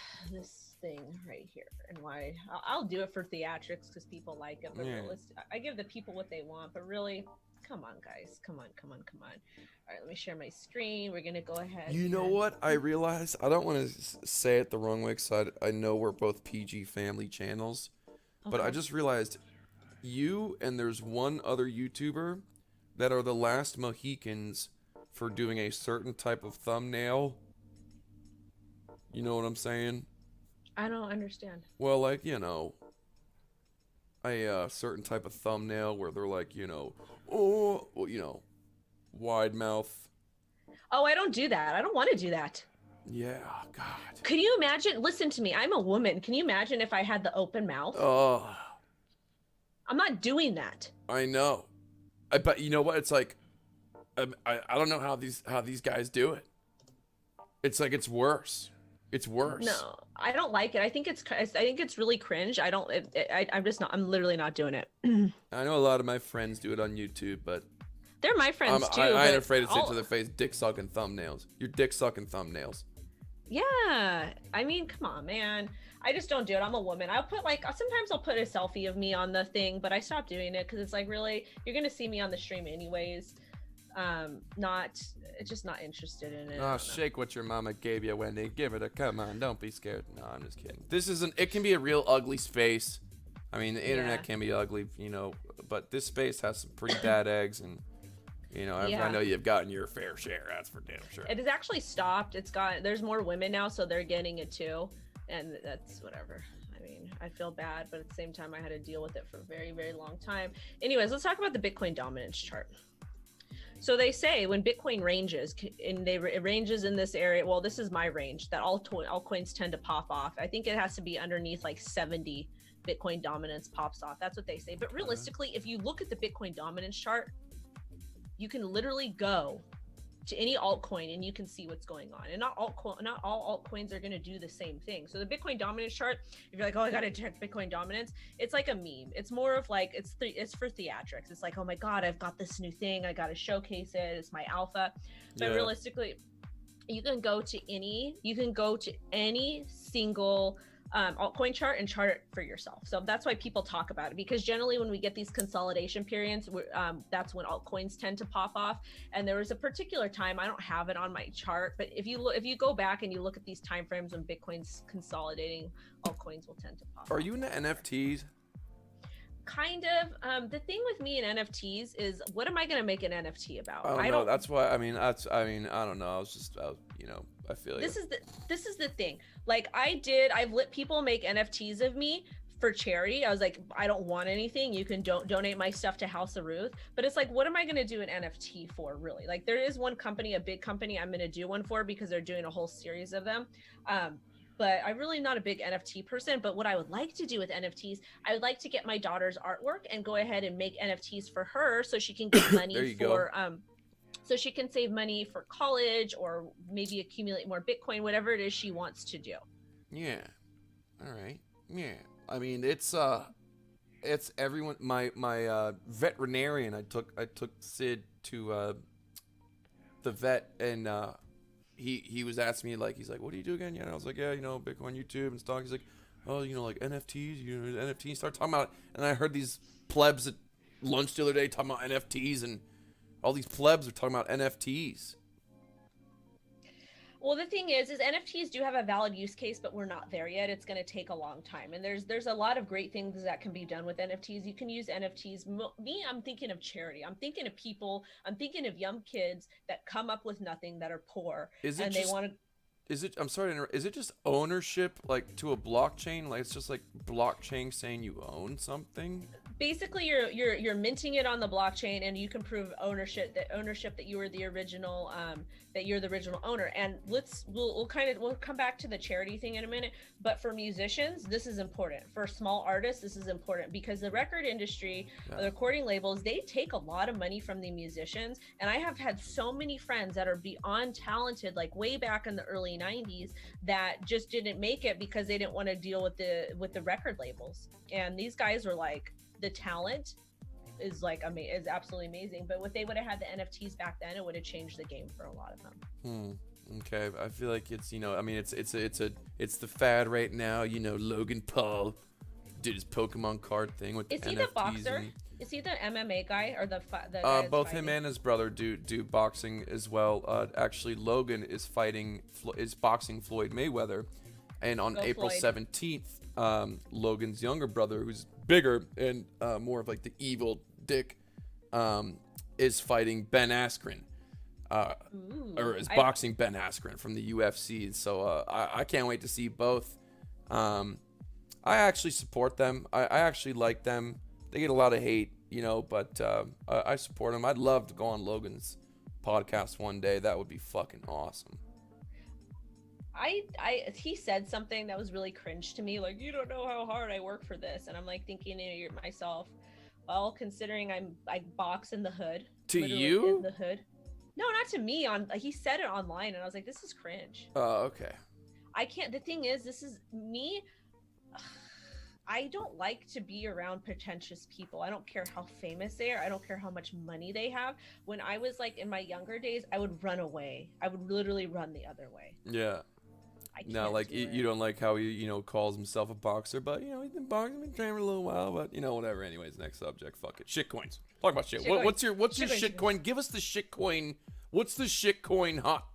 thing right here and why. I'll do it for theatrics because people like it, but Yeah. I give the people what they want, but really, come on guys, come on. All right, let me share my screen. We're gonna go ahead. You know what? I realize I don't want to say it the wrong way because I know we're both PG family channels, but I Okay. just realized you and there's one other YouTuber that are the last Mohicans for doing a certain type of thumbnail. You know what I'm saying? I don't understand. Well, like, you know, a certain type of thumbnail where they're like, you know, oh, well, you know, wide mouth. Oh, I don't do that. I don't want to do that. Yeah, God. Can you imagine? Listen to me. I'm a woman. Can you imagine if I had the open mouth? Oh, I'm not doing that. I know. But you know what? It's like, I don't know how these guys do it. It's like it's worse. It's worse. No, I don't like it. I think it's really cringe. I don't. I'm just not. I'm literally not doing it. I know a lot of my friends do it on YouTube, but They're my friends too. I ain't but afraid to say I'll- to their face, dick sucking thumbnails. You're dick sucking thumbnails. Yeah, I mean, come on, man. I just don't do it. I'm a woman. I'll put sometimes I'll put a selfie of me on the thing, but I stopped doing it because it's like, really, you're gonna see me on the stream anyways. Just not interested in it. I Oh, don't know. shake what your mama gave you, Wendy. Give it a come on. Don't be scared. No, I'm just kidding. It can be a real ugly space. I mean, the internet Yeah. can be ugly, but this space has some pretty bad eggs, and I Yeah. know you've gotten your fair share. That's for damn sure. It has actually stopped. There's more women now, so they're getting it too, and that's whatever. I mean, I feel bad, but at the same time, I had to deal with it for a very, very long time. Anyways, let's talk about the Bitcoin dominance chart. So they say when Bitcoin ranges, and it ranges in this area. Well, this is my range that altcoins tend to pop off. I think it has to be underneath like 70 Bitcoin dominance pops off. That's what they say. But realistically, if you look at the Bitcoin dominance chart, you can literally go to any altcoin and you can see what's going on. And not all altcoins are going to do the same thing. So the Bitcoin dominance chart, if you're like, oh, I got to check Bitcoin dominance, it's like a meme. It's more of like, it's for theatrics. It's like, oh my God, I've got this new thing. I got to showcase it. It's my alpha. But realistically, you can go to any single altcoin chart and chart it for yourself. So that's why people talk about it, because generally when we get these consolidation periods, that's when altcoins tend to pop off. And there was a particular time, I don't have it on my chart, but if you go back and you look at these time frames when Bitcoin's consolidating, altcoins will tend to pop Are off. you into NFTs? Kind of. The thing with me and NFTs is, what am I going to make an NFT about? I don't know. That's why. I mean, I don't know. I feel This is the thing. Like I've let people make NFTs of me for charity. I was like, I don't want anything. You can donate my stuff to House of Ruth. But it's like, what am I going to do an NFT for, really? Like, there is one company, a big company, I'm going to do one for because they're doing a whole series of them. But I'm really not a big NFT person. But what I would like to do with NFTs, I would like to get my daughter's artwork and go ahead and make NFTs for her so she can get money for so she can save money for college or maybe accumulate more Bitcoin, whatever it is she wants to do. Yeah. All right. Yeah. I mean, it's everyone. My veterinarian. I took Sid to the vet, and he was asking me, like, he's like, what do you do again? Yeah, and I was like, yeah, Bitcoin, YouTube, and stock. He's like, oh, like NFTs, NFTs. Start talking about it. And I heard these plebs at lunch the other day talking about NFTs, and all these plebs are talking about NFTs. Well, the thing is NFTs do have a valid use case, but we're not there yet. It's going to take a long time. And there's a lot of great things that can be done with NFTs. You can use NFTs. I'm thinking of charity. I'm thinking of people. I'm thinking of young kids that come up with nothing, that are poor. I'm sorry to interrupt. Is it just ownership, like, to a blockchain? Like, it's just like blockchain saying you own something? Basically, you're minting it on the blockchain, and you can prove ownership that you were the original that you're the original owner. And we'll come back to the charity thing in a minute. But for musicians, this is important. For small artists, this is important because the record industry, the recording labels, they take a lot of money from the musicians. And I have had so many friends that are beyond talented, like way back in the early 90s, that just didn't make it because they didn't want to deal with the record labels. And these guys were like, the talent is like is absolutely amazing, but if they would have had the NFTs back then, it would have changed the game for a lot of them. Okay, I feel like it's it's the fad right now. Logan Paul did his Pokemon card thing with the NFTs. Is he the boxer? Is he the MMA guy or the guy both fighting? him and his brother do boxing as well. Actually, Logan is boxing Floyd Mayweather, and on April 17th, Logan's younger brother, who's bigger and more of like the evil dick, is fighting Ben Askren, or is boxing Ben Askren from the UFC. So I can't wait to see both. I actually support them. I actually like them. They get a lot of hate, but I support them. I'd love to go on Logan's podcast one day. That would be fucking awesome. He said something that was really cringe to me, like, you don't know how hard I work for this. And I'm like thinking to myself, well, considering I box in the hood. To you? In the hood. No, not to me. He said it online, and I was like, this is cringe. Oh, okay. I can't. The thing is, this is me. I don't like to be around pretentious people. I don't care how famous they are. I don't care how much money they have. When I was like in my younger days, I would run away. I would literally run the other way. Yeah. I can't No, like do you it. don't like how he, calls himself a boxer, but he's been boxing, been training for a little while, but whatever. Anyways, next subject. Fuck it. Shitcoins. Talk about shit. Shitcoin. What's your Shitcoin. shitcoin? Give us the shitcoin. What's the shitcoin hot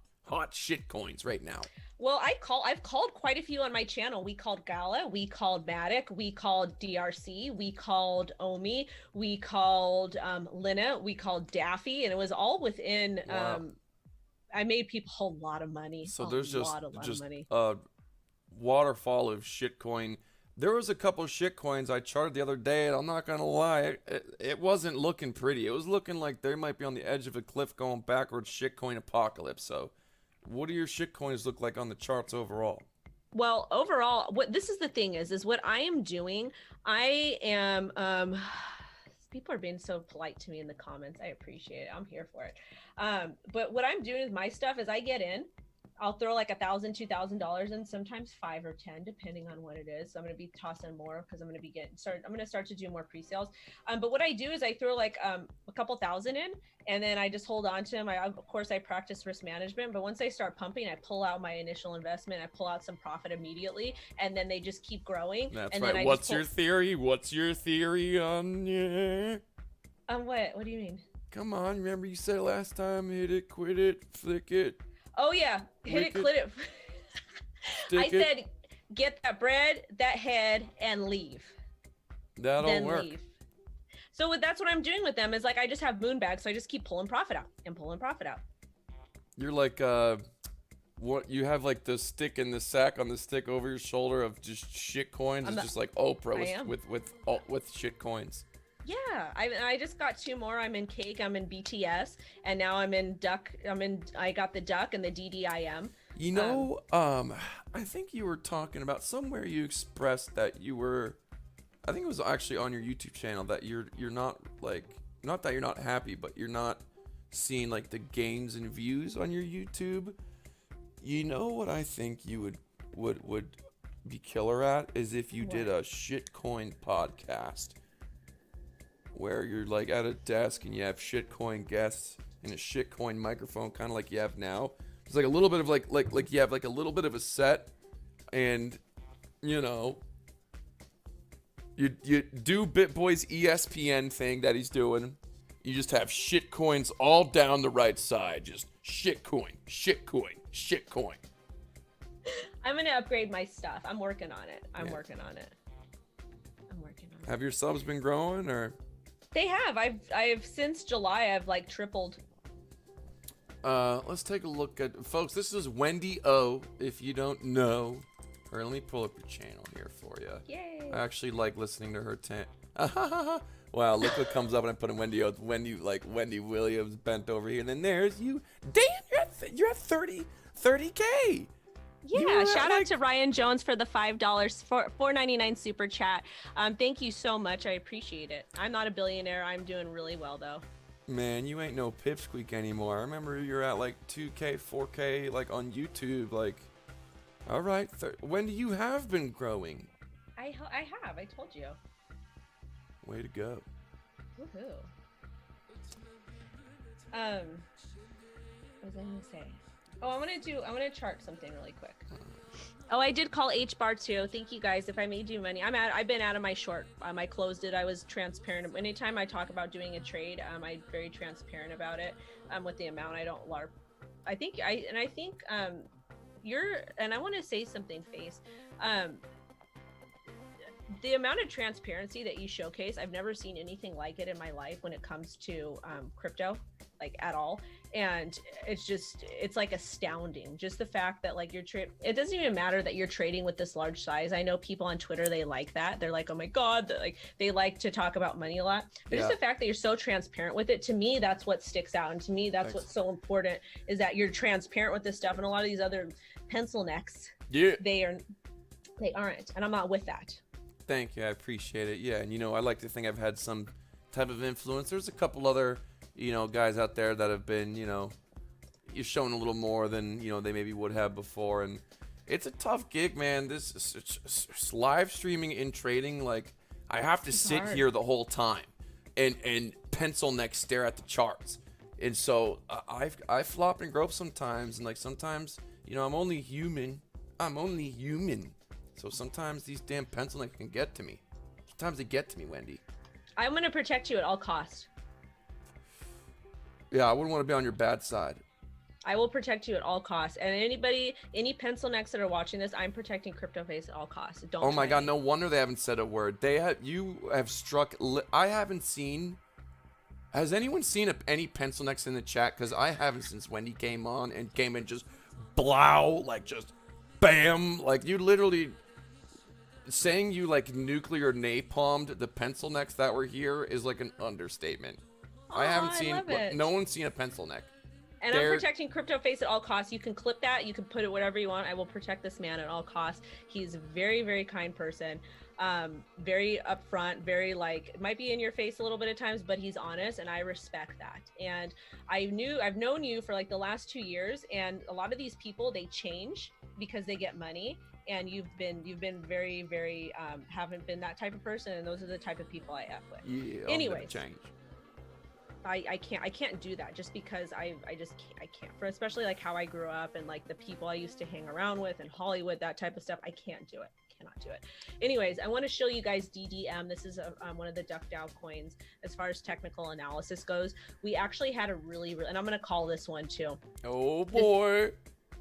shitcoins right now? Well, I've called quite a few on my channel. We called Gala, we called Matic, we called DRC, we called Omi, we called Lina, we called Daffy, and it was all within. Wow. I made people a lot of money. So there's just lot of money. a waterfall of shitcoin. There was a couple of shitcoins I charted the other day, and I'm not gonna lie, it wasn't looking pretty. It was looking like they might be on the edge of a cliff going backwards. Shitcoin apocalypse. So, what do your shitcoins look like on the charts overall? Well, overall, what this is the thing is what I am doing. I am. People are being so polite to me in the comments. I appreciate it. I'm here for it. But what I'm doing is my stuff is I get in. I'll throw like $1,000, $2,000 and sometimes 5 or 10, depending on what it is. So I'm going to be tossing more because I'm going to start to do more pre-sales. But what I do is I throw like a couple thousand in, and then I just hold on to them. Of course, I practice risk management, but once I start pumping, I pull out my initial investment. I pull out some profit immediately, and then they just keep growing. That's and right. Then What's your theory? What's your theory on what? What do you mean? Come on, remember you said last time, hit it, quit it, flick it. Oh yeah, hit it, click it. I said, get that bread, that head, and leave. That'll work. Leave. So that's what I'm doing with them is like I just have moon bags, so I just keep pulling profit out and pulling profit out. You're like what you have like the stick and the sack on the stick over your shoulder of just shit coins. It's just like Oprah with shit coins. Yeah, I just got 2 more. I'm in Cake, I'm in BTS, and now I'm in Duck. I got the Duck and the DDIM. I think you were talking about somewhere you expressed that you were, I think it was actually on your YouTube channel that you're not like, not that you're not happy, but you're not seeing like the gains and views on your YouTube. You know what I think you would be killer at is if you did a shitcoin podcast. Where you're like at a desk and you have shitcoin guests and a shitcoin microphone, kind of like you have now. It's like a little bit of like you have like a little bit of a set, and you do BitBoy's ESPN thing that he's doing. You just have shitcoins all down the right side, just shitcoin. I'm gonna upgrade my stuff. I'm working on it. I'm working on it. Have your subs been growing or? They have. I've since July I've like tripled. Let's take a look at folks. This is Wendy O. If you don't know her, let me pull up your channel here for you. Yay! I actually like listening to her. Wow, look what comes up when I put in Wendy O. Wendy Williams bent over here, and then there's you. Damn, you're at 30K. Yeah, shout out to Ryan Jones for the $5 for $4.99 super chat. Thank you so much. I appreciate it. I'm not a billionaire. I'm doing really well though. Man, you ain't no pipsqueak anymore. I remember you're at like 2K, 4K, like on YouTube. Like, all right, when do you have been growing? I have. I told you. Way to go. Woohoo. What was I gonna say? Oh, I'm gonna chart something really quick. Oh, I did call H-Bar too. Thank you guys. If I made you money, I've been out of my short. I closed it. I was transparent. Anytime I talk about doing a trade, I'm very transparent about it. With the amount, I don't LARP. I think I want to say something, Face. The amount of transparency that you showcase, I've never seen anything like it in my life when it comes to crypto, like at all. And it's like astounding. Just the fact that like it doesn't even matter that you're trading with this large size. I know people on Twitter, they like that. They're like, oh my God, they like to talk about money a lot. But just the fact that you're so transparent with it, to me, that's what sticks out. And to me, that's what's so important is that you're transparent with this stuff. And a lot of these other pencil necks, they aren't. And I'm not with that. Thank you. I appreciate it. Yeah. And I like to think I've had some type of influence. There's a couple other guys out there that have been, you're showing a little more than, they maybe would have before. And It's a tough gig, man. This live streaming and trading, like, I have to sit hard. here the whole time and pencil neck stare at the charts. And so I flop and grope sometimes, and like sometimes, you know, I'm only human. So sometimes these damn pencil necks can get to me. Sometimes they get to me, Wendy. I'm gonna protect you at all costs. Yeah, I wouldn't want to be on your bad side. I will protect you at all costs. And any pencil necks that are watching this, I'm protecting CryptoFace at all costs. Don't. Oh my try God! No wonder they haven't said a word. You have struck. I haven't seen. Has anyone seen any pencil necks in the chat? Because I haven't since Wendy came on and came in just blow, like just bam, like you literally saying you like nuclear napalmed the pencil necks that were here is like an understatement. I haven't seen. love it. No one's seen a pencil neck. And I'm protecting CryptoFace at all costs. You can clip that. You can put it whatever you want. I will protect this man at all costs. He's a very, very kind person. Very upfront, very like, might be in your face a little bit at times, but he's honest, and I respect that. And I've known you for like the last 2 years, and a lot of these people, they change because they get money. And you've been very, very, haven't been that type of person. And those are the type of people I F with. Yeah. Anyways. Change. I can't do that just because I can't, for especially like how I grew up and like the people I used to hang around with in Hollywood, that type of stuff. I can't do it. Cannot do it. Anyways, I want to show you guys DDM. This is one of the DuckDAO coins. As far as technical analysis goes, we actually had a really, and I'm going to call this one too. Oh boy.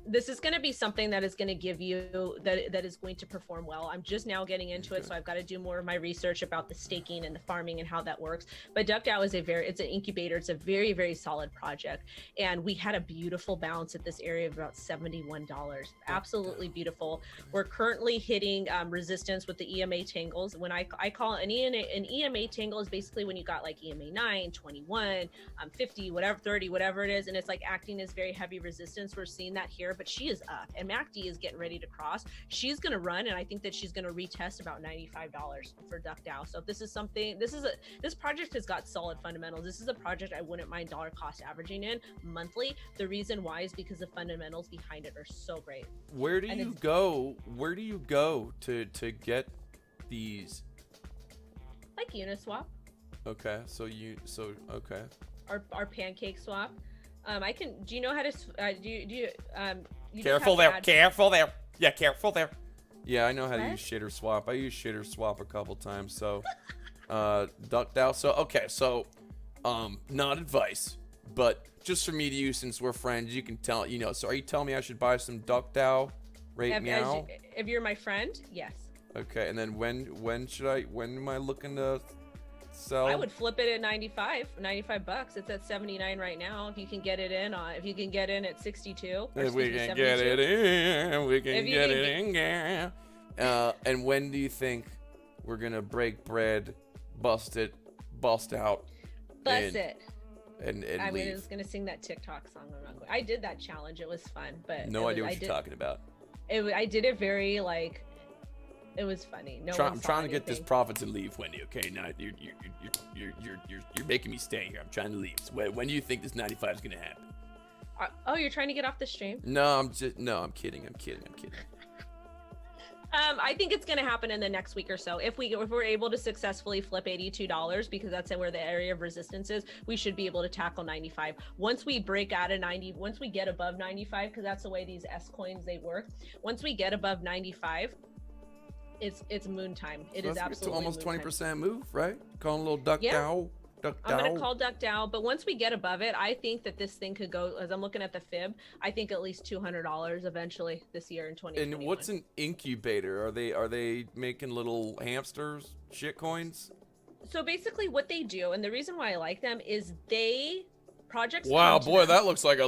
This is going to be something that is going to give you that is going to perform well. I'm just now getting into it, so I've got to do more of my research about the staking and the farming and how that works. But DuckDAO is it's an incubator. It's a very, very solid project, and we had a beautiful bounce at this area of about $71. Absolutely beautiful. We're currently hitting resistance with the EMA tangles. When I call an EMA tangle is basically when you got like EMA 9, 21, 50, whatever, 30, whatever it is, and it's like acting as very heavy resistance. We're seeing that here. But she is up, and MACD is getting ready to cross. She's going to run, and I think that she's going to retest about $95 for DuckDAO. So if this is something, this project has got solid fundamentals. This is a project I wouldn't mind dollar cost averaging in monthly. The reason why is because the fundamentals behind it are so great. Where do you go? Where do you go to get these? Like Uniswap. Okay, okay. Our pancake swap. I can. Do you know how to? You Careful there. Careful there. Yeah, careful there. Yeah, I know how to use shitter swap. I used shitter swap a couple times. So, DuckDAO. So okay. So, not advice, but just for me to use since we're friends. You can tell. You know. So, are you telling me I should buy some DuckDAO right now? If you're my friend, yes. Okay, and then when am I looking to sell? I would flip it at $95 bucks. It's at 79 right now. If you can get it in if you can get in at 62. If we can get it in, we can get it in, yeah. And when do you think we're gonna break bread, bust out, Bust it. And I leave? mean, I was gonna sing that TikTok song. I did that challenge. It was fun, but no idea what you're talking about. I did it very like. It was funny. I'm trying to get this profit to leave, Wendy. Okay, now you're making me stay here. I'm trying to leave. So when do you think this 95 is gonna happen? Oh, you're trying to get off the stream? No, I'm kidding. I'm kidding. I think it's gonna happen in the next week or so. If we're able to successfully flip $82, because that's where the area of resistance is, we should be able to tackle 95. Once we break out of 90, once we get above 95, because that's the way these S coins they work. Once we get above 95. It's moon time. It is absolutely almost 20% move, right? Calling a little DuckDAO. Yeah. I'm gonna call DuckDAO, but once we get above it, I think that this thing could go. As I'm looking at the fib, I think at least $200 eventually this year in 2021. And what's an incubator? Are they making little hamsters, shit coins? So basically, what they do, and the reason why I like them is projects. Wow, boy, that looks like a.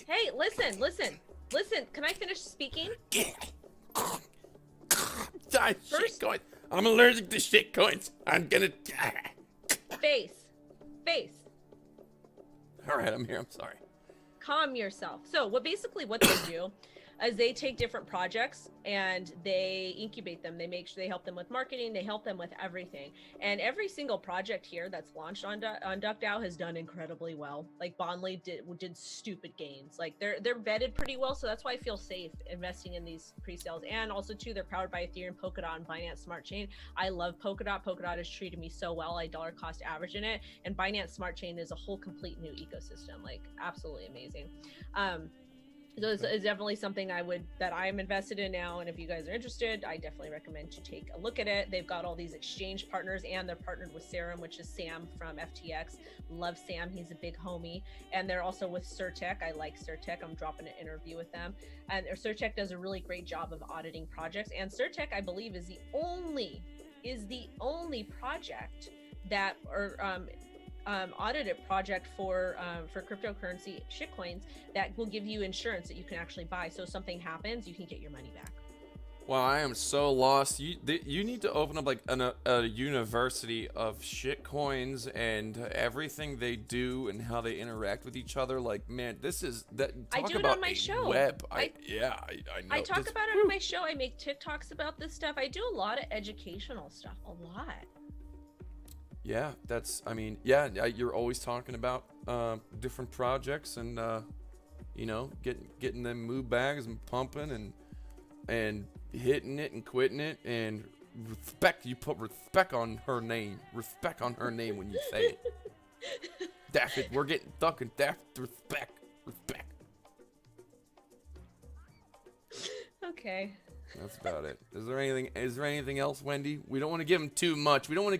Hey, listen. Can I finish speaking? Shit coins. I'm allergic to shit coins. I'm gonna. Face. All right, I'm here. I'm sorry. Calm yourself. So what they do, as they take different projects and they incubate them. They make sure they help them with marketing. They help them with everything. And every single project here that's launched on DuckDAO has done incredibly well. Like Bondly did stupid gains. Like they're vetted pretty well, so that's why I feel safe investing in these pre-sales. And also too, they're powered by Ethereum, Polkadot, and Binance Smart Chain. I love Polkadot. Polkadot has treated me so well. I dollar cost average in it, and Binance Smart Chain is a whole complete new ecosystem. Like absolutely amazing. So it's definitely something that I'm invested in now. And if you guys are interested, I definitely recommend to take a look at it. They've got all these exchange partners, and they're partnered with Serum, which is Sam from FTX. Love Sam. He's a big homie. And they're also with Surtech. I like Surtech. I'm dropping an interview with them. And Surtech does a really great job of auditing projects. And Surtech, I believe, is the only project that audited project for cryptocurrency shitcoins that will give you insurance that you can actually buy. So if something happens, you can get your money back. Wow, I am so lost. You need to open up like a university of shitcoins and everything they do and how they interact with each other. Like, man, this is that. I do it on my show. Web. I know. I talk about it on my show. I make TikToks about this stuff. I do a lot of educational stuff. A lot. Yeah, you're always talking about different projects and getting them move bags and pumping and hitting it and quitting it, and respect. You put respect on her name when you say it. Daff it, we're getting fucking daft. Respect. Okay. That's about it. Is there anything else, Wendy? We don't want to give him too much. Wendy. We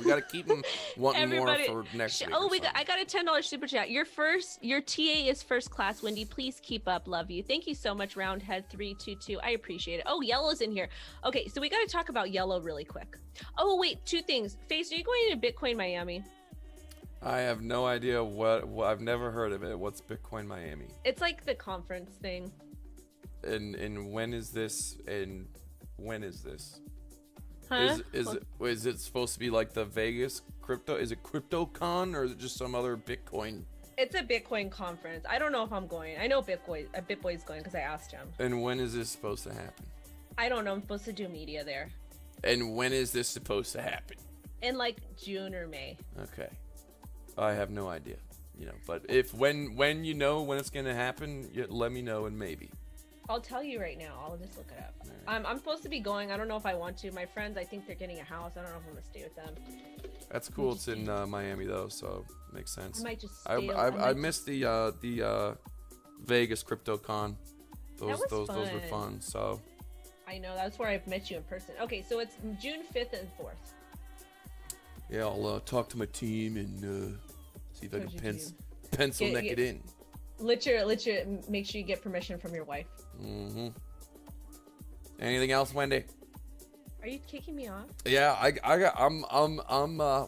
got to keep him wanting more for next week. I got a $10 super chat. Your TA is first class, Wendy. Please keep up. Love you. Thank you so much, Roundhead322. I appreciate it. Oh, Yellow's in here. Okay, so we got to talk about Yellow really quick. Oh, wait, 2 things. Face, are you going to Bitcoin Miami? I have no idea what I've never heard of it. What's Bitcoin Miami? It's like the conference thing. And when is this? Huh? Is it supposed to be like the Vegas crypto? Is it CryptoCon or is it just some other Bitcoin? It's a Bitcoin conference. I don't know if I'm going. I know BitBoy's going because I asked him. And when is this supposed to happen? I don't know. I'm supposed to do media there. And when is this supposed to happen? In like June or May. Okay. I have no idea. But when you know when it's gonna happen, let me know and maybe. I'll tell you right now. I'll just look it up. Right. I'm supposed to be going. I don't know if I want to. My friends, I think they're getting a house. I don't know if I'm gonna stay with them. That's cool. It's in Miami though, so makes sense. I might just stay. I missed the Vegas CryptoCon. Those were fun. So. I know, that's where I've met you in person. Okay, so it's June 5th and 4th. Yeah, I'll talk to my team and see if I can pencil neck it in. Let you make sure you get permission from your wife. Mm-hmm. Anything else, Wendy? Are you kicking me off? Yeah,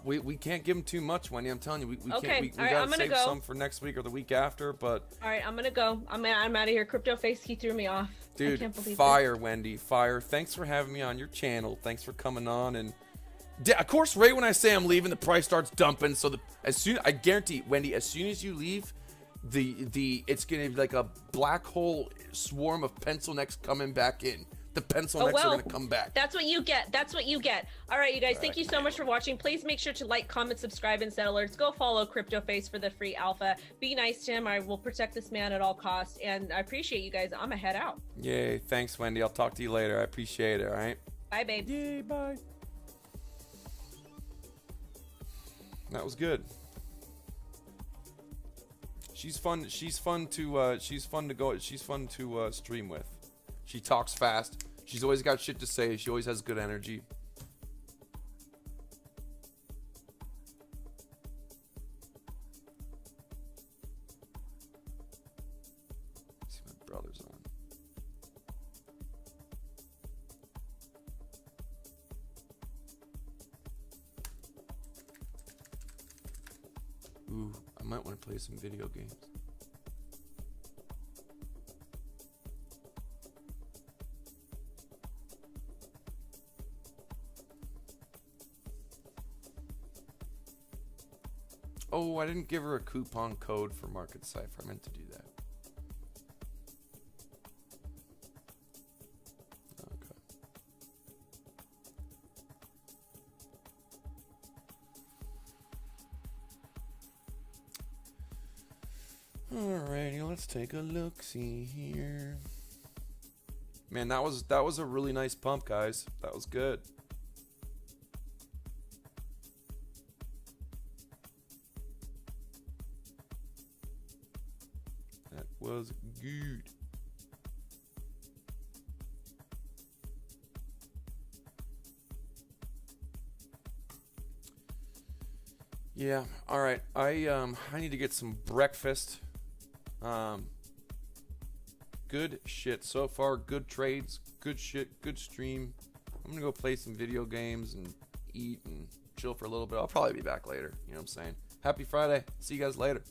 we can't give him too much, Wendy. I'm telling you, we okay. can't. We gotta save some for next week or the week after. But all right, I'm gonna go. I'm out of here. Crypto Face, he threw me off. Dude, fire, this. Wendy, fire. Thanks for having me on your channel. Thanks for coming on. And of course, right when I say I'm leaving, the price starts dumping. So I guarantee, Wendy, as soon as you leave, it's gonna be like a black hole swarm of pencil necks coming back in. The pencil necks are gonna come back. That's what you get. All right, you guys, thank you so much for watching. Please make sure to like, comment, subscribe, and set alerts. Go follow CryptoFace for the free alpha. Be nice to him. I will protect this man at all costs. And I appreciate you guys. I'm gonna head out. Yay, thanks, Wendy. I'll talk to you later. I appreciate it. All right. Bye, babe. Yay, bye. That was good. She's fun. She's fun to stream with. She talks fast. She's always got shit to say. She always has good energy. See, my brother's on. Ooh, I might want to play some video games. Oh, I didn't give her a coupon code for Market Cypher. I meant to do that. Alrighty, let's take a look. See here. Man, that was a really nice pump, guys. That was good. That was good. Yeah, all right. I need to get some breakfast. Good shit so far. Good trades. Good shit. Good stream. I'm gonna go play some video games and eat and chill for a little bit. I'll probably be back later. You know what I'm saying? Happy Friday. See you guys later.